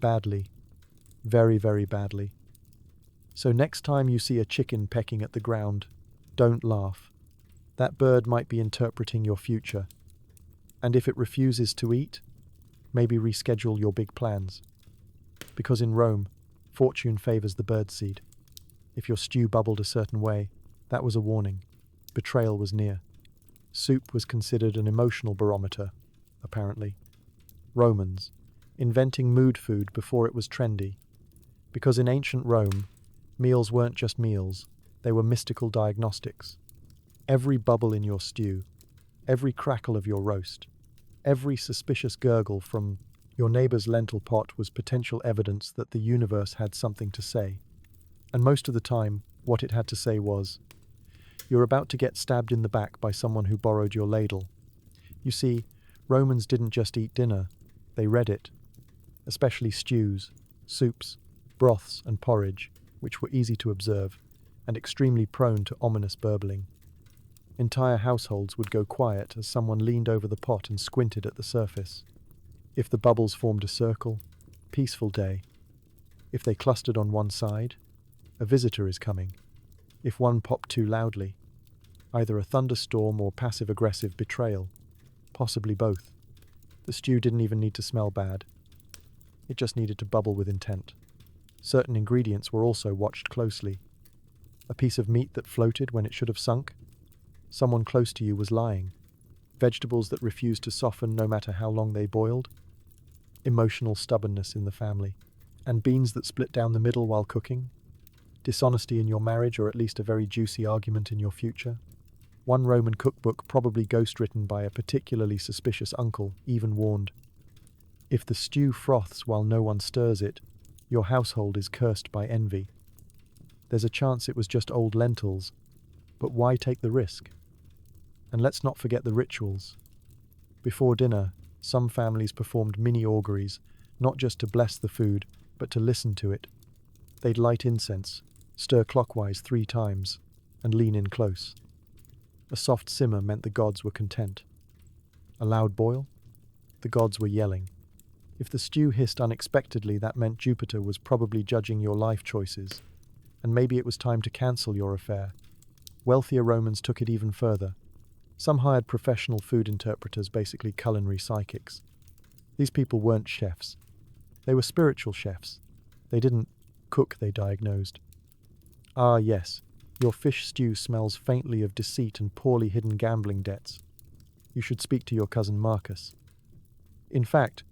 Badly. Very, very badly. So next time you see a chicken pecking at the ground, don't laugh. That bird might be interpreting your future. And if it refuses to eat, maybe reschedule your big plans. Because in Rome, fortune favors the birdseed. If your stew bubbled a certain way, that was a warning. Betrayal was near. Soup was considered an emotional barometer, apparently. Romans, inventing mood food before it was trendy. Because in ancient Rome, meals weren't just meals, they were mystical diagnostics. Every bubble in your stew, every crackle of your roast, every suspicious gurgle from your neighbor's lentil pot was potential evidence that the universe had something to say. And most of the time, what it had to say was, you're about to get stabbed in the back by someone who borrowed your ladle. You see, Romans didn't just eat dinner, they read it. Especially stews, soups, broths, and porridge, which were easy to observe, and extremely prone to ominous burbling. Entire households would go quiet as someone leaned over the pot and squinted at the surface. If the bubbles formed a circle, peaceful day. If they clustered on one side, a visitor is coming. If one popped too loudly, either a thunderstorm or passive-aggressive betrayal, possibly both. The stew didn't even need to smell bad. It just needed to bubble with intent. Certain ingredients were also watched closely. A piece of meat that floated when it should have sunk? Someone close to you was lying. Vegetables that refused to soften no matter how long they boiled? Emotional stubbornness in the family. And beans that split down the middle while cooking? Dishonesty in your marriage, or at least a very juicy argument in your future? One Roman cookbook, probably ghostwritten by a particularly suspicious uncle, even warned, "If the stew froths while no one stirs it, your household is cursed by envy." There's a chance it was just old lentils, but why take the risk? And let's not forget the rituals. Before dinner, some families performed mini auguries, not just to bless the food, but to listen to it. They'd light incense, stir clockwise 3 times, and lean in close. A soft simmer meant the gods were content. A loud boil? The gods were yelling. If the stew hissed unexpectedly, that meant Jupiter was probably judging your life choices, and maybe it was time to cancel your affair. Wealthier Romans took it even further. Some hired professional food interpreters, basically culinary psychics. These people weren't chefs. They were spiritual chefs. They didn't cook, they diagnosed. "Ah, yes, your fish stew smells faintly of deceit and poorly hidden gambling debts. You should speak to your cousin Marcus." In fact,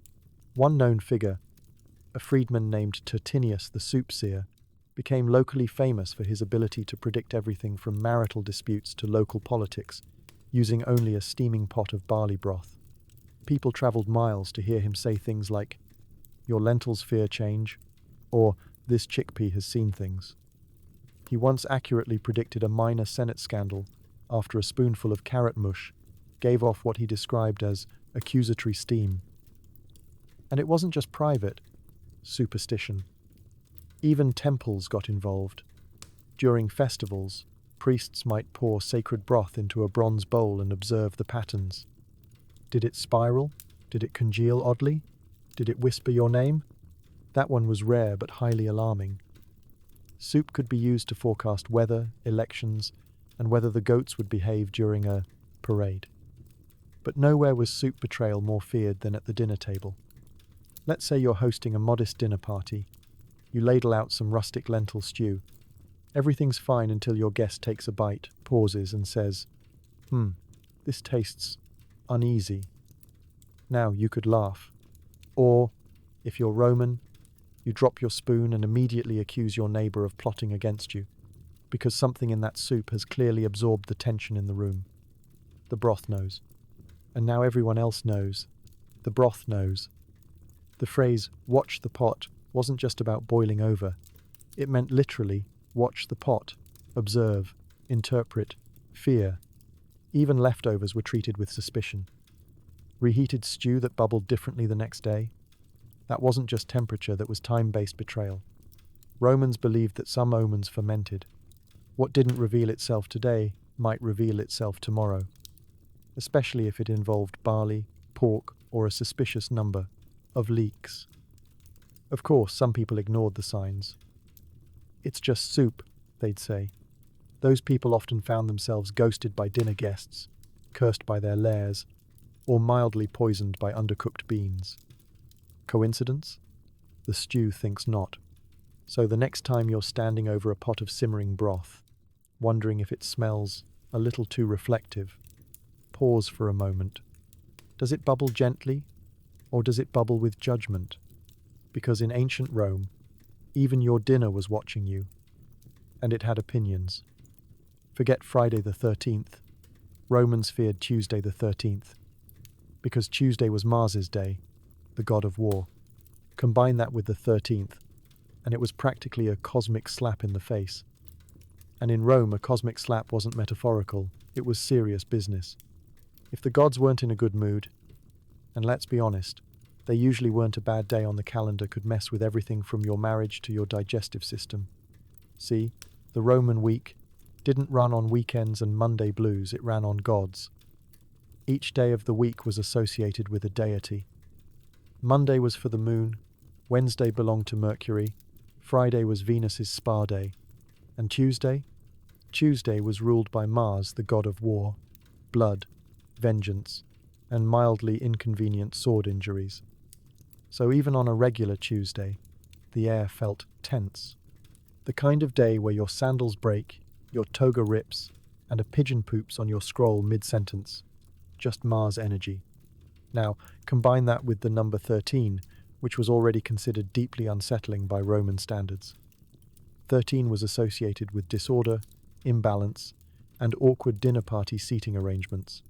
one known figure, a freedman named Tertinius the soothsayer, became locally famous for his ability to predict everything from marital disputes to local politics, using only a steaming pot of barley broth. People travelled miles to hear him say things like, "Your lentils fear change," or "This chickpea has seen things." He once accurately predicted a minor Senate scandal after a spoonful of carrot mush gave off what he described as accusatory steam. And it wasn't just private superstition. Even temples got involved. During festivals, priests might pour sacred broth into a bronze bowl and observe the patterns. Did it spiral? Did it congeal oddly? Did it whisper your name? That one was rare but highly alarming. Soup could be used to forecast weather, elections, and whether the goats would behave during a parade. But nowhere was soup betrayal more feared than at the dinner table. Let's say you're hosting a modest dinner party. You ladle out some rustic lentil stew. Everything's fine until your guest takes a bite, pauses, and says, "This tastes uneasy." Now you could laugh. Or, if you're Roman, you drop your spoon and immediately accuse your neighbor of plotting against you, because something in that soup has clearly absorbed the tension in the room. The broth knows. And now everyone else knows. The broth knows. The phrase, "watch the pot," wasn't just about boiling over. It meant literally, watch the pot, observe, interpret, fear. Even leftovers were treated with suspicion. Reheated stew that bubbled differently the next day? That wasn't just temperature, that was time-based betrayal. Romans believed that some omens fermented. What didn't reveal itself today might reveal itself tomorrow, especially if it involved barley, pork, or a suspicious number of leeks. Of course, some people ignored the signs. "It's just soup," they'd say. Those people often found themselves ghosted by dinner guests, cursed by their lairs, or mildly poisoned by undercooked beans. Coincidence? The stew thinks not. So the next time you're standing over a pot of simmering broth, wondering if it smells a little too reflective, pause for a moment. Does it bubble gently, or does it bubble with judgment? Because in ancient Rome, even your dinner was watching you, and it had opinions. Forget Friday the 13th. Romans feared Tuesday the 13th, because Tuesday was Mars's day, the god of war. Combine that with the 13th, and it was practically a cosmic slap in the face. And in Rome, a cosmic slap wasn't metaphorical, it was serious business. If the gods weren't in a good mood, and let's be honest, they usually weren't, a bad day on the calendar could mess with everything from your marriage to your digestive system. See, the Roman week didn't run on weekends and Monday blues, it ran on gods. Each day of the week was associated with a deity. Monday was for the moon, Wednesday belonged to Mercury, Friday was Venus's spa day, and Tuesday? Tuesday was ruled by Mars, the god of war, blood, vengeance, and mildly inconvenient sword injuries. So even on a regular Tuesday, the air felt tense. The kind of day where your sandals break, your toga rips, and a pigeon poops on your scroll mid-sentence. Just Mars energy. Now, combine that with the number 13, which was already considered deeply unsettling by Roman standards. 13 was associated with disorder, imbalance, and awkward dinner party seating arrangements.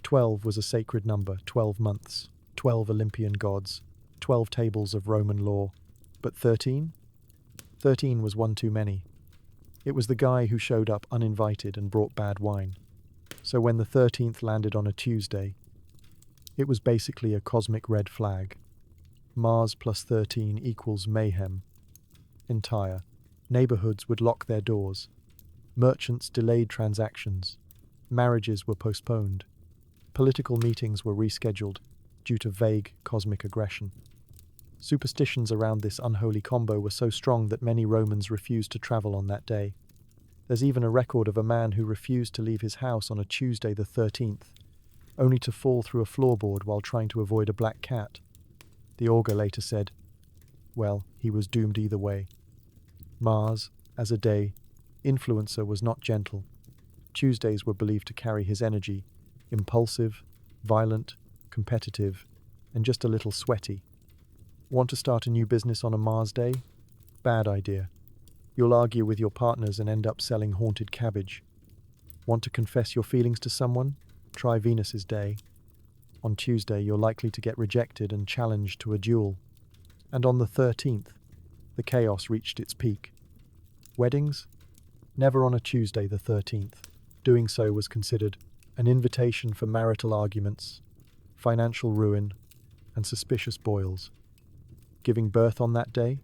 12 was a sacred number, 12 months, 12 Olympian gods, 12 tables of Roman law. But 13? 13 was one too many. It was the guy who showed up uninvited and brought bad wine. So when the 13th landed on a Tuesday, it was basically a cosmic red flag. Mars plus 13 equals mayhem. Entire. Neighborhoods would lock their doors. Merchants delayed transactions. Marriages were postponed. Political meetings were rescheduled due to vague cosmic aggression. Superstitions around this unholy combo were so strong that many Romans refused to travel on that day. There's even a record of a man who refused to leave his house on a Tuesday the 13th, only to fall through a floorboard while trying to avoid a black cat. The augur later said, well, he was doomed either way. Mars, as a day, influencer was not gentle. Tuesdays were believed to carry his energy, impulsive, violent, competitive, and just a little sweaty. Want to start a new business on a Mars day? Bad idea. You'll argue with your partners and end up selling haunted cabbage. Want to confess your feelings to someone? Try Venus's day. On Tuesday, you're likely to get rejected and challenged to a duel. And on the 13th, the chaos reached its peak. Weddings? Never on a Tuesday the 13th. Doing so was considered an invitation for marital arguments, financial ruin, and suspicious boils. Giving birth on that day?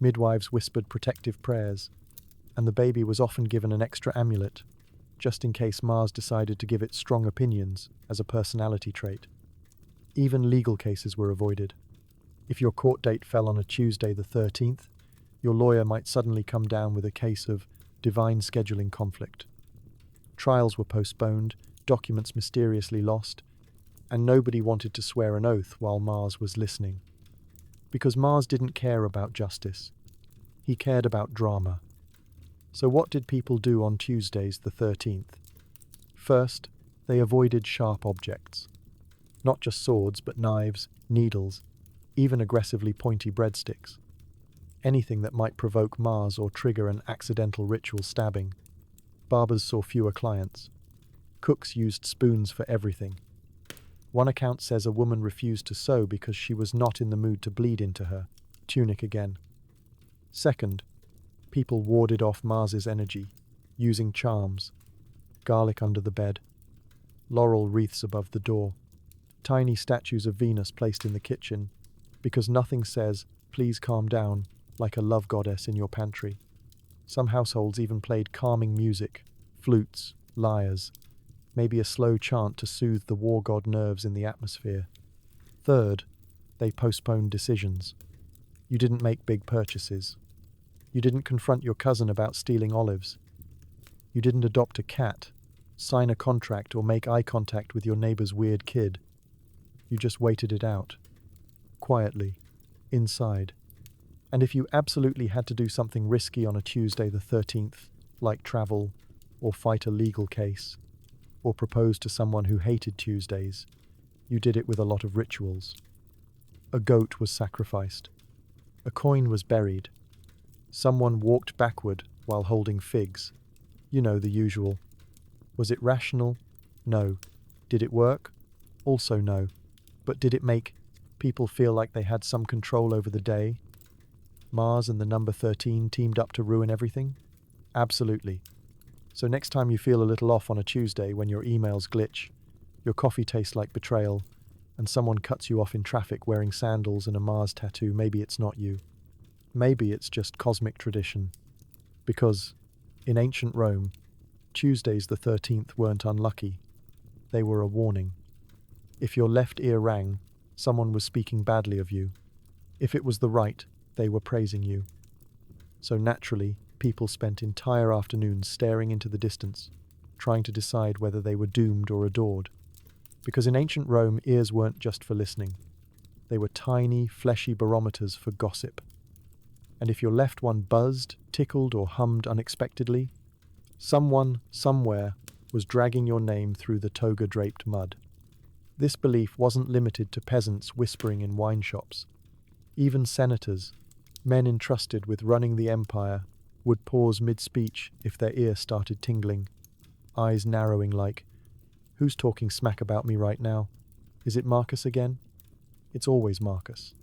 Midwives whispered protective prayers, and the baby was often given an extra amulet, just in case Mars decided to give it strong opinions as a personality trait. Even legal cases were avoided. If your court date fell on a Tuesday the 13th, your lawyer might suddenly come down with a case of divine scheduling conflict. Trials were postponed, documents mysteriously lost, and nobody wanted to swear an oath while Mars was listening. Because Mars didn't care about justice. He cared about drama. So what did people do on Tuesdays the 13th? First, they avoided sharp objects. Not just swords, but knives, needles, even aggressively pointy breadsticks. Anything that might provoke Mars or trigger an accidental ritual stabbing. Barbers saw fewer clients. Cooks used spoons for everything. One account says a woman refused to sew because she was not in the mood to bleed into her tunic again. Second, people warded off Mars's energy, using charms, garlic under the bed, laurel wreaths above the door, tiny statues of Venus placed in the kitchen, because nothing says, please calm down, like a love goddess in your pantry. Some households even played calming music, flutes, lyres, maybe a slow chant to soothe the war god nerves in the atmosphere. Third, they postponed decisions. You didn't make big purchases. You didn't confront your cousin about stealing olives. You didn't adopt a cat, sign a contract, or make eye contact with your neighbor's weird kid. You just waited it out. Quietly. Inside. And if you absolutely had to do something risky on a Tuesday the 13th, like travel, or fight a legal case, or propose to someone who hated Tuesdays, you did it with a lot of rituals. A goat was sacrificed. A coin was buried. Someone walked backward while holding figs. You know, the usual. Was it rational? No. Did it work? Also no. But did it make people feel like they had some control over the day? Mars and the number 13 teamed up to ruin everything? Absolutely. So next time you feel a little off on a Tuesday when your emails glitch, your coffee tastes like betrayal, and someone cuts you off in traffic wearing sandals and a Mars tattoo, maybe it's not you. Maybe it's just cosmic tradition. Because, in ancient Rome, Tuesdays the 13th weren't unlucky. They were a warning. If your left ear rang, someone was speaking badly of you. If it was the right, they were praising you. So naturally, people spent entire afternoons staring into the distance, trying to decide whether they were doomed or adored. Because in ancient Rome, ears weren't just for listening. They were tiny, fleshy barometers for gossip. And if your left one buzzed, tickled, or hummed unexpectedly, Someone, somewhere, was dragging your name through the toga-draped mud. This belief wasn't limited to peasants whispering in wine shops. Even senators, men entrusted with running the empire, would pause mid-speech if their ear started tingling, eyes narrowing like, "Who's talking smack about me right now? Is it Marcus again?" It's always Marcus.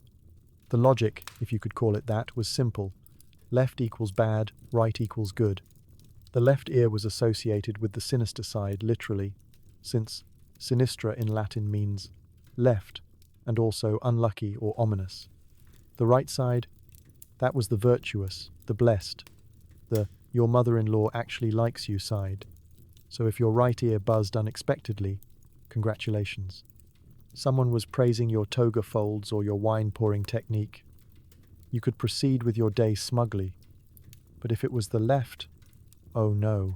The logic, if you could call it that, was simple. Left equals bad, right equals good. The left ear was associated with the sinister side, literally, since sinistra in Latin means left, and also unlucky or ominous. The right side, that was the virtuous, the blessed, the your mother-in-law actually likes you side. So if your right ear buzzed unexpectedly, congratulations. Someone was praising your toga folds or your wine-pouring technique. You could proceed with your day smugly. But if it was the left, oh no.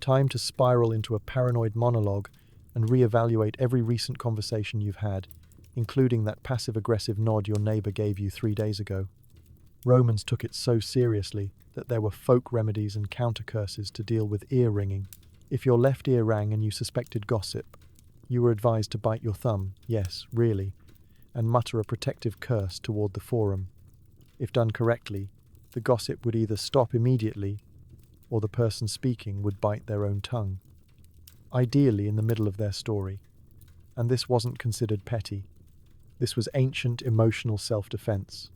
Time to spiral into a paranoid monologue and reevaluate every recent conversation you've had, including that passive-aggressive nod your neighbor gave you 3 days ago. Romans took it so seriously that there were folk remedies and counter-curses to deal with ear ringing. If your left ear rang and you suspected gossip, you were advised to bite your thumb, yes, really, and mutter a protective curse toward the forum. If done correctly, the gossip would either stop immediately or the person speaking would bite their own tongue, ideally in the middle of their story. And this wasn't considered petty. This was ancient emotional self-defense.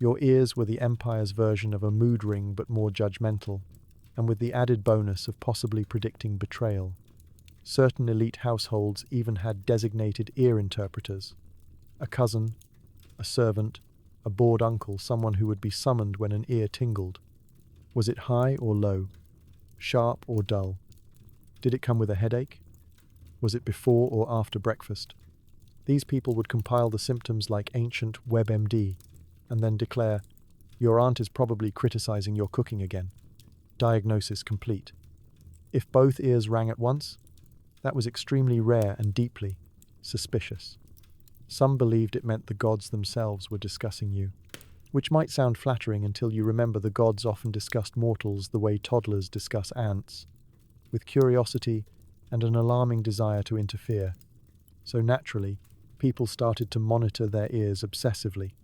Your ears were the empire's version of a mood ring but more judgmental, and with the added bonus of possibly predicting betrayal. Certain elite households even had designated ear interpreters. A cousin, a servant, a bored uncle, someone who would be summoned when an ear tingled. Was it high or low? Sharp or dull? Did it come with a headache? Was it before or after breakfast? These people would compile the symptoms like ancient WebMD and then declare, "Your aunt is probably criticizing your cooking again." Diagnosis complete. If both ears rang at once, that was extremely rare and deeply suspicious. Some believed it meant the gods themselves were discussing you, which might sound flattering until you remember the gods often discussed mortals the way toddlers discuss ants, with curiosity and an alarming desire to interfere. So naturally, people started to monitor their ears obsessively.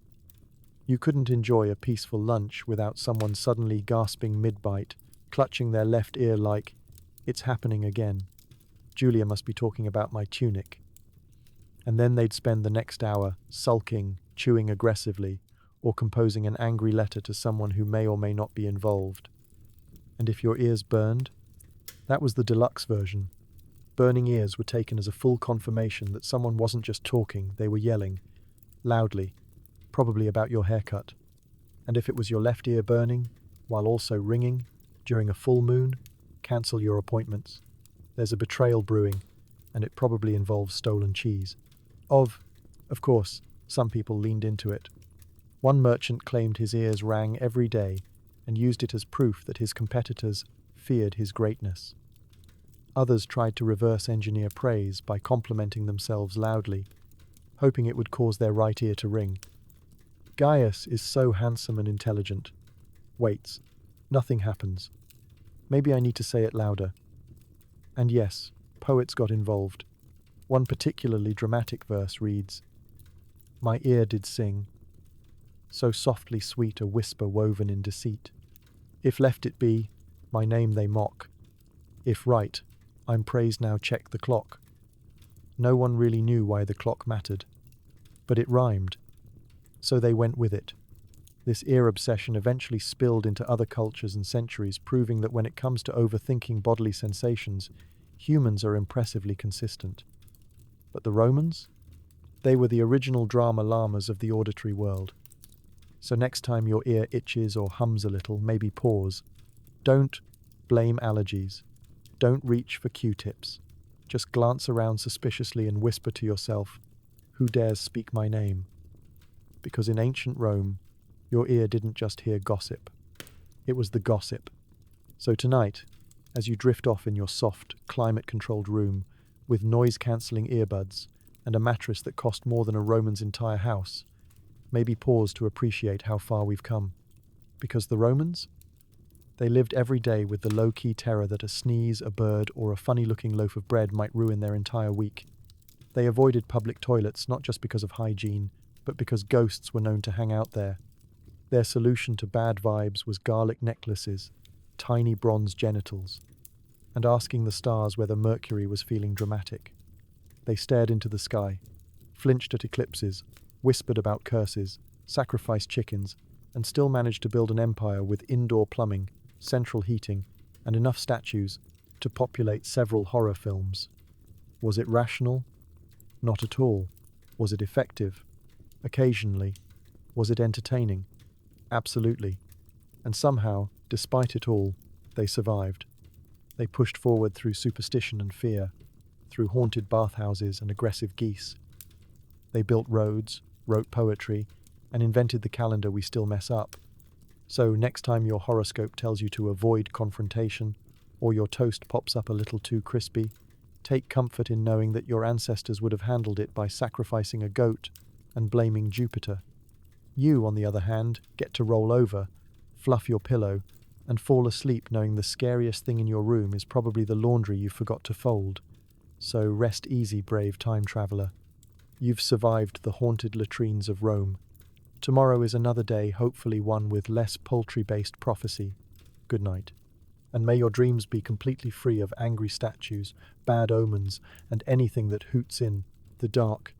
You couldn't enjoy a peaceful lunch without someone suddenly gasping mid-bite, clutching their left ear like, "It's happening again. Julia must be talking about my tunic." And then they'd spend the next hour sulking, chewing aggressively, or composing an angry letter to someone who may or may not be involved. And if your ears burned, that was the deluxe version. Burning ears were taken as a full confirmation that someone wasn't just talking, they were yelling, loudly, probably about your haircut. And if it was your left ear burning, while also ringing, during a full moon, cancel your appointments. There's a betrayal brewing, and it probably involves stolen cheese. Of course, some people leaned into it. One merchant claimed his ears rang every day and used it as proof that his competitors feared his greatness. Others tried to reverse engineer praise by complimenting themselves loudly, hoping it would cause their right ear to ring. Gaius is so handsome and intelligent. Waits. Nothing happens. Maybe I need to say it louder. And yes, poets got involved. One particularly dramatic verse reads, "My ear did sing, so softly sweet a whisper woven in deceit. If left it be, my name they mock. If right, I'm praised now check the clock." No one really knew why the clock mattered, but it rhymed, so they went with it. This ear obsession eventually spilled into other cultures and centuries, proving that when it comes to overthinking bodily sensations, humans are impressively consistent. But the Romans? They were the original drama llamas of the auditory world. So next time your ear itches or hums a little, maybe pause. Don't blame allergies. Don't reach for Q-tips. Just glance around suspiciously and whisper to yourself, "Who dares speak my name?" Because in ancient Rome, your ear didn't just hear gossip. It was the gossip. So tonight, as you drift off in your soft, climate-controlled room with noise-cancelling earbuds and a mattress that cost more than a Roman's entire house, maybe pause to appreciate how far we've come. Because the Romans? They lived every day with the low-key terror that a sneeze, a bird, or a funny-looking loaf of bread might ruin their entire week. They avoided public toilets not just because of hygiene, but because ghosts were known to hang out there. Their solution to bad vibes was garlic necklaces, tiny bronze genitals, and asking the stars whether Mercury was feeling dramatic. They stared into the sky, flinched at eclipses, whispered about curses, sacrificed chickens, and still managed to build an empire with indoor plumbing, central heating, and enough statues to populate several horror films. Was it rational? Not at all. Was it effective? Occasionally. Was it entertaining? Absolutely. And somehow, despite it all, they survived. They pushed forward through superstition and fear, through haunted bathhouses and aggressive geese. They built roads, wrote poetry, and invented the calendar we still mess up. So next time your horoscope tells you to avoid confrontation, or your toast pops up a little too crispy, take comfort in knowing that your ancestors would have handled it by sacrificing a goat and blaming Jupiter. You, on the other hand, get to roll over, fluff your pillow, and fall asleep knowing the scariest thing in your room is probably the laundry you forgot to fold. So rest easy, brave time traveler. You've survived the haunted latrines of Rome. Tomorrow is another day, hopefully one with less poultry-based prophecy. Good night. And may your dreams be completely free of angry statues, bad omens, and anything that hoots in the dark.